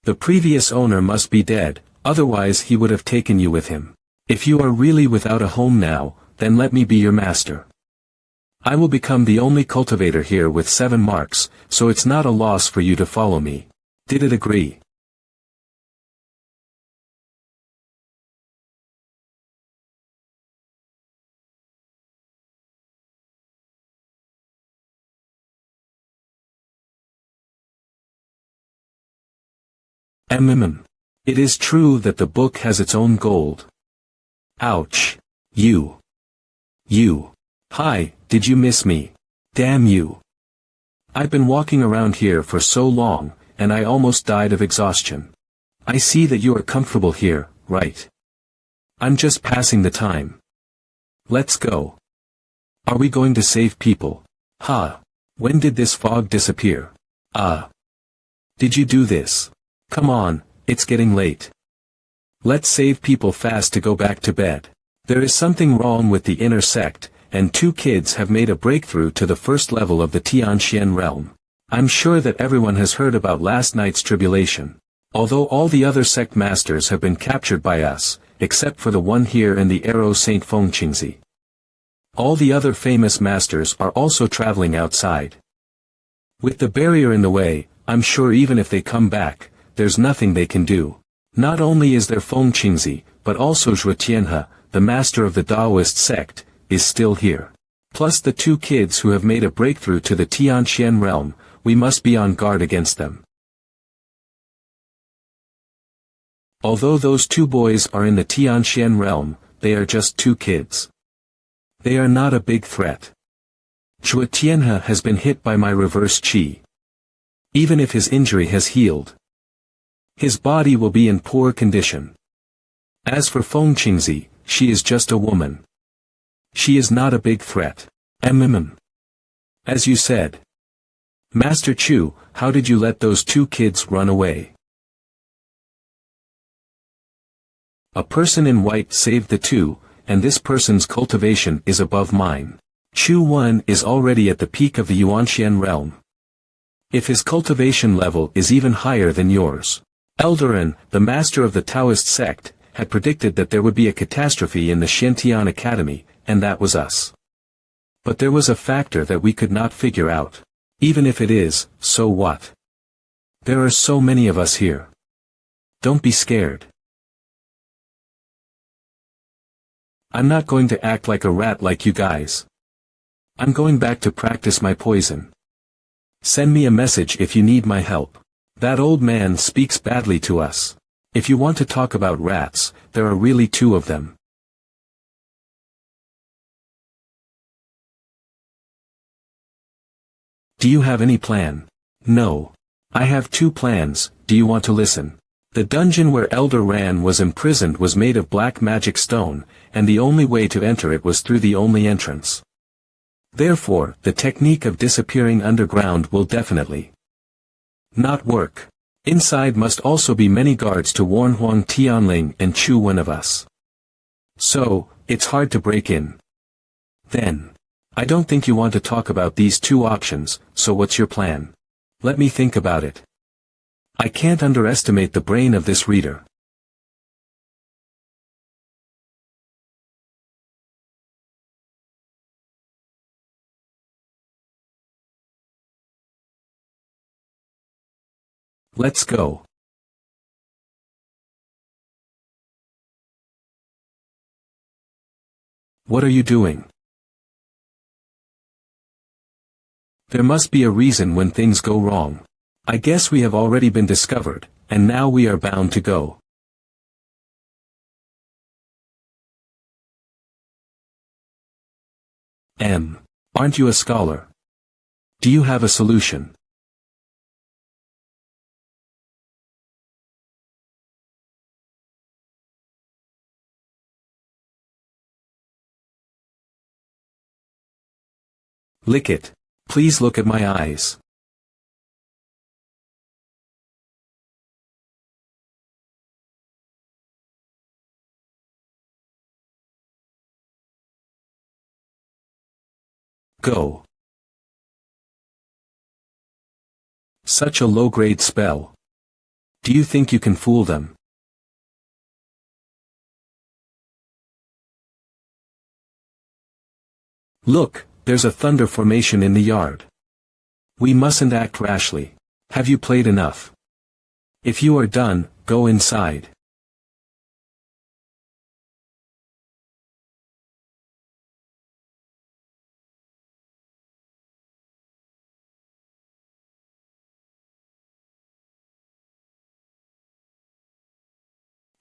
The previous owner must be dead, otherwise he would have taken you with him. If you are really without a home now, then let me be your master. I will become the only cultivator here with 7 marks, so it's not a loss for you to follow me. Did it agree? It is true that the book has its own gold. Ouch. You. Hi, did you miss me? Damn you. I've been walking around here for so long, and I almost died of exhaustion. I see that you are comfortable here, right? I'm just passing the time. Let's go. Are we going to save people? When did this fog disappear? Did you do this? Come on, it's getting late. Let's save people fast to go back to bed. There is something wrong with the inner sect, and 2 kids have made a breakthrough to the first level of the Tianxian realm. I'm sure that everyone has heard about last night's tribulation. Although all the other sect masters have been captured by us, except for the one here in the Arrow St. Fengqingzi. All the other famous masters are also traveling outside. With the barrier in the way, I'm sure even if they come back, there's nothing they can do. Not only is there Fengqingzi, but also Zhuo Tianhe, the master of the Taoist sect, is still here. Plus the 2 kids who have made a breakthrough to the Tianxian realm, we must be on guard against them. Although those 2 boys are in the Tianxian realm, they are just 2 kids. They are not a big threat. Zhuo Tianhe has been hit by my reverse qi. Even if his injury has healed, his body will be in poor condition. As for Fengqingzi, she is just a woman. She is not a big threat. As you said. Master Chu, how did you let those 2 kids run away? A person in white saved the 2, and this person's cultivation is above mine. Chu Wen is already at the peak of the Yuanxian realm. If his cultivation level is even higher than yours. Eldarin, the master of the Taoist sect, had predicted that there would be a catastrophe in the Shantian Academy, and that was us. But there was a factor that we could not figure out. Even if it is, so what? There are so many of us here. Don't be scared. I'm not going to act like a rat like you guys. I'm going back to practice my poison. Send me a message if you need my help. That old man speaks badly to us. If you want to talk about rats, there are really 2 of them. Do you have any plan? No. I have 2 plans, do you want to listen? The dungeon where Elder Ran was imprisoned was made of black magic stone, and the only way to enter it was through the only entrance. Therefore, the technique of disappearing underground will definitely not work. Inside must also be many guards to warn Huang Tianling and Chu Wen of us. So, it's hard to break in. Then, I don't think you want to talk about these 2 options, so what's your plan? Let me think about it. I can't underestimate the brain of this reader. Let's go. What are you doing? There must be a reason when things go wrong. I guess we have already been discovered, and now we are bound to go. Aren't you a scholar? Do you have a solution? Lick it. Please look at my eyes. Go. Such a low-grade spell. Do you think you can fool them? Look, there's a thunder formation in the yard. We mustn't act rashly. Have you played enough? If you are done, go inside.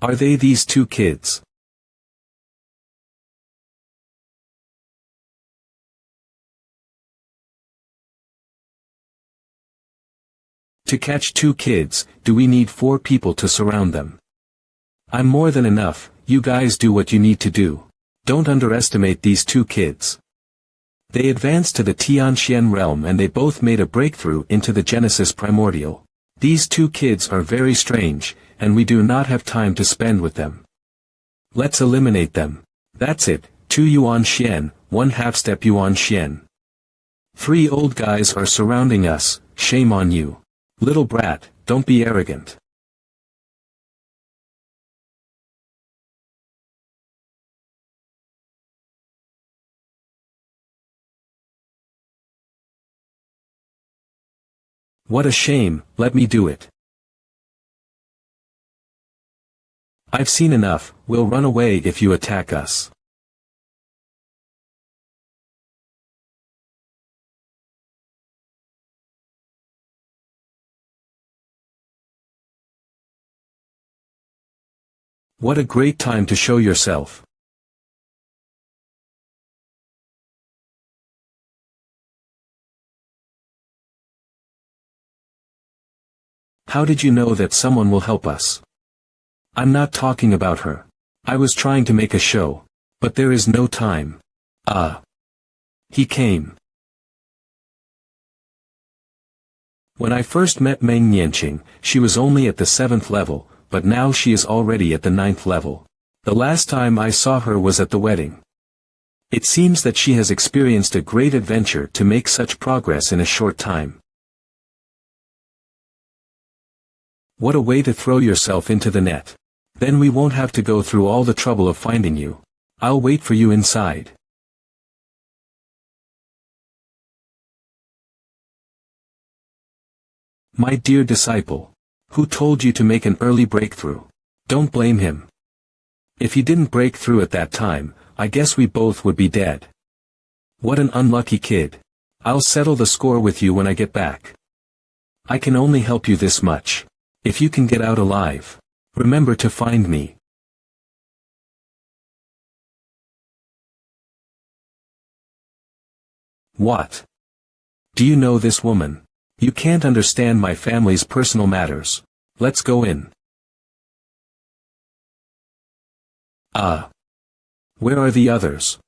Are they these two kids? To catch two kids, do we need 4 people to surround them? I'm more than enough, you guys do what you need to do. Don't underestimate these two kids. They advanced to the Tianxian realm and they both made a breakthrough into the Genesis Primordial. These two kids are very strange, and we do not have time to spend with them. Let's eliminate them. That's it, 2 Yuan Xian, 1 half-step Yuan Xian. 3 old guys are surrounding us, shame on you. Little brat, don't be arrogant. What a shame, let me do it. I've seen enough, we'll run away if you attack us. What a great time to show yourself. How did you know that someone will help us? I'm not talking about her. I was trying to make a show. But there is no time. He came. When I first met Meng Nianqing, she was only at the 7th level, but now she is already at the 9th level. The last time I saw her was at the wedding. It seems that she has experienced a great adventure to make such progress in a short time. What a way to throw yourself into the net. Then we won't have to go through all the trouble of finding you. I'll wait for you inside. My dear disciple. Who told you to make an early breakthrough? Don't blame him. If he didn't break through at that time, I guess we both would be dead. What an unlucky kid. I'll settle the score with you when I get back. I can only help you this much. If you can get out alive, remember to find me. What? Do you know this woman? You can't understand my family's personal matters. Let's go in. Where are the others?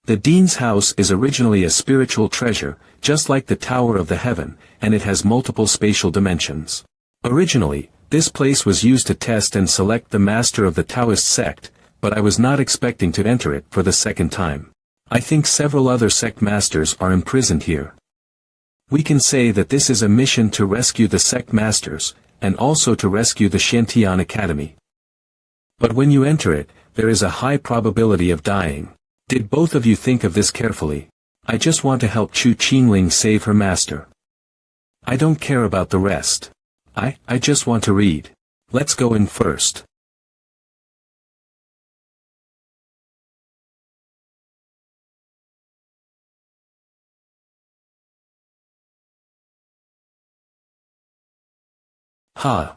The Dean's house is originally a spiritual treasure, just like the Tower of the Heaven, and it has multiple spatial dimensions. Originally, this place was used to test and select the master of the Taoist sect, but I was not expecting to enter it for the second time. I think several other sect masters are imprisoned here. We can say that this is a mission to rescue the sect masters, and also to rescue the Shantian Academy. But when you enter it, there is a high probability of dying. Did both of you think of this carefully? I just want to help Chu Qingling save her master. I don't care about the rest. I just want to read. Let's go in first. Ha!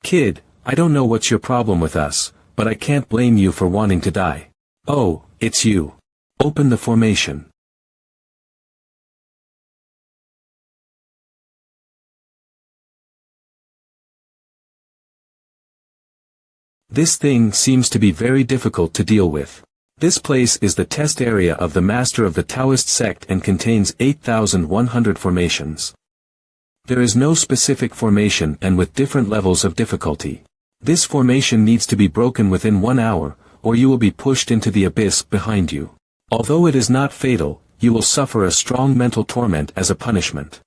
Kid, I don't know what's your problem with us, but I can't blame you for wanting to die. Oh, it's you. Open the formation. This thing seems to be very difficult to deal with. This place is the test area of the master of the Taoist sect and contains 8,100 formations. There is no specific formation and with different levels of difficulty. This formation needs to be broken within 1 hour, or you will be pushed into the abyss behind you. Although it is not fatal, you will suffer a strong mental torment as a punishment.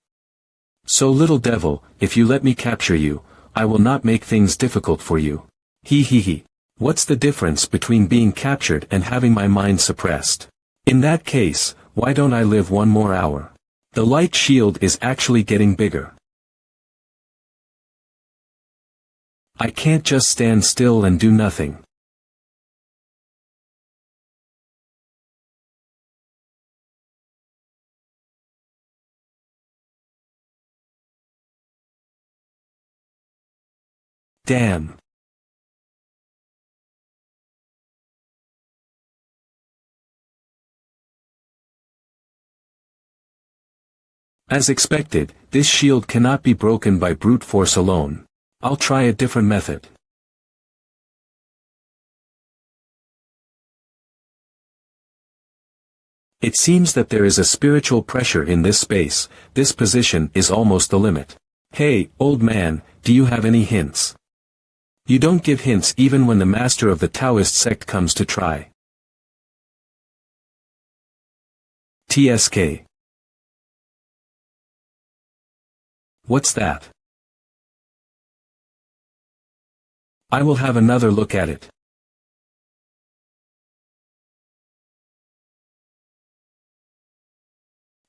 So little devil, if you let me capture you, I will not make things difficult for you. He he he. What's the difference between being captured and having my mind suppressed? In that case, why don't I live 1 more hour? The light shield is actually getting bigger. I can't just stand still and do nothing. Damn. As expected, this shield cannot be broken by brute force alone. I'll try a different method. It seems that there is a spiritual pressure in this space. This position is almost the limit. Hey, old man, do you have any hints? You don't give hints even when the master of the Taoist sect comes to try. TSK. What's that? I will have another look at it.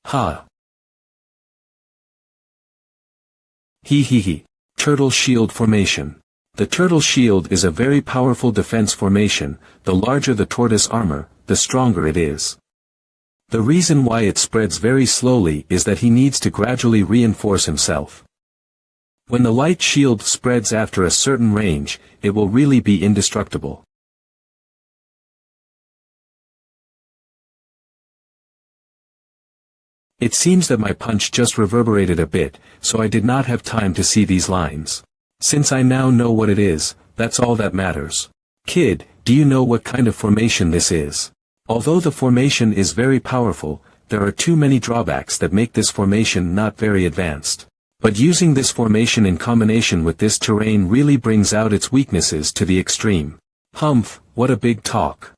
Ha. He he he. Turtle shield formation. The turtle shield is a very powerful defense formation. The larger the tortoise armor, the stronger it is. The reason why it spreads very slowly is that he needs to gradually reinforce himself. When the light shield spreads after a certain range, it will really be indestructible. It seems that my punch just reverberated a bit, so I did not have time to see these lines. Since I now know what it is, that's all that matters. Kid, do you know what kind of formation this is? Although the formation is very powerful, there are too many drawbacks that make this formation not very advanced. But using this formation in combination with this terrain really brings out its weaknesses to the extreme. Humph, what a big talk.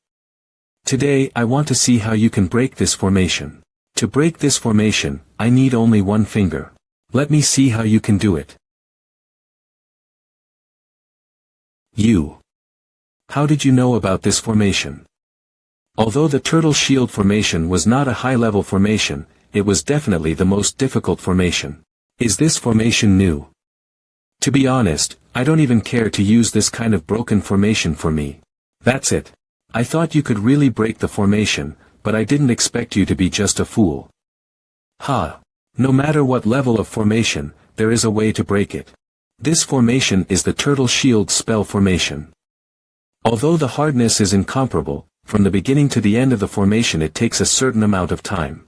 Today I want to see how you can break this formation. To break this formation, I need only 1 finger. Let me see how you can do it. You. How did you know about this formation? Although the turtle shield formation was not a high-level formation, it was definitely the most difficult formation. Is this formation new? To be honest, I don't even care to use this kind of broken formation for me. That's it. I thought you could really break the formation, but I didn't expect you to be just a fool. Ha! No matter what level of formation, there is a way to break it. This formation is the turtle shield spell formation. Although the hardness is incomparable, from the beginning to the end of the formation it takes a certain amount of time.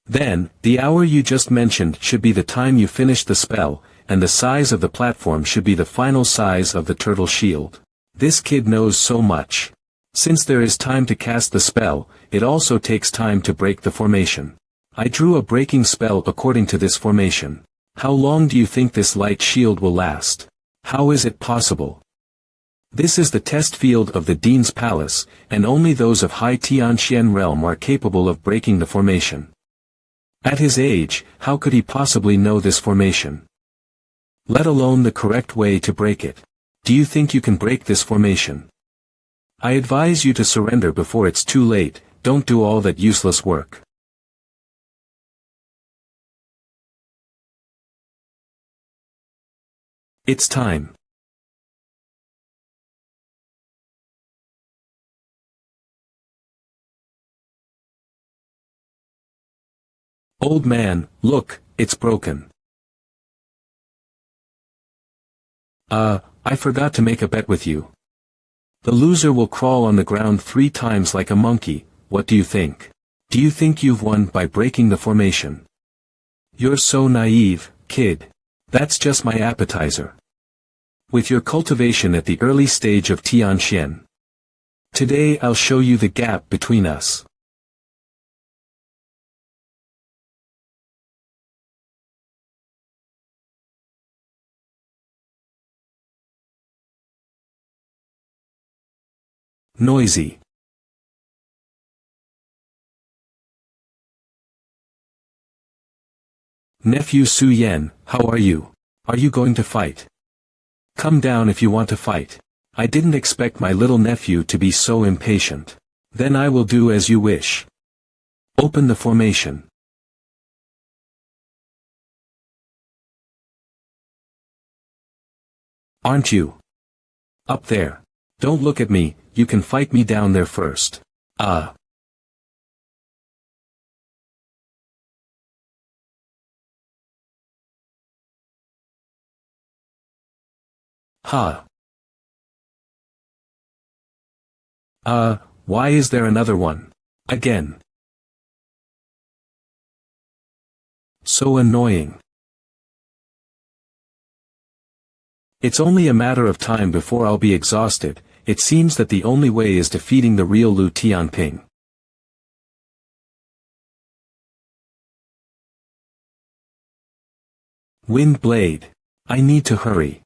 Then, the hour you just mentioned should be the time you finish the spell, and the size of the platform should be the final size of the turtle shield. This kid knows so much. Since there is time to cast the spell, it also takes time to break the formation. I drew a breaking spell according to this formation. How long do you think this light shield will last? How is it possible? This is the test field of the Dean's Palace, and only those of High Tianxian realm are capable of breaking the formation. At his age, how could he possibly know this formation? Let alone the correct way to break it. Do you think you can break this formation? I advise you to surrender before it's too late. Don't do all that useless work. It's time. Old man, look, it's broken. I forgot to make a bet with you. The loser will crawl on the ground 3 times like a monkey. What do you think? Do you think you've won by breaking the formation? You're so naive, kid. That's just my appetizer. With your cultivation at the early stage of Tianxian. Today I'll show you the gap between us. Noisy. Nephew Su Yen, how are you? Are you going to fight? Come down if you want to fight. I didn't expect my little nephew to be so impatient. Then I will do as you wish. Open the formation. Aren't you? Up there. Don't look at me, you can fight me down there first. Ah. Ha. Why is there another one? Again. So annoying. It's only a matter of time before I'll be exhausted. It seems that the only way is defeating the real Lu Tianping. Wind Blade. I need to hurry.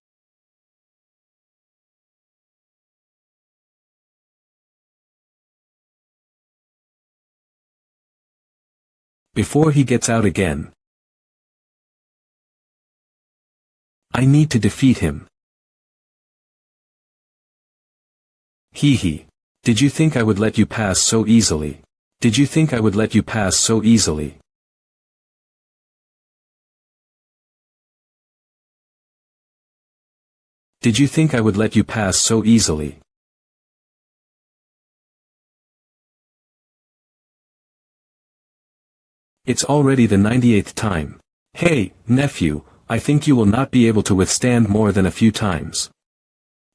Before he gets out again. I need to defeat him. Hee hee. Did you think I would let you pass so easily? Did you think I would let you pass so easily? Did you think I would let you pass so easily? It's already the 98th time. Hey, nephew, I think you will not be able to withstand more than a few times.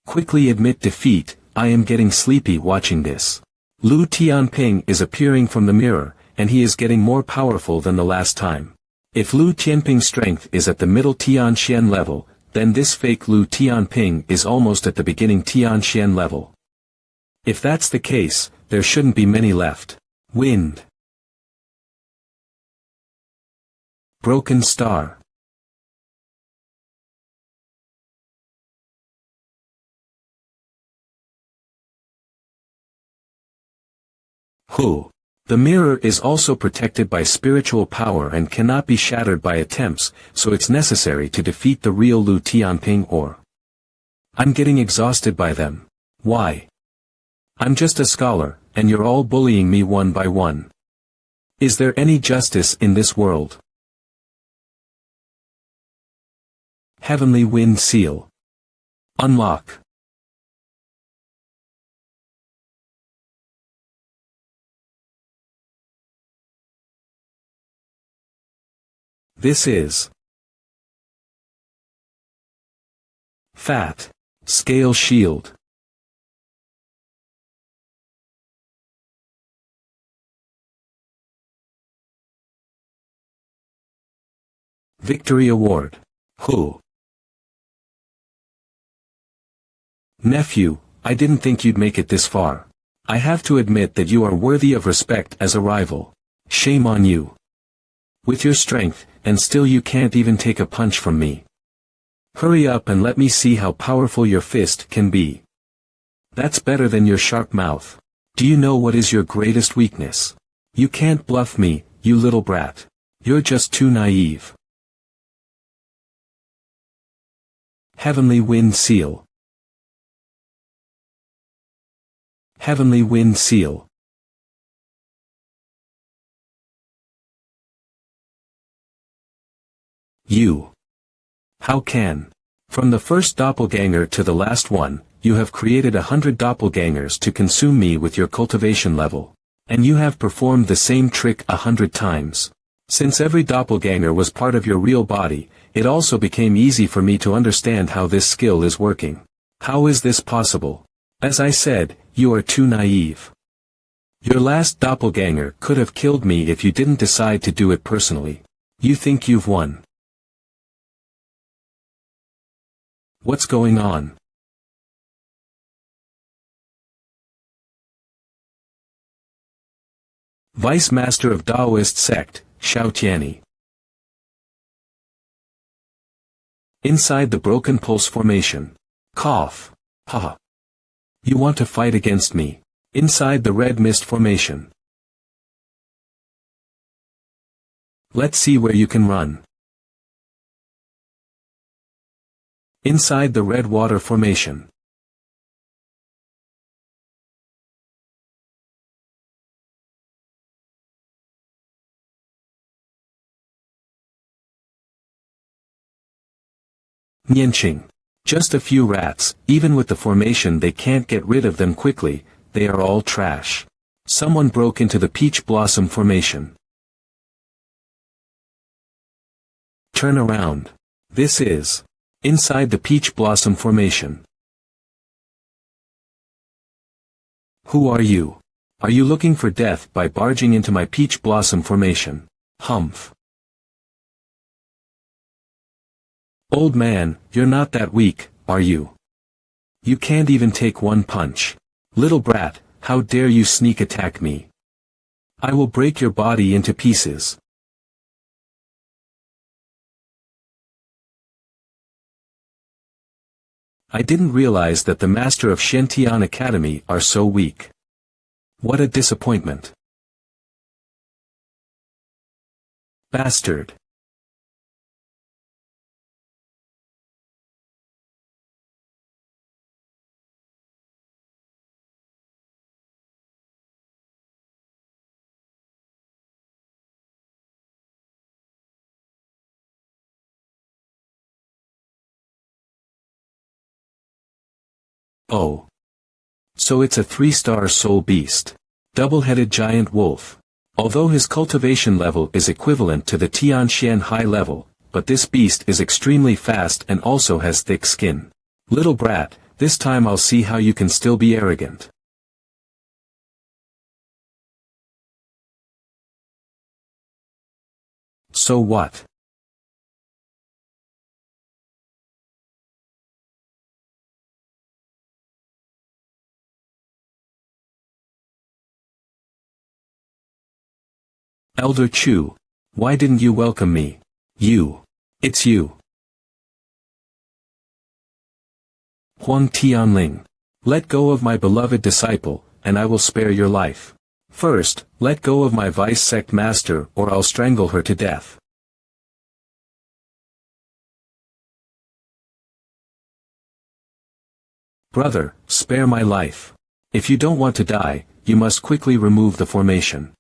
Quickly admit defeat, I am getting sleepy watching this. Lu Tianping is appearing from the mirror, and he is getting more powerful than the last time. If Lu Tianping's strength is at the middle Tianxian level, then this fake Lu Tianping is almost at the beginning Tianxian level. If that's the case, there shouldn't be many left. Wind. Broken Star. Who? The mirror is also protected by spiritual power and cannot be shattered by attempts, so it's necessary to defeat the real Lu Tianping or. I'm getting exhausted by them. Why? I'm just a scholar, and you're all bullying me one by one. Is there any justice in this world? Heavenly Wind Seal. Unlock. This is Fat Scale Shield. Victory Award. Who? Nephew, I didn't think you'd make it this far. I have to admit that you are worthy of respect as a rival. Shame on you. With your strength, and still you can't even take a punch from me. Hurry up and let me see how powerful your fist can be. That's better than your sharp mouth. Do you know what is your greatest weakness? You can't bluff me, you little brat. You're just too naive. Heavenly Wind Seal. Heavenly Wind Seal. You. How can? From the first doppelganger to the last one, you have created 100 doppelgangers to consume me with your cultivation level. And you have performed the same trick 100 times. Since every doppelganger was part of your real body, it also became easy for me to understand how this skill is working. How is this possible? As I said, you are too naive. Your last doppelganger could have killed me if you didn't decide to do it personally. You think you've won. What's going on? Vice Master of Taoist Sect, Xiao Tianyi. Inside the broken pulse formation. Cough. Haha. You want to fight against me. Inside the red mist formation. Let's see where you can run. Inside the red water formation. Nianqing. Just a few rats, even with the formation they can't get rid of them quickly, they are all trash. Someone broke into the peach blossom formation. Turn around. This is inside the peach blossom formation. Who are you? Are you looking for death by barging into my peach blossom formation? Humph. Old man, you're not that weak, are you? You can't even take one punch. Little brat, how dare you sneak attack me? I will break your body into pieces. I didn't realize that the master of Shentian Academy are so weak. What a disappointment. Bastard. Oh. So it's a 3-star soul beast. Double-headed giant wolf. Although his cultivation level is equivalent to the Tianxian high level, but this beast is extremely fast and also has thick skin. Little brat, this time I'll see how you can still be arrogant. So what? Elder Chu. Why didn't you welcome me? You. It's you. Huang Tianling. Let go of my beloved disciple, and I will spare your life. First, let go of my vice sect master or I'll strangle her to death. Brother, spare my life. If you don't want to die, you must quickly remove the formation.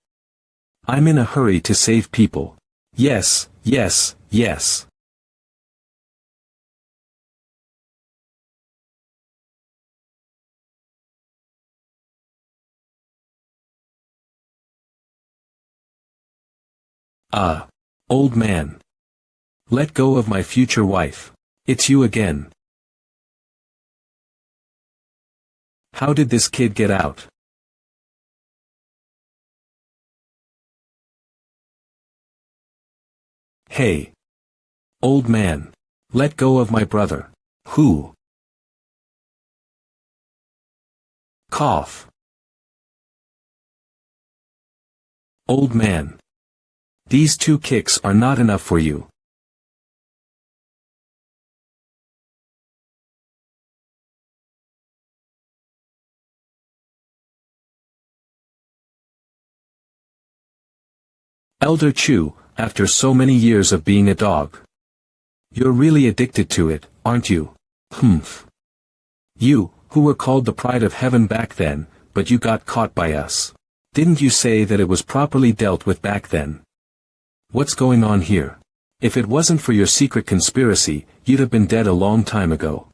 I'm in a hurry to save people. Yes, yes, yes. Ah. Old man. Let go of my future wife. It's you again. How did this kid get out? Hey. Old man. Let go of my brother. Who? Cough. Old man. These 2 kicks are not enough for you. Elder Chu, after so many years of being a dog. You're really addicted to it, aren't you? Humph. You, who were called the pride of heaven back then, but you got caught by us. Didn't you say that it was properly dealt with back then? What's going on here? If it wasn't for your secret conspiracy, you'd have been dead a long time ago.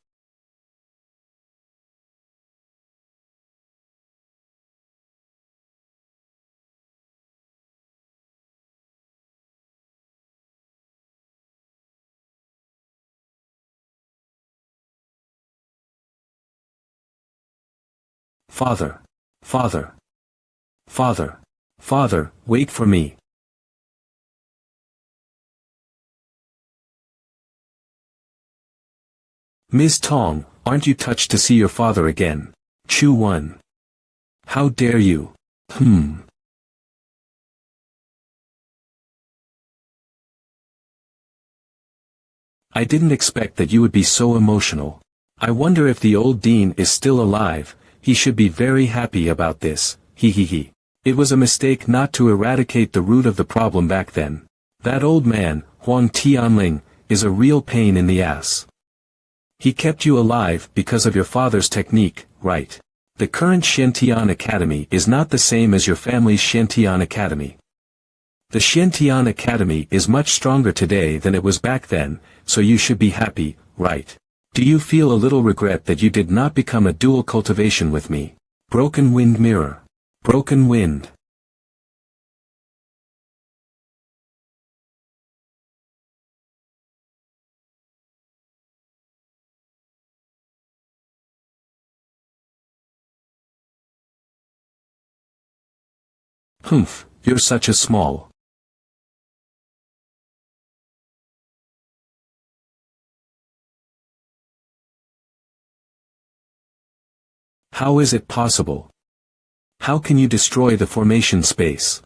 Father. Father. Father. Father, wait for me. Ms. Tong, aren't you touched to see your father again? Chu 1. How dare you? I didn't expect that you would be so emotional. I wonder if the old dean is still alive. He should be very happy about this, he. It was a mistake not to eradicate the root of the problem back then. That old man, Huang Tianling, is a real pain in the ass. He kept you alive because of your father's technique, right? The current Shantian Academy is not the same as your family's Shantian Academy. The Shantian Academy is much stronger today than it was back then, so you should be happy, right? Do you feel a little regret that you did not become a dual cultivation with me? Broken wind mirror. Broken wind. Humph, you're such a small. How is it possible? How can you destroy the formation space?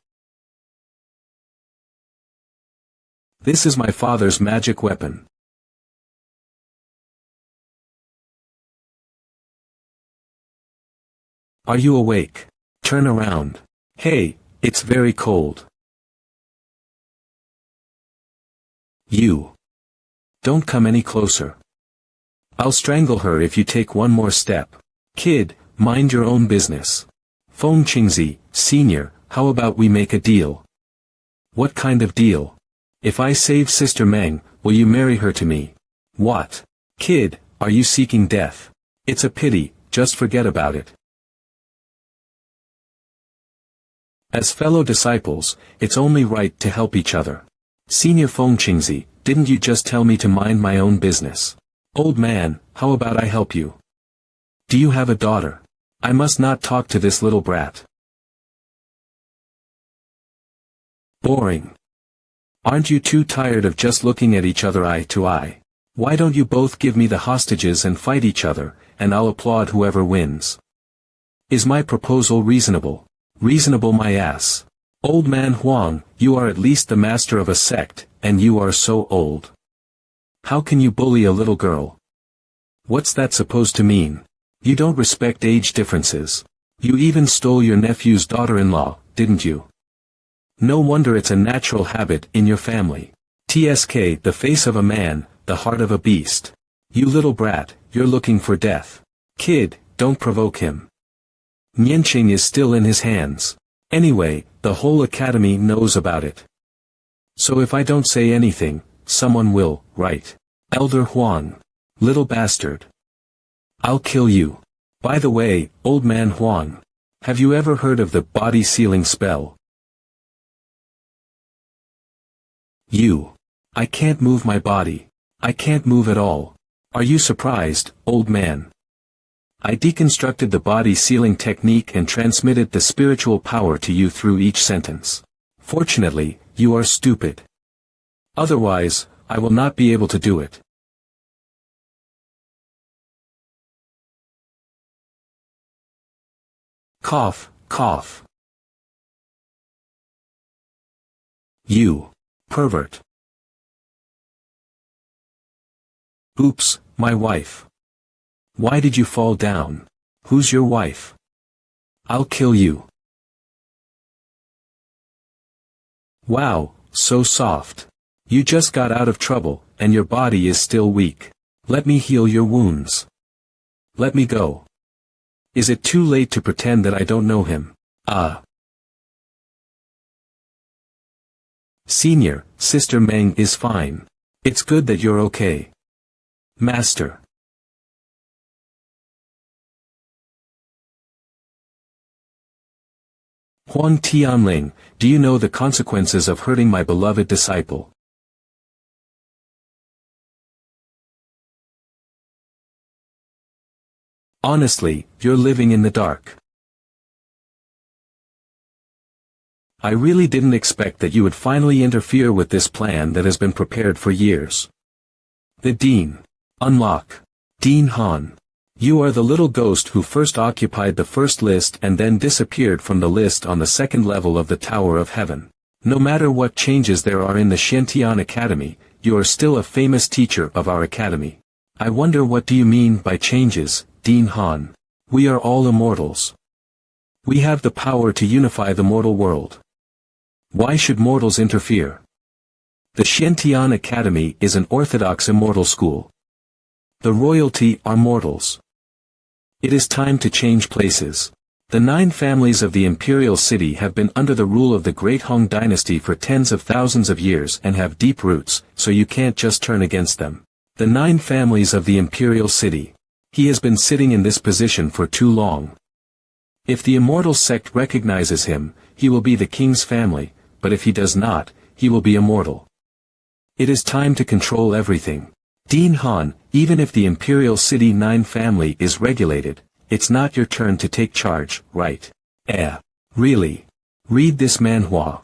This is my father's magic weapon. Are you awake? Turn around. Hey, it's very cold. You. Don't come any closer. I'll strangle her if you take one more step. Kid, mind your own business. Feng Qingzi, Senior, how about we make a deal? What kind of deal? If I save Sister Meng, will you marry her to me? What? Kid, are you seeking death? It's a pity, just forget about it. As fellow disciples, it's only right to help each other. Senior Feng Qingzi, didn't you just tell me to mind my own business? Old man, how about I help you? Do you have a daughter? I must not talk to this little brat. Boring. Aren't you too tired of just looking at each other eye to eye? Why don't you both give me the hostages and fight each other, and I'll applaud whoever wins. Is my proposal reasonable? Reasonable my ass. Old man Huang, you are at least the master of a sect, and you are so old. How can you bully a little girl? What's that supposed to mean? You don't respect age differences. You even stole your nephew's daughter-in-law, didn't you? No wonder it's a natural habit in your family. TSK, the face of a man, the heart of a beast. You little brat, you're looking for death. Kid, don't provoke him. Nianqing is still in his hands. Anyway, the whole academy knows about it. So if I don't say anything, someone will, right? Elder Huang. Little bastard. I'll kill you. By the way, old man Huang. Have you ever heard of the body sealing spell? You. I can't move my body. I can't move at all. Are you surprised, old man? I deconstructed the body sealing technique and transmitted the spiritual power to you through each sentence. Fortunately, you are stupid. Otherwise, I will not be able to do it. Cough, cough. You. Pervert. Oops, my wife. Why did you fall down? Who's your wife? I'll kill you. Wow, so soft. You just got out of trouble, and your body is still weak. Let me heal your wounds. Let me go. Is it too late to pretend that I don't know him? Senior, Sister Meng is fine. It's good that you're okay. Master. Huang Tianling, do you know the consequences of hurting my beloved disciple? Honestly, you're living in the dark. I really didn't expect that you would finally interfere with this plan that has been prepared for years. The Dean. Unlock. Dean Han. You are the little ghost who first occupied the first list and then disappeared from the list on the second level of the Tower of Heaven. No matter what changes there are in the Shantian Academy, you are still a famous teacher of our academy. I wonder what do you mean by changes, Dean Han? We are all immortals. We have the power to unify the mortal world. Why should mortals interfere? The Shantian Academy is an orthodox immortal school. The royalty are mortals. It is time to change places. The 9 families of the imperial city have been under the rule of the Great Hong dynasty for tens of thousands of years and have deep roots, so you can't just turn against them. The 9 families of the imperial city. He has been sitting in this position for too long. If the immortal sect recognizes him, he will be the king's family, but if he does not, he will be immortal. It is time to control everything. Dean Han, even if the imperial city 9 family is regulated, it's not your turn to take charge, right? Really? Read this manhwa.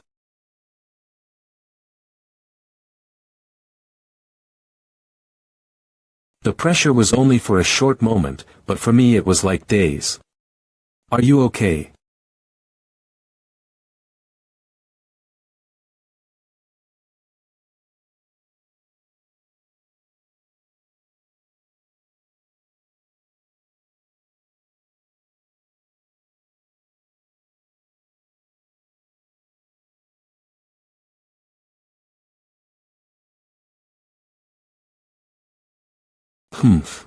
The pressure was only for a short moment, but for me it was like days. Are you okay? Humph.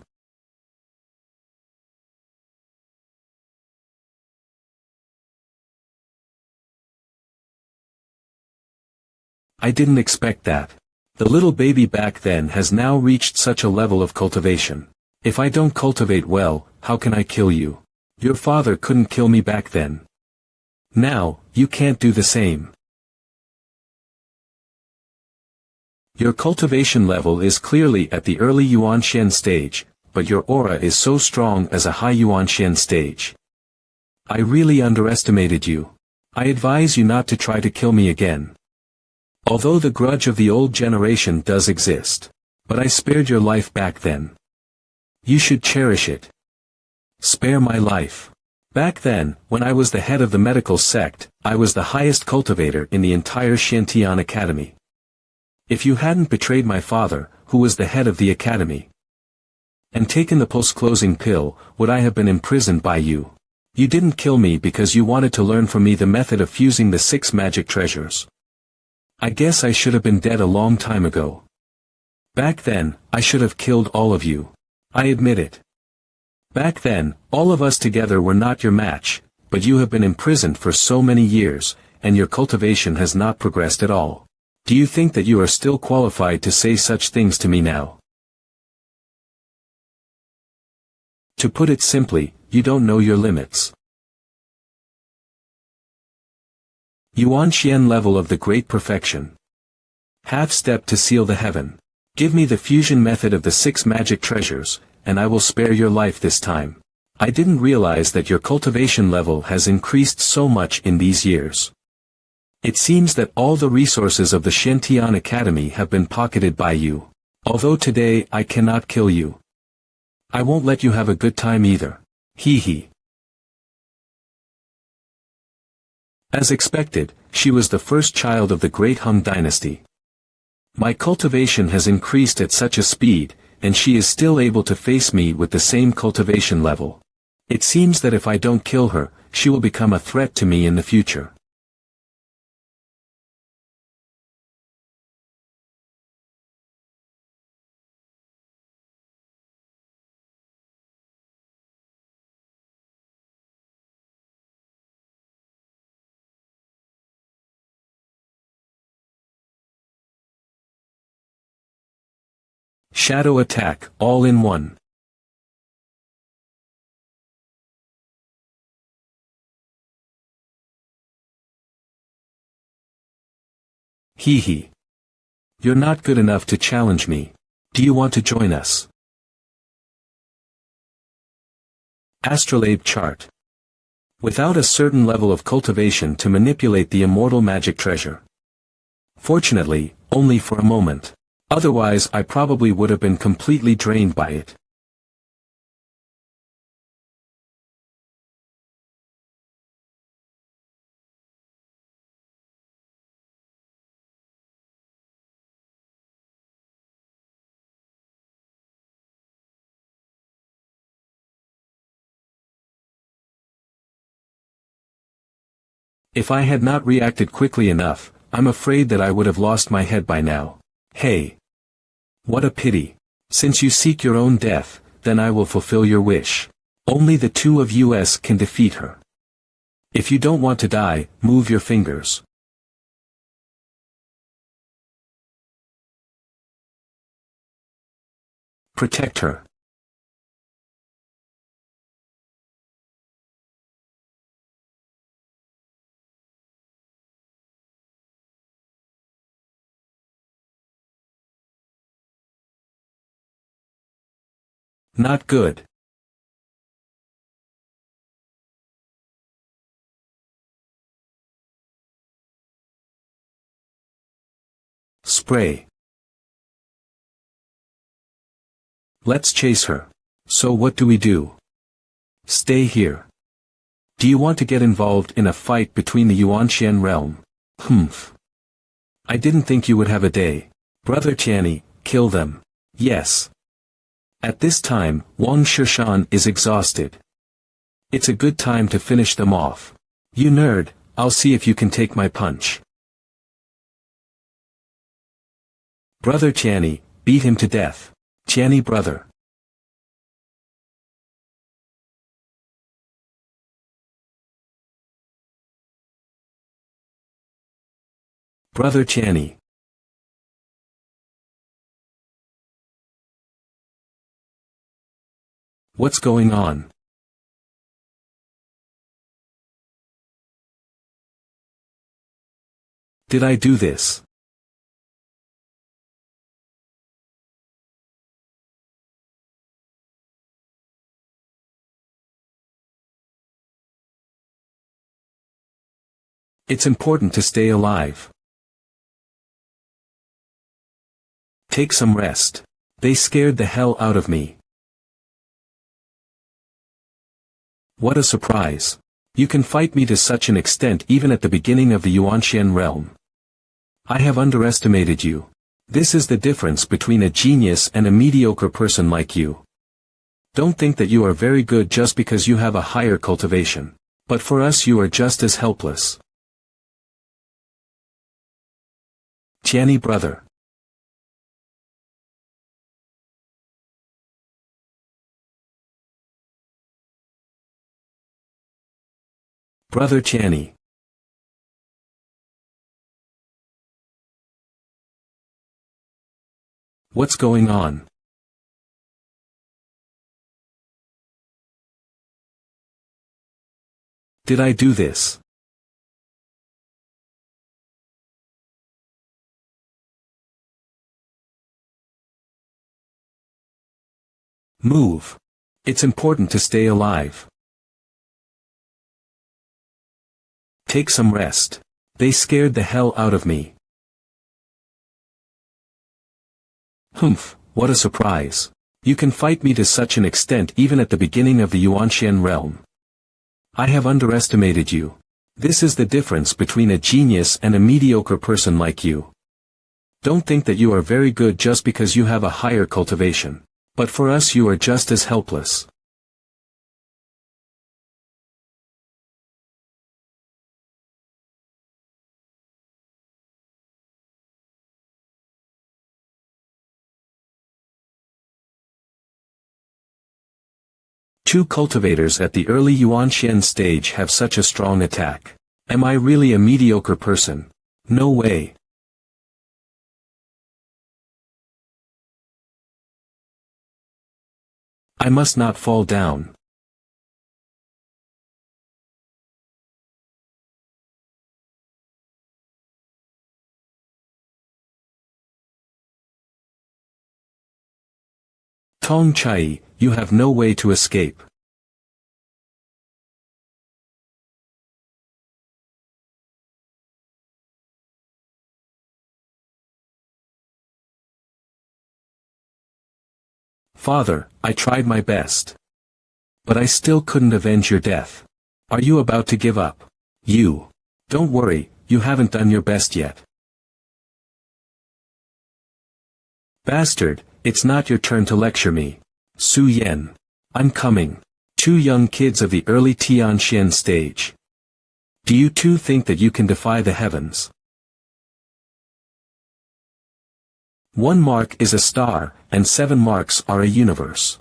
I didn't expect that. The little baby back then has now reached such a level of cultivation. If I don't cultivate well, how can I kill you? Your father couldn't kill me back then. Now, you can't do the same. Your cultivation level is clearly at the early Yuanxian stage, but your aura is so strong as a high Yuanxian stage. I really underestimated you. I advise you not to try to kill me again. Although the grudge of the old generation does exist. But I spared your life back then. You should cherish it. Spare my life. Back then, when I was the head of the medical sect, I was the highest cultivator in the entire Shantian Academy. If you hadn't betrayed my father, who was the head of the academy, and taken the post-closing pill, would I have been imprisoned by you? You didn't kill me because you wanted to learn from me the method of fusing the 6 magic treasures. I guess I should have been dead a long time ago. Back then, I should have killed all of you. I admit it. Back then, all of us together were not your match, but you have been imprisoned for so many years, and your cultivation has not progressed at all. Do you think that you are still qualified to say such things to me now? To put it simply, you don't know your limits. Yuanxian level of the great perfection. Half step to seal the heaven. Give me the fusion method of the 6 magic treasures, and I will spare your life this time. I didn't realize that your cultivation level has increased so much in these years. It seems that all the resources of the Shantian Academy have been pocketed by you. Although today I cannot kill you. I won't let you have a good time either. Hee hee. As expected, she was the first child of the Great Hung dynasty. My cultivation has increased at such a speed, and she is still able to face me with the same cultivation level. It seems that if I don't kill her, she will become a threat to me in the future. Shadow attack, all in one. Hee hee. You're not good enough to challenge me. Do you want to join us? Astrolabe chart. Without a certain level of cultivation to manipulate the immortal magic treasure. Fortunately, only for a moment. Otherwise I probably would have been completely drained by it. If I had not reacted quickly enough, I'm afraid that I would have lost my head by now. Hey! What a pity. Since you seek your own death, then I will fulfill your wish. Only the two of us can defeat her. If you don't want to die, move your fingers. Protect her. Not good. Spray. Let's chase her. So what do we do? Stay here. Do you want to get involved in a fight between the Yuanxian realm? Humph. I didn't think you would have a day. Brother Tianyi, kill them. Yes. At this time, Wang Shishan is exhausted. It's a good time to finish them off. You nerd, I'll see if you can take my punch. Brother Tianyi, beat him to death. Tianyi brother. Brother Tianyi. What's going on? Did I do this? It's important to stay alive. Take some rest. They scared the hell out of me. What a surprise. You can fight me to such an extent even at the beginning of the Yuanxian realm. I have underestimated you. This is the difference between a genius and a mediocre person like you. Don't think that you are very good just because you have a higher cultivation. But for us you are just as helpless. Tianyi brother. Brother Tianyi. What's going on? Did I do this? Move. It's important to stay alive. Take some rest. They scared the hell out of me. Humph, what a surprise. You can fight me to such an extent even at the beginning of the Yuanxian realm. I have underestimated you. This is the difference between a genius and a mediocre person like you. Don't think that you are very good just because you have a higher cultivation. But for us you are just as helpless. Two cultivators at the early Yuanxian stage have such a strong attack. Am I really a mediocre person? No way. I must not fall down. Tong Chai, you have no way to escape. Father, I tried my best. But I still couldn't avenge your death. Are you about to give up? You. Don't worry, you haven't done your best yet. Bastard, it's not your turn to lecture me. Su Yan. I'm coming. Two young kids of the early Tianxian stage. Do you too think that you can defy the heavens? 1 mark is a star, and 7 marks are a universe.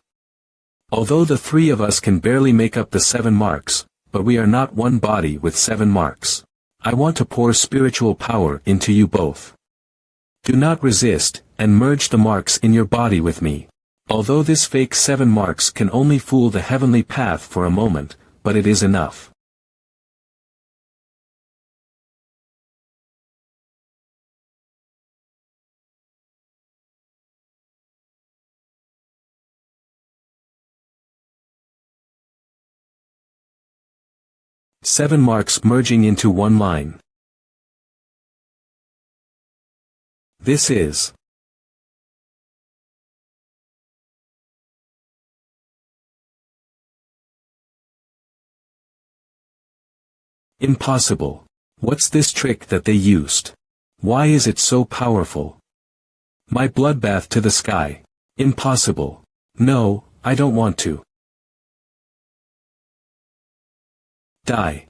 Although the 3 of us can barely make up the 7 marks, but we are not one body with 7 marks. I want to pour spiritual power into you both. Do not resist, and merge the marks in your body with me. Although this fake 7 marks can only fool the heavenly path for a moment, but it is enough. Seven marks merging into one line. This is impossible. What's this trick that they used? Why is it so powerful? My bloodbath to the sky. Impossible. No, I don't want to. Die.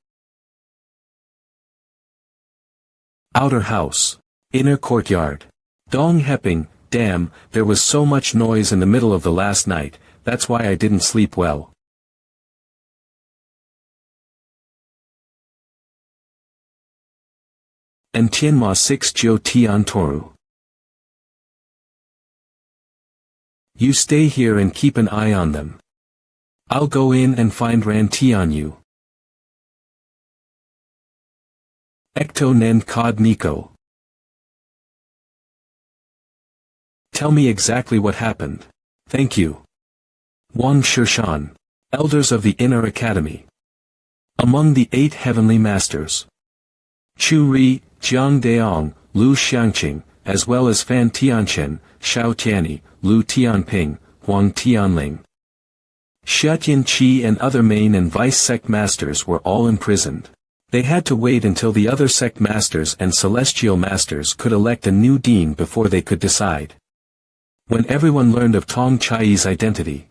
Outer house. Inner courtyard. Dong Heping, damn, there was so much noise in the middle of the last night, that's why I didn't sleep well. And Tianma 6 Jiu Tian Toru. You stay here and keep an eye on them. I'll go in and find Ran Tianyu. Ecto Nen Kod Nico. Tell me exactly what happened. Thank you. Wang Shishan. Elders of the Inner Academy. Among the 8 heavenly masters. Chu Ri, Jiang Deong, Lu Xiangqing, as well as Fan Tianchen, Xiao Tiani, Lu Tianping, Huang Tianling. Xiatian Qi and other main and vice sect masters were all imprisoned. They had to wait until the other sect masters and celestial masters could elect a new dean before they could decide. When everyone learned of Tong Chai's identity,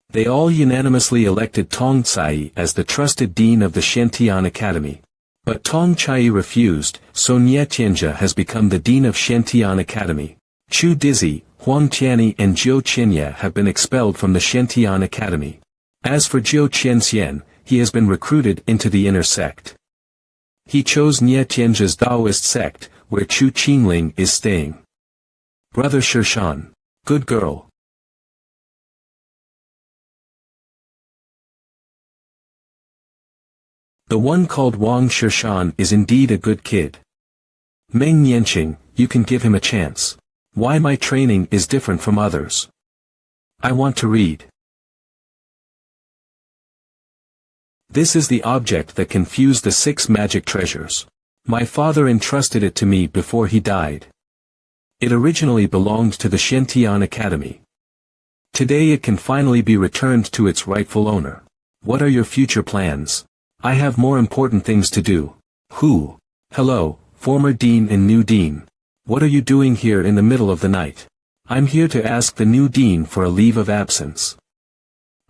they all unanimously elected Tong Cai as the trusted dean of the Shantian Academy. But Tong Chai refused, so Nie Tianjia has become the dean of Shantian Academy. Chu Dizi, Huang Tianyi and Zhou Qianye have been expelled from the Shantian Academy. As for Zhou Qianxian, he has been recruited into the inner sect. He chose Nie Tianjia's Taoist sect, where Chu Qingling is staying. Brother Shishan. Good girl. The one called Wang Shishan is indeed a good kid. Meng Nianqing, you can give him a chance. Why my training is different from others? I want to read. This is the object that can fuse the 6 magic treasures. My father entrusted it to me before he died. It originally belonged to the Shantian Academy. Today it can finally be returned to its rightful owner. What are your future plans? I have more important things to do. Who? Hello, former dean and new dean. What are you doing here in the middle of the night? I'm here to ask the new dean for a leave of absence.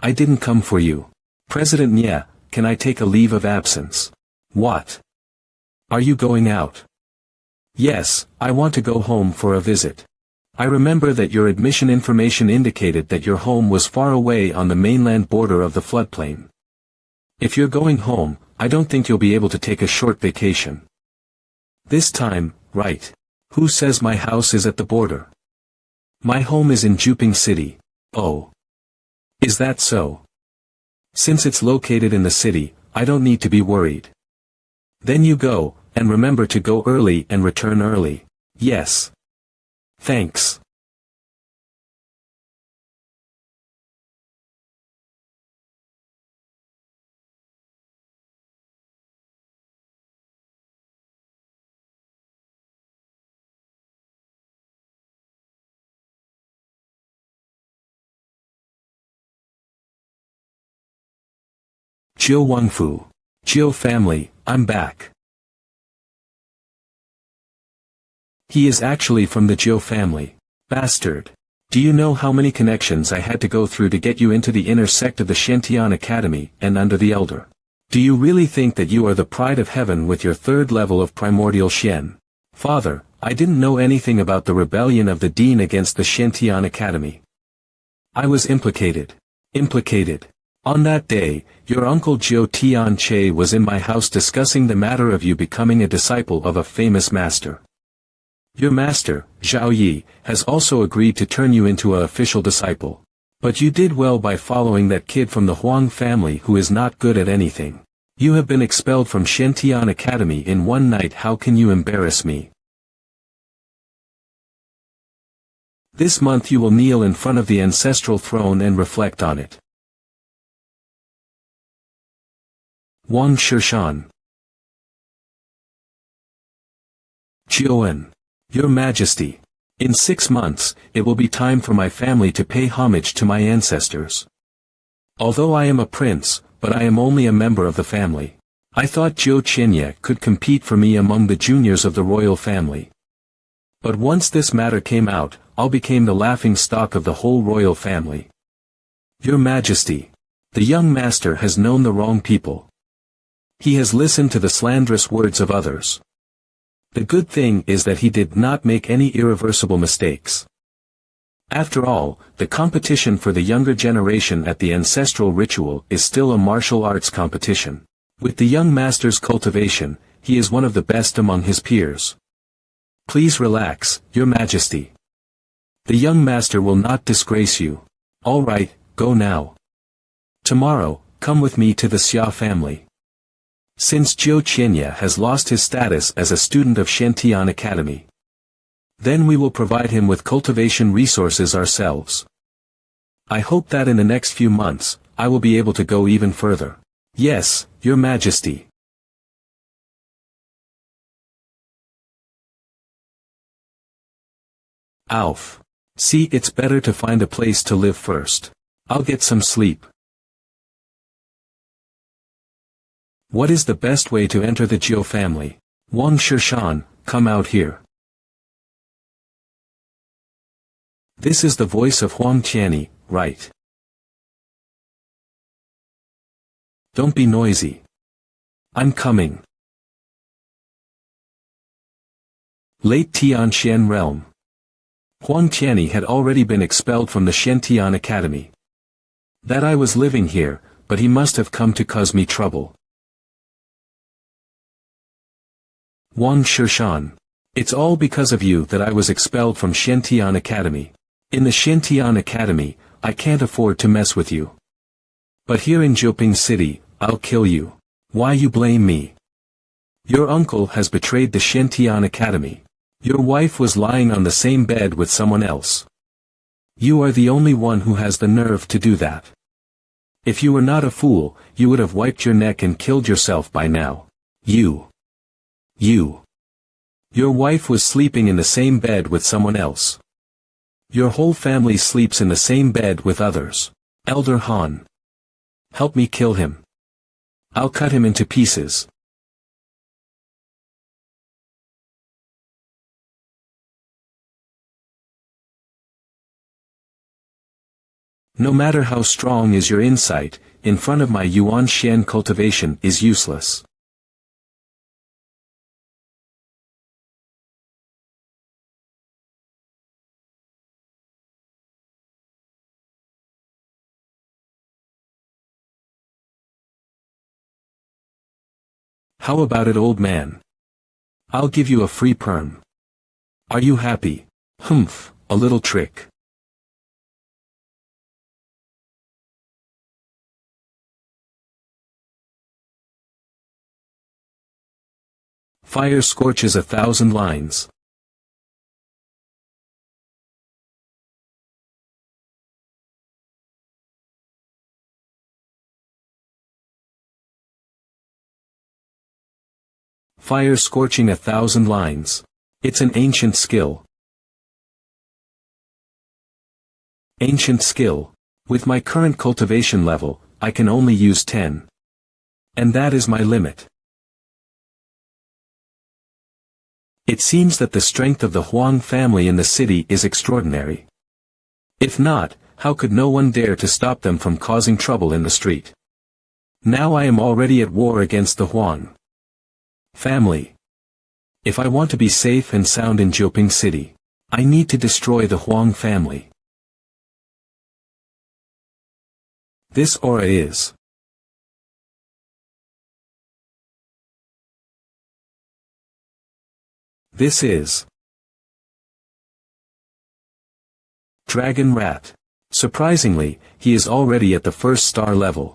I didn't come for you. President Nye, can I take a leave of absence? What? Are you going out? Yes, I want to go home for a visit. I remember that your admission information indicated that your home was far away on the mainland border of the floodplain. If you're going home, I don't think you'll be able to take a short vacation. This time, right. Who says my house is at the border? My home is in Juping City. Oh. Is that so? Since it's located in the city, I don't need to be worried. Then you go, and remember to go early and return early. Yes. Thanks. Jiu Wangfu. Jiu family, I'm back. He is actually from the Jiu family. Bastard. Do you know how many connections I had to go through to get you into the inner sect of the Shantian Academy and under the elder? Do you really think that you are the pride of heaven with your third level of primordial Shen? Father, I didn't know anything about the rebellion of the Dean against the Shen Academy. I was implicated. On that day, your uncle Jiu Tian Che was in my house discussing the matter of you becoming a disciple of a famous master. Your master, Zhao Yi, has also agreed to turn you into an official disciple. But you did well by following that kid from the Huang family who is not good at anything. You have been expelled from Shen Academy in one night. How can you embarrass me? This month you will kneel in front of the ancestral throne and reflect on it. Wang Shishan. Jiuan. Your Majesty. In 6 months, it will be time for my family to pay homage to my ancestors. Although I am a prince, but I am only a member of the family. I thought Zhou Qianye could compete for me among the juniors of the royal family. But once this matter came out, I became the laughing stock of the whole royal family. Your Majesty. The young master has known the wrong people. He has listened to the slanderous words of others. The good thing is that he did not make any irreversible mistakes. After all, the competition for the younger generation at the ancestral ritual is still a martial arts competition. With the young master's cultivation, he is one of the best among his peers. Please relax, Your Majesty. The young master will not disgrace you. All right, go now. Tomorrow, come with me to the Xia family. Since Zhou Qianye has lost his status as a student of Shen Academy, then we will provide him with cultivation resources ourselves. I hope that in the next few months, I will be able to go even further. Yes, Your Majesty. Alf. See, it's better to find a place to live first. I'll get some sleep. What is the best way to enter the Jiu family? Wang Shishan, come out here. This is the voice of Huang Qianye, right? Don't be noisy. I'm coming. Late Tianshan realm. Huang Qianye had already been expelled from the Shen Academy. That I was living here, but he must have come to cause me trouble. Wang Shishan. It's all because of you that I was expelled from Shen Academy. In the Shen Academy, I can't afford to mess with you. But here in Jiuping City, I'll kill you. Why you blame me? Your uncle has betrayed the Shen Academy. Your wife was lying on the same bed with someone else. You are the only one who has the nerve to do that. If you were not a fool, you would have wiped your neck and killed yourself by now. Your wife was sleeping in the same bed with someone else. Your whole family sleeps in the same bed with others. Elder Han. Help me kill him. I'll cut him into pieces. No matter how strong is your insight, in front of my Yuan Shen cultivation is useless. How about it, old man? I'll give you a free perm. Are you happy? Humph, a little trick. Fire scorches 1,000 lines. Fire scorching 1,000 lines. It's an ancient skill. Ancient skill. With my current cultivation level, I can only use 10. And that is my limit. It seems that the strength of the Huang family in the city is extraordinary. If not, how could no one dare to stop them from causing trouble in the street? Now I am already at war against the Huang family. If I want to be safe and sound in Jiuping City, I need to destroy the Huang family. This aura is This is Dragon Rat. Surprisingly, he is already at the first star level.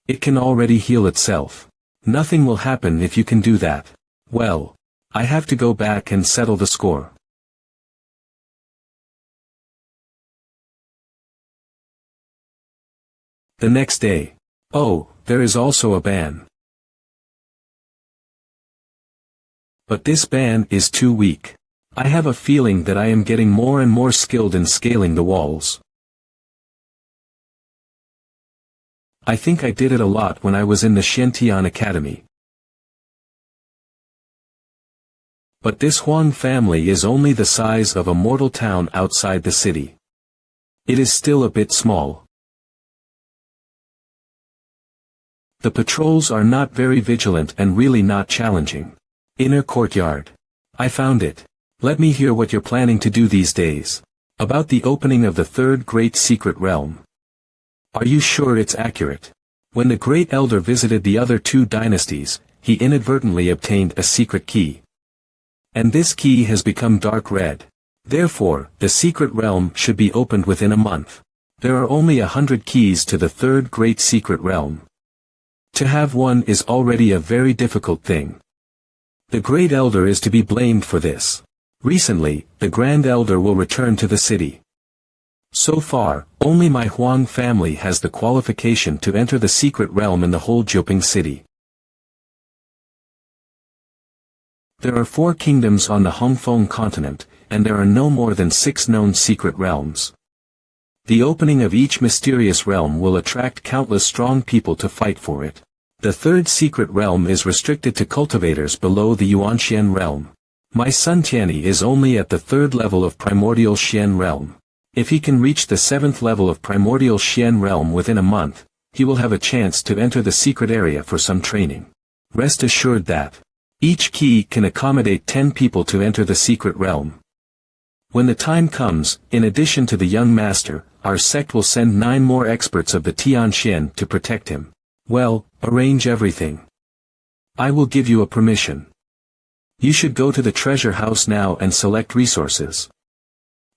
It can already heal itself. Nothing will happen if you can do that. Well, I have to go back and settle the score. The next day. Oh, there is also a ban. But this ban is too weak. I have a feeling that I am getting more and more skilled in scaling the walls. I think I did it a lot when I was in the Xiantian Academy. But this Huang family is only the size of a mortal town outside the city. It is still a bit small. The patrols are not very vigilant and really not challenging. Inner courtyard. I found it. Let me hear what you're planning to do these days. About the opening of the third great secret realm. Are you sure it's accurate? When the Great Elder visited the other two dynasties, he inadvertently obtained a secret key. And this key has become dark red. Therefore, the secret realm should be opened within a month. There are only 100 keys to the third great secret realm. To have one is already a very difficult thing. The Great Elder is to be blamed for this. Recently, the Grand Elder will return to the city. So far, only my Huang family has the qualification to enter the secret realm in the whole Jiuping city. There are 4 kingdoms on the Hongfeng continent, and there are no more than 6 known secret realms. The opening of each mysterious realm will attract countless strong people to fight for it. The third secret realm is restricted to cultivators below the Yuanxian realm. My son Tianyi is only at the 3rd level of primordial Xian realm. If he can reach the 7th level of primordial Xian realm within a month, he will have a chance to enter the secret area for some training. Rest assured that each key can accommodate 10 people to enter the secret realm. When the time comes, in addition to the young master, our sect will send 9 more experts of the Tianxian to protect him. Well, arrange everything. I will give you a permission. You should go to the treasure house now and select resources.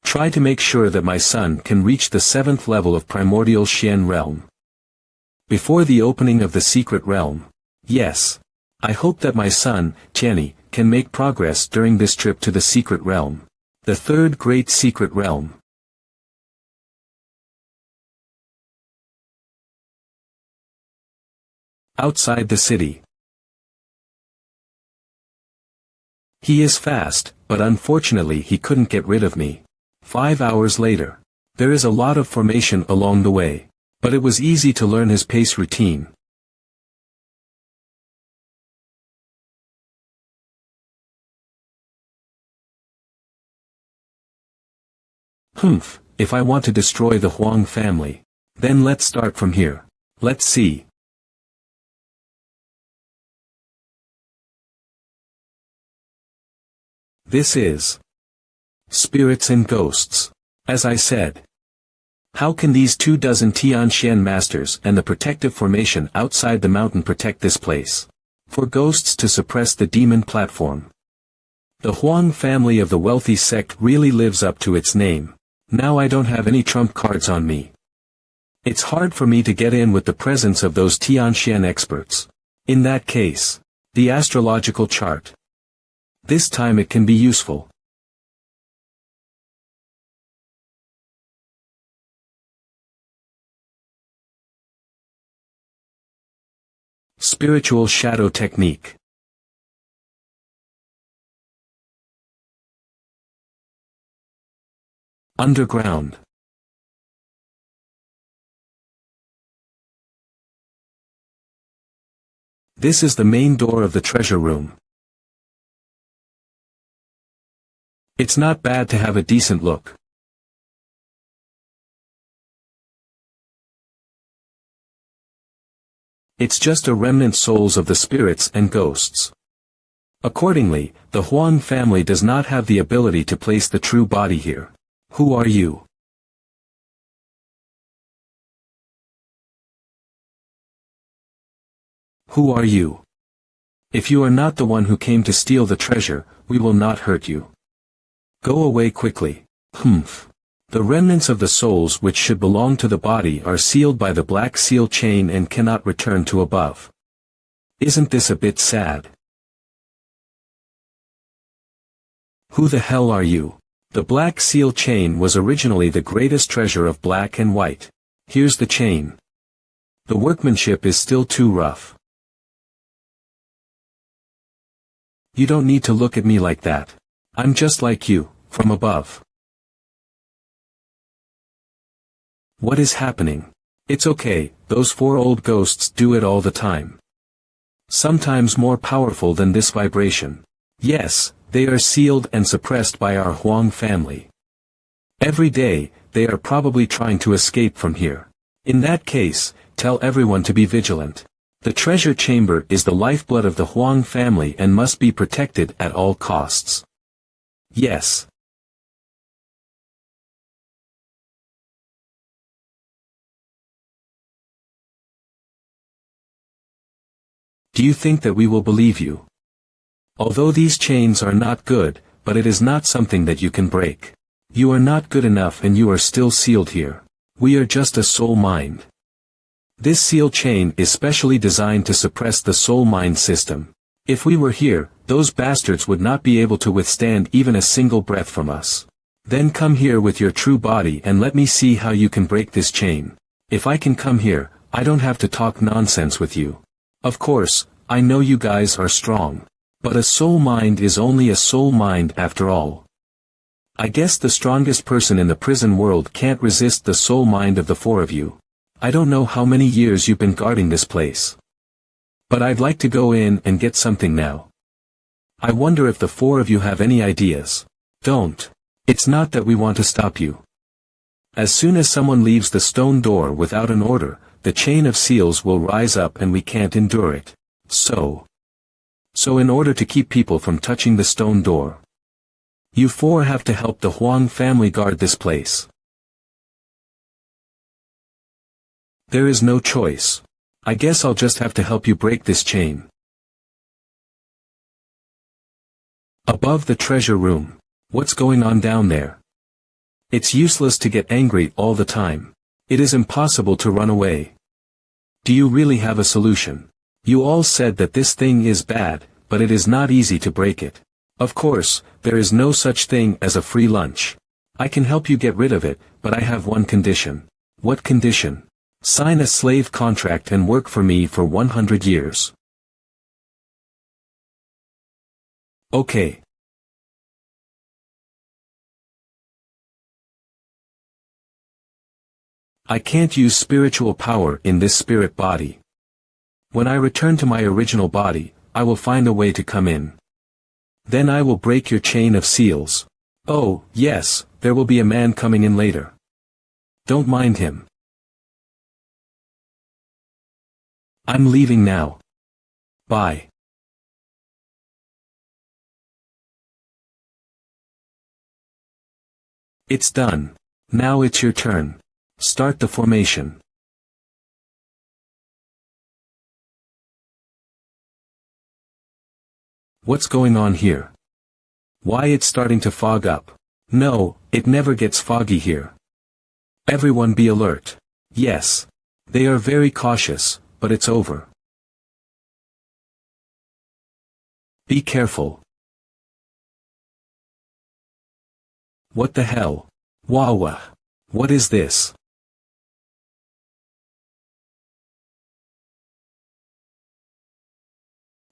Try to make sure that my son can reach the 7th level of primordial Xian realm. Before the opening of the secret realm. Yes. I hope that my son, Tianyi, can make progress during this trip to the secret realm. The third great secret realm. Outside the city. He is fast, but unfortunately he couldn't get rid of me. 5 hours later. There is a lot of formation along the way. But it was easy to learn his pace routine. If I want to destroy the Huang family, then let's start from here. Let's see. This is Spirits and Ghosts. As I said, how can these 24 Tianxian masters and the protective formation outside the mountain protect this place? For ghosts to suppress the demon platform. The Huang family of the wealthy sect really lives up to its name. Now I don't have any trump cards on me. It's hard for me to get in with the presence of those Tianxian experts. In that case, the astrological chart. This time it can be useful. Spiritual shadow technique. Underground. This is the main door of the treasure room. It's not bad to have a decent look. It's just a remnant souls of the spirits and ghosts. Accordingly, the Huang family does not have the ability to place the true body here. Who are you? Who are you? If you are not the one who came to steal the treasure, we will not hurt you. Go away quickly. Humph. The remnants of the souls which should belong to the body are sealed by the black seal chain and cannot return to above. Isn't this a bit sad? Who the hell are you? The black seal chain was originally the greatest treasure of black and white. Here's the chain. The workmanship is still too rough. You don't need to look at me like that. I'm just like you, from above. What is happening? It's okay, those 4 old ghosts do it all the time. Sometimes more powerful than this vibration. Yes, they are sealed and suppressed by our Huang family. Every day, they are probably trying to escape from here. In that case, tell everyone to be vigilant. The treasure chamber is the lifeblood of the Huang family and must be protected at all costs. Yes. Do you think that we will believe you? Although these chains are not good, but it is not something that you can break. You are not good enough and you are still sealed here. We are just a soul mind. This seal chain is specially designed to suppress the soul-mind system. If we were here, those bastards would not be able to withstand even a single breath from us. Then come here with your true body and let me see how you can break this chain. If I can come here, I don't have to talk nonsense with you. Of course, I know you guys are strong. But a soul mind is only a soul mind after all. I guess the strongest person in the prison world can't resist the soul mind of the 4 of you. I don't know how many years you've been guarding this place. But I'd like to go in and get something now. I wonder if the 4 of you have any ideas. Don't. It's not that we want to stop you. As soon as someone leaves the stone door without an order, the chain of seals will rise up and we can't endure it. So in order to keep people from touching the stone door, you 4 have to help the Huang family guard this place. There is no choice. I guess I'll just have to help you break this chain. Above the treasure room. What's going on down there? It's useless to get angry all the time. It is impossible to run away. Do you really have a solution? You all said that this thing is bad, but it is not easy to break it. Of course, there is no such thing as a free lunch. I can help you get rid of it, but I have one condition. What condition? Sign a slave contract and work for me for 100 years. Okay. I can't use spiritual power in this spirit body. When I return to my original body, I will find a way to come in. Then I will break your chain of seals. Oh, yes, there will be a man coming in later. Don't mind him. I'm leaving now. Bye. It's done. Now it's your turn. Start the formation. What's going on here? Why it's starting to fog up? No, it never gets foggy here. Everyone be alert. Yes. They are very cautious, but it's over. Be careful. What the hell? Wawa. What is this?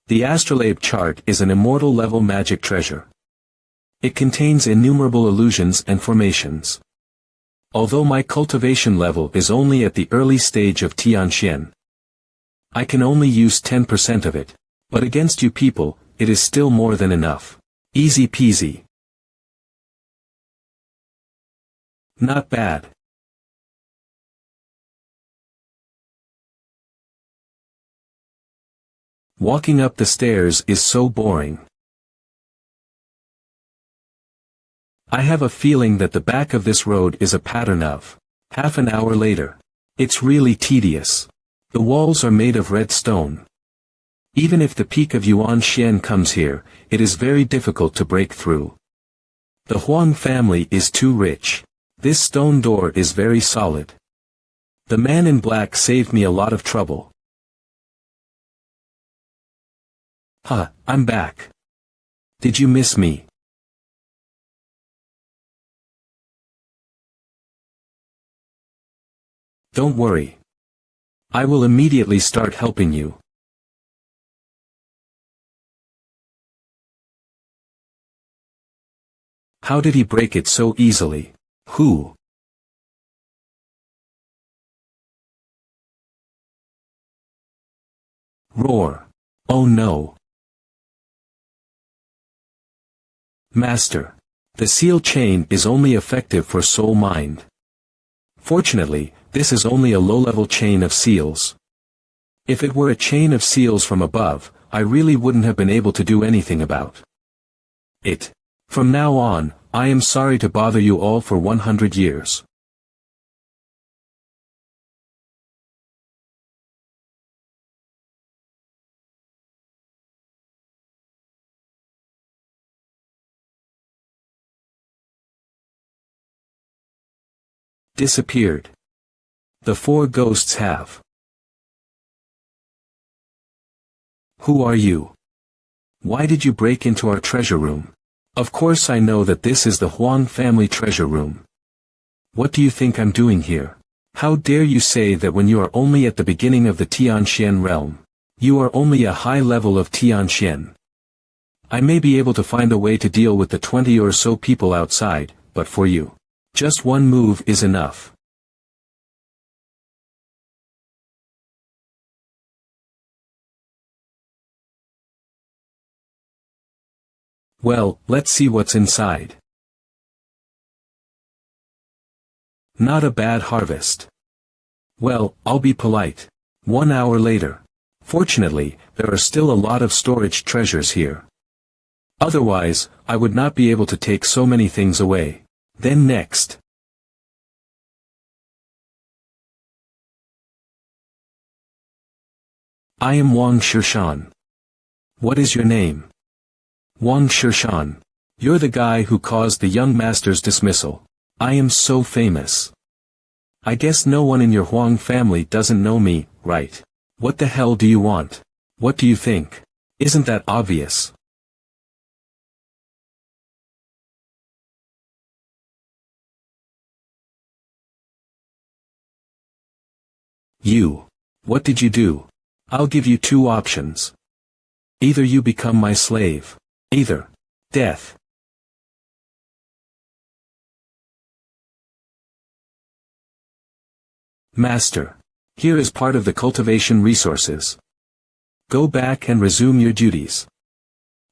The astrolabe chart is an immortal level magic treasure. It contains innumerable illusions and formations. Although my cultivation level is only at the early stage of Tianxian, I can only use 10% of it, but against you people, it is still more than enough. Easy peasy. Not bad. Walking up the stairs is so boring. I have a feeling that the back of this road is a pattern of. Half an hour later. It's really tedious. The walls are made of red stone. Even if the peak of Yuan Xian comes here, it is very difficult to break through. The Huang family is too rich. This stone door is very solid. The man in black saved me a lot of trouble. Huh, I'm back. Did you miss me? Don't worry. I will immediately start helping you. How did he break it so easily? Who? Roar. Oh no. Master. The seal chain is only effective for soul mind. Fortunately, this is only a low-level chain of seals. If it were a chain of seals from above, I really wouldn't have been able to do anything about it. From now on, I am sorry to bother you all for 100 years. Disappeared. The 4 ghosts have. Who are you? Why did you break into our treasure room? Of course I know that this is the Huang family treasure room. What do you think I'm doing here? How dare you say that when you are only at the beginning of the Tianxian realm? You are only a high level of Tianxian. I may be able to find a way to deal with the 20 or so people outside, but for you, just one move is enough. Well, let's see what's inside. Not a bad harvest. Well, I'll be polite. 1 hour later. Fortunately, there are still a lot of storage treasures here. Otherwise, I would not be able to take so many things away. Then next. I am Wang Shishan. What is your name? Wang Shishan. You're the guy who caused the young master's dismissal. I am so famous. I guess no one in your Huang family doesn't know me, right? What the hell do you want? What do you think? Isn't that obvious? You. What did you do? I'll give you 2 options. Either you become my slave. Either. Death. Master. Here is part of the cultivation resources. Go back and resume your duties.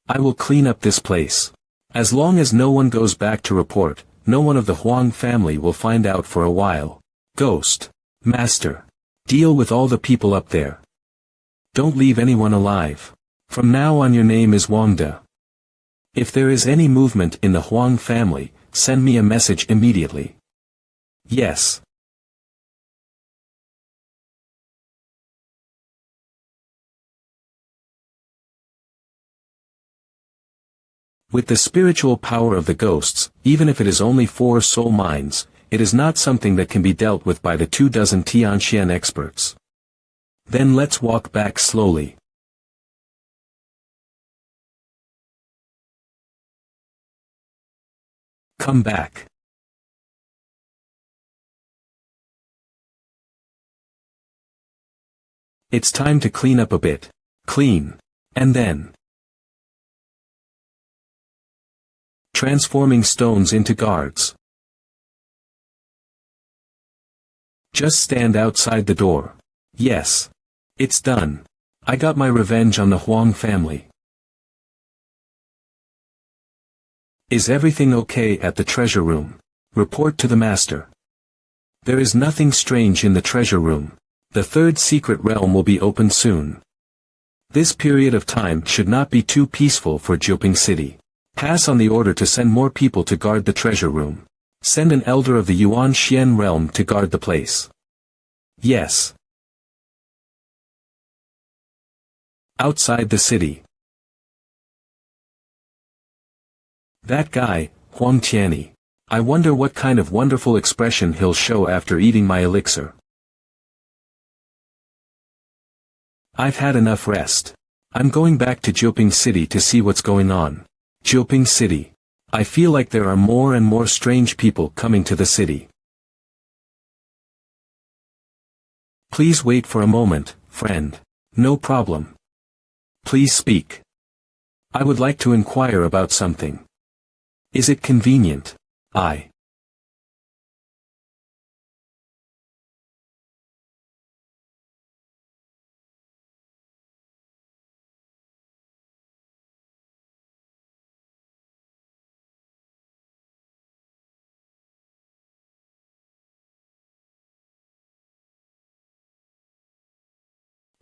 I will clean up this place. As long as no one goes back to report, no one of the Huang family will find out for a while. Ghost. Master. Deal with all the people up there. Don't leave anyone alive. From now on your name is Wangda. If there is any movement in the Huang family, send me a message immediately. Yes. With the spiritual power of the ghosts, even if it is only 4 soul minds, it is not something that can be dealt with by the 24 Tianxian experts. Then let's walk back slowly. Come back. It's time to clean up a bit. Clean. And then. Transforming stones into guards. Just stand outside the door. Yes. It's done. I got my revenge on the Huang family. Is everything okay at the treasure room? Report to the master. There is nothing strange in the treasure room. The 3rd secret realm will be opened soon. This period of time should not be too peaceful for Jiuping City. Pass on the order to send more people to guard the treasure room. Send an elder of the Yuan Xian realm to guard the place. Yes. Outside the city. That guy, Huang Tianyi. I wonder what kind of wonderful expression he'll show after eating my elixir. I've had enough rest. I'm going back to Jiuping City to see what's going on. Jiuping City. I feel like there are more and more strange people coming to the city. Please wait for a moment, friend. No problem. Please speak. I would like to inquire about something. Is it convenient?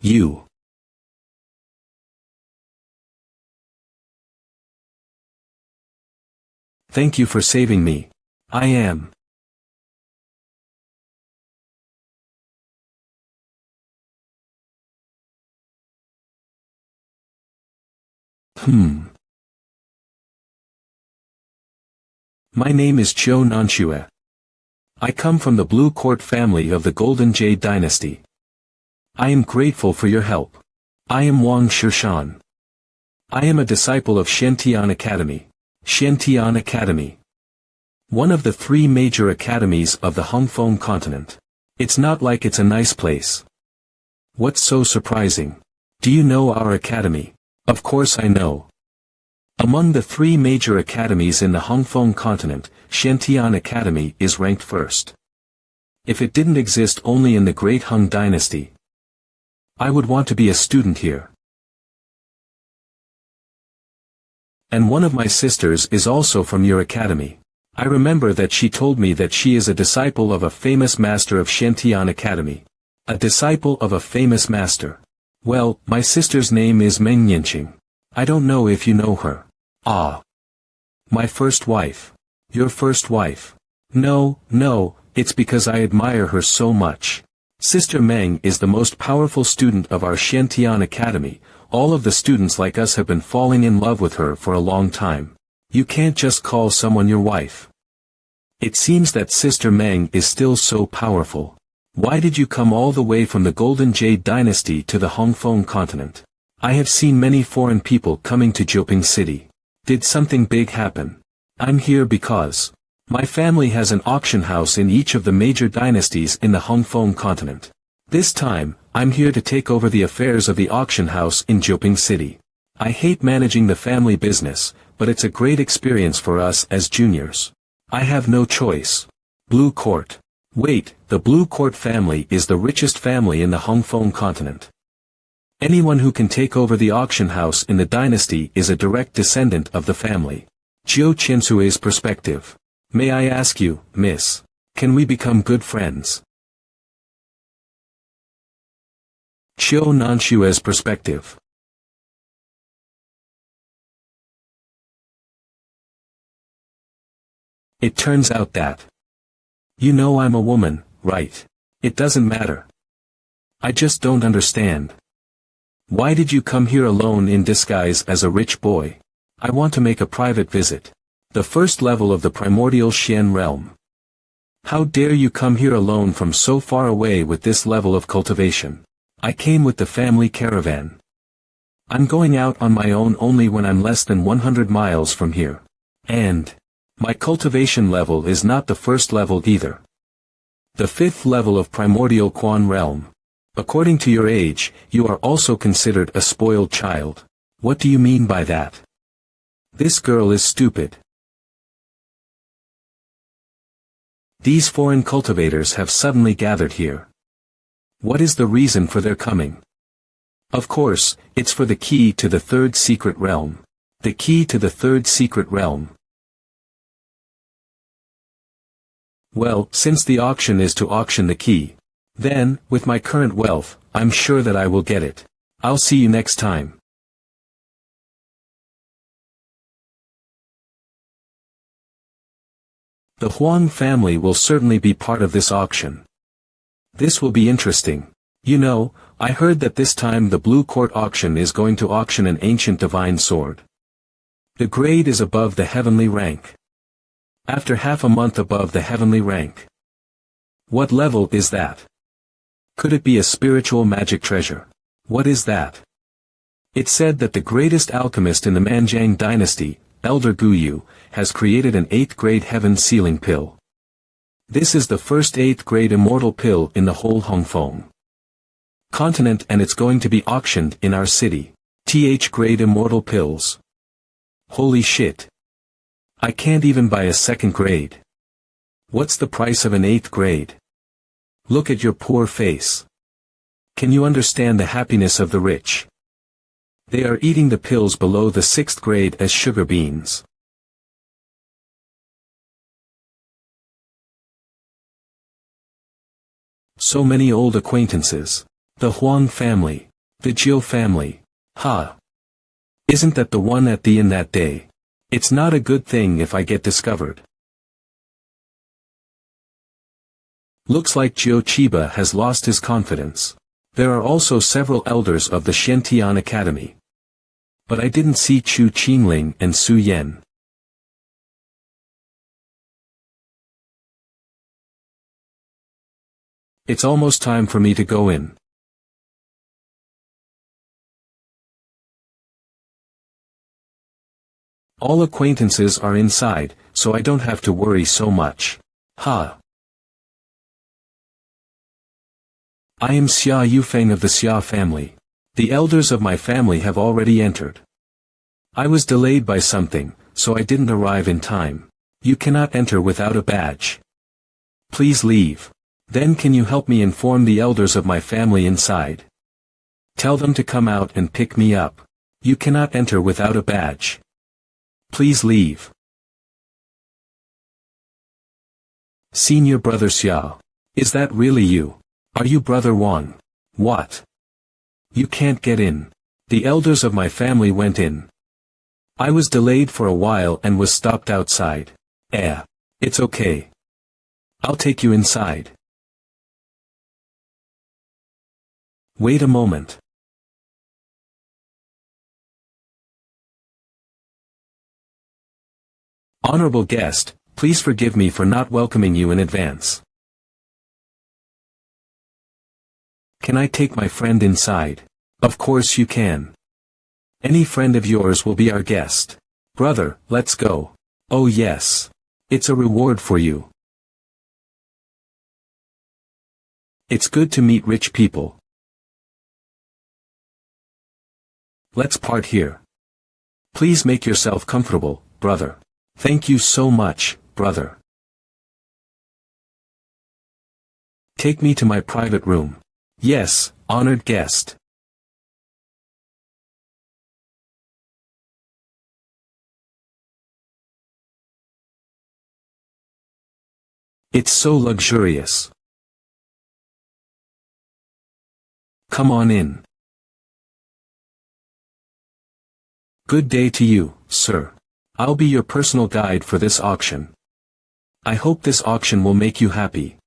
You. Thank you for saving me. I am. My name is MANHWA. I come from the Blue Court family of the Golden Jade Dynasty. I am grateful for your help. I am Wang Shishan. I am a disciple of Shantian Academy. Shantian Academy. One of the 3 major academies of the Hongfeng continent. It's not like it's a nice place. What's so surprising? Do you know our academy? Of course I know. Among the 3 major academies in the Hongfeng continent, Shantian Academy is ranked first. If it didn't exist only in the Great Hung Dynasty, I would want to be a student here. And one of my sisters is also from your academy. I remember that she told me that she is a disciple of a famous master of Shantian Academy. A disciple of a famous master. Well, my sister's name is Meng Yanqing. I don't know if you know her. Ah. My first wife. Your first wife. No, it's because I admire her so much. Sister Meng is the most powerful student of our Shantian Academy. All of the students like us have been falling in love with her for a long time. You can't just call someone your wife. It seems that Sister Meng is still so powerful. Why did you come all the way from the Golden Jade Dynasty to the Hongfeng continent? I have seen many foreign people coming to Jiuping City. Did something big happen? I'm here because my family has an auction house in each of the major dynasties in the Hongfeng continent. This time, I'm here to take over the affairs of the auction house in Jiuping City. I hate managing the family business, but it's a great experience for us as juniors. I have no choice. Blue Court. Wait, the Blue Court family is the richest family in the Hongfeng continent. Anyone who can take over the auction house in the dynasty is a direct descendant of the family. Jiu Qiansui's perspective. May I ask you, miss, can we become good friends? Qiu Nanshua's perspective. It turns out that you know I'm a woman, right? It doesn't matter. I just don't understand. Why did you come here alone in disguise as a rich boy? I want to make a private visit. The first level of the primordial Xian realm. How dare you come here alone from so far away with this level of cultivation? I came with the family caravan. I'm going out on my own only when I'm less than 100 miles from here. And my cultivation level is not the first level either. The 5th level of primordial Quan realm. According to your age, you are also considered a spoiled child. What do you mean by that? This girl is stupid. These foreign cultivators have suddenly gathered here. What is the reason for their coming? Of course, it's for the key to the 3rd secret realm. The key to the 3rd secret realm. Well, since the auction is to auction the key, then, with my current wealth, I'm sure that I will get it. I'll see you next time. The Huang family will certainly be part of this auction. This will be interesting. You know, I heard that this time the Blue Court auction is going to auction an ancient divine sword. The grade is above the heavenly rank. After half a month above the heavenly rank. What level is that? Could it be a spiritual magic treasure? What is that? It said that the greatest alchemist in the Manjiang dynasty, Elder Guyu, has created an 8th grade heaven sealing pill. This is the first 8th grade immortal pill in the whole Hongfeng continent, and it's going to be auctioned in our city. TH grade immortal pills. Holy shit. I can't even buy a 2nd grade. What's the price of an 8th grade? Look at your poor face. Can you understand the happiness of the rich? They are eating the pills below the 6th grade as sugar beans. So many old acquaintances. The Huang family. The Jiu family. Ha! Isn't that the one at the inn that day? It's not a good thing if I get discovered. Looks like Jiu Chiba has lost his confidence. There are also several elders of the Shen Academy. But I didn't see Chu Qingling and Su Yen. It's almost time for me to go in. All acquaintances are inside, so I don't have to worry so much. Ha! I am Xia Yufeng of the Xia family. The elders of my family have already entered. I was delayed by something, so I didn't arrive in time. You cannot enter without a badge. Please leave. Then can you help me inform the elders of my family inside? Tell them to come out and pick me up. You cannot enter without a badge. Please leave. Senior Brother Xiao. Is that really you? Are you Brother Wang? What? You can't get in. The elders of my family went in. I was delayed for a while and was stopped outside. It's okay. I'll take you inside. Wait a moment. Honorable guest, please forgive me for not welcoming you in advance. Can I take my friend inside? Of course you can. Any friend of yours will be our guest. Brother, let's go. Oh yes. It's a reward for you. It's good to meet rich people. Let's part here. Please make yourself comfortable, brother. Thank you so much, brother. Take me to my private room. Yes, honored guest. It's so luxurious. Come on in. Good day to you, sir. I'll be your personal guide for this auction. I hope this auction will make you happy.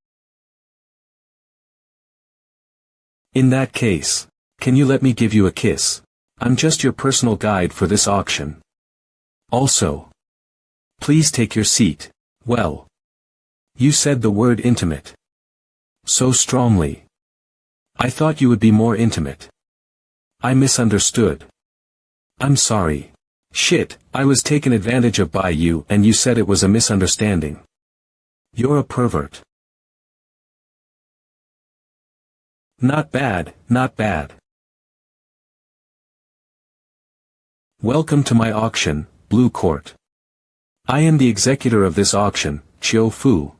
In that case, can you let me give you a kiss? I'm just your personal guide for this auction. Also, please take your seat. Well, you said the word intimate so strongly. I thought you would be more intimate. I misunderstood. I'm sorry. Shit, I was taken advantage of by you and you said it was a misunderstanding. You're a pervert. Not bad, not bad. Welcome to my auction, Blue Court. I am the executor of this auction, Chiu Fu.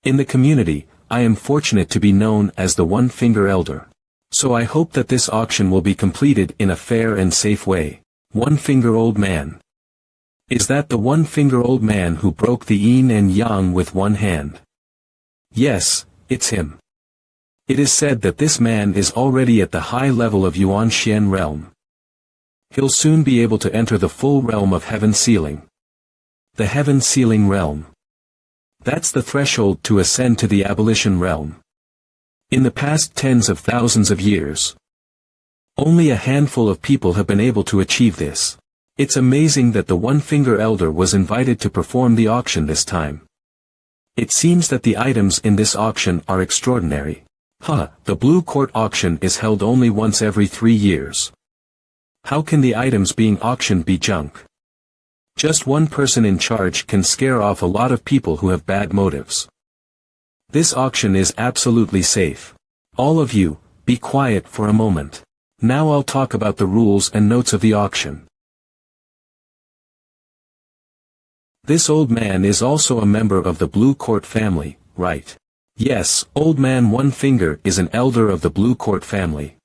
In the community, I am fortunate to be known as the One-Finger Elder. So I hope that this auction will be completed in a fair and safe way. One-Finger Old Man. Is that the One-Finger Old Man who broke the yin and yang with one hand? Yes, it's him. It is said that this man is already at the high level of Yuan Xian realm. He'll soon be able to enter the full realm of heaven sealing. The heaven sealing realm. That's the threshold to ascend to the abolition realm. In the past tens of thousands of years, only a handful of people have been able to achieve this. It's amazing that the one-finger elder was invited to perform the auction this time. It seems that the items in this auction are extraordinary. The Blue Court auction is held only once every 3 years. How can the items being auctioned be junk? Just one person in charge can scare off a lot of people who have bad motives. This auction is absolutely safe. All of you, be quiet for a moment. Now I'll talk about the rules and notes of the auction. This old man is also a member of the Blue Court family, right? Yes, Old Man One Finger is an elder of the Blue Court family.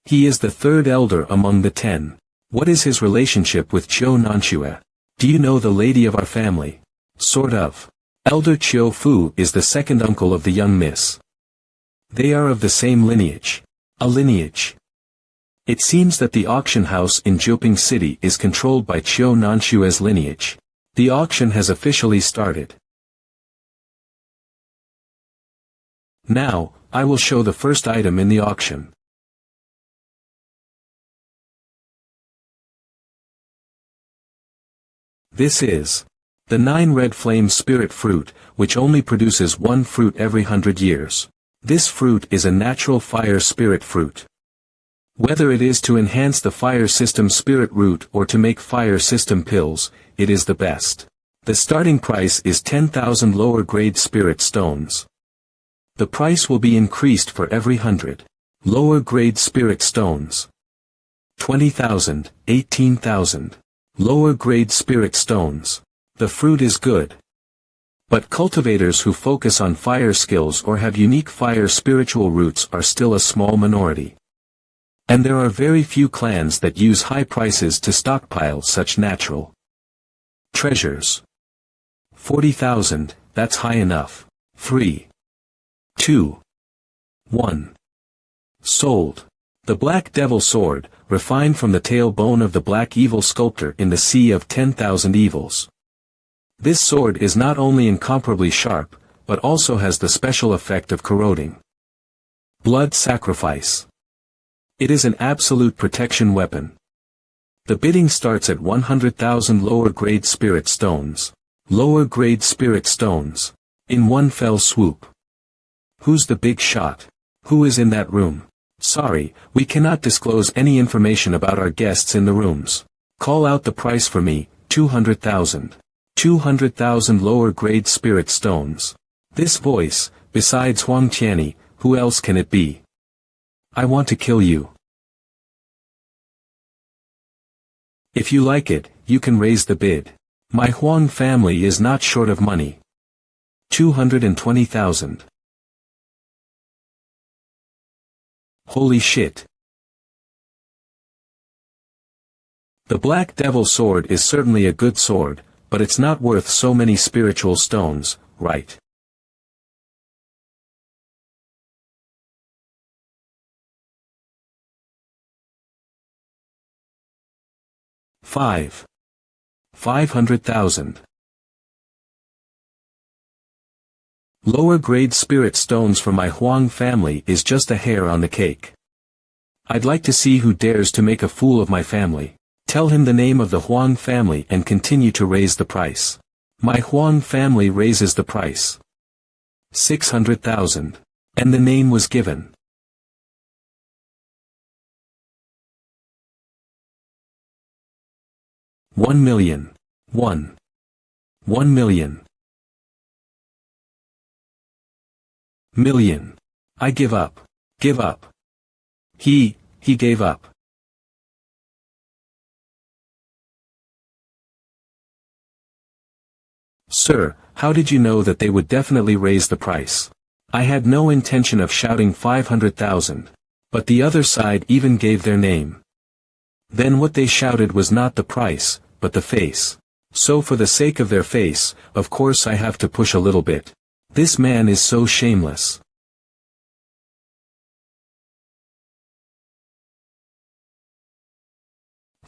He is the 3rd elder among the 10. What is his relationship with Chiu Nanxue? Do you know the lady of our family? Sort of. Elder Chiu Fu is the 2nd uncle of the young miss. They are of the same lineage. A lineage. It seems that the auction house in Jiuping City is controlled by Chiu Nanxue's lineage. The auction has officially started. Now, I will show the first item in the auction. This is the 9 red flame spirit fruit, which only produces 1 fruit every 100 years. This fruit is a natural fire spirit fruit. Whether it is to enhance the fire system spirit root or to make fire system pills, it is the best. The starting price is 10,000 lower grade spirit stones. The price will be increased for every 100 lower grade spirit stones. 20,000, 18,000 lower grade spirit stones. The fruit is good. But cultivators who focus on fire skills or have unique fire spiritual roots are still a small minority. And there are very few clans that use high prices to stockpile such natural treasures. 40,000, that's high enough. 3, 2, 1. Sold. The Black Devil Sword, refined from the tailbone of the Black Evil Sculptor in the Sea of 10,000 Evils. This sword is not only incomparably sharp, but also has the special effect of corroding blood sacrifice. It is an absolute protection weapon. The bidding starts at 100,000 lower grade spirit stones. Lower grade spirit stones. In one fell swoop. Who's the big shot? Who is in that room? Sorry, we cannot disclose any information about our guests in the rooms. Call out the price for me, 200,000. 200,000 lower grade spirit stones. This voice, besides Huang Tianyi, who else can it be? I want to kill you. If you like it, you can raise the bid. My Huang family is not short of money. 220,000. Holy shit. The Black Devil Sword is certainly a good sword, but it's not worth so many spiritual stones, right? $500,000. Lower grade spirit stones for my Huang family is just a hair on the cake. I'd like to see who dares to make a fool of my family. Tell him the name of the Huang family and continue to raise the price. My Huang family raises the price. 600,000. And the name was given. $1 million. 1 million. Million. I give up. Give up. He gave up. Sir, how did you know that they would definitely raise the price? I had no intention of shouting 500,000. But the other side even gave their name. Then what they shouted was not the price, but the face. So for the sake of their face, of course I have to push a little bit. This man is so shameless.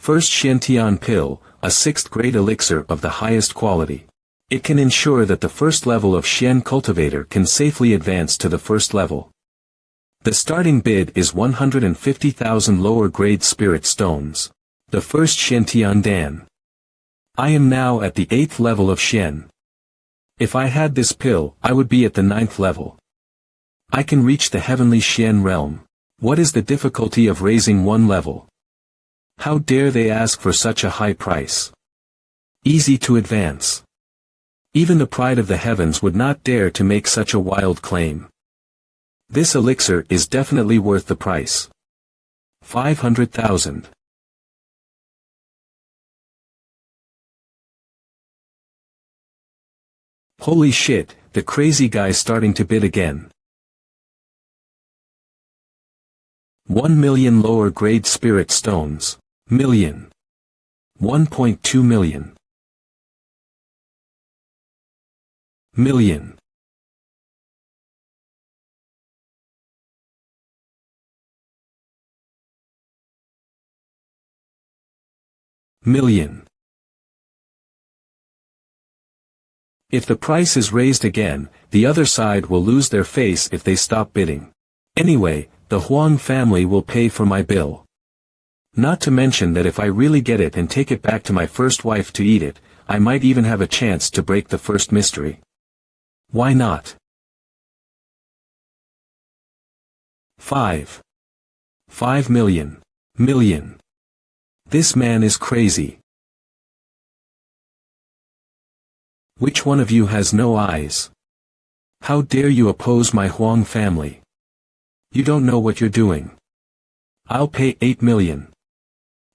First Xiantian pill, a 6th grade elixir of the highest quality. It can ensure that the first level of Xian cultivator can safely advance to the first level. The starting bid is 150,000 lower grade spirit stones. The first Xiantian Dan. I am now at the 8th level of Xian. If I had this pill, I would be at the 9th level. I can reach the heavenly Xian realm. What is the difficulty of raising one level? How dare they ask for such a high price? Easy to advance. Even the pride of the heavens would not dare to make such a wild claim. This elixir is definitely worth the price. 500,000. Holy shit, the crazy guy's starting to bid again. 1 million lower grade spirit stones. Million. 1.2 million. Million. Million. If the price is raised again, the other side will lose their face if they stop bidding. Anyway, the Huang family will pay for my bill. Not to mention that if I really get it and take it back to my first wife to eat it, I might even have a chance to break the first mystery. Why not? 5 million. Million. This man is crazy. Which one of you has no eyes? How dare you oppose my Huang family? You don't know what you're doing. I'll pay 8 million.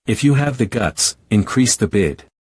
If you have the guts, increase the bid.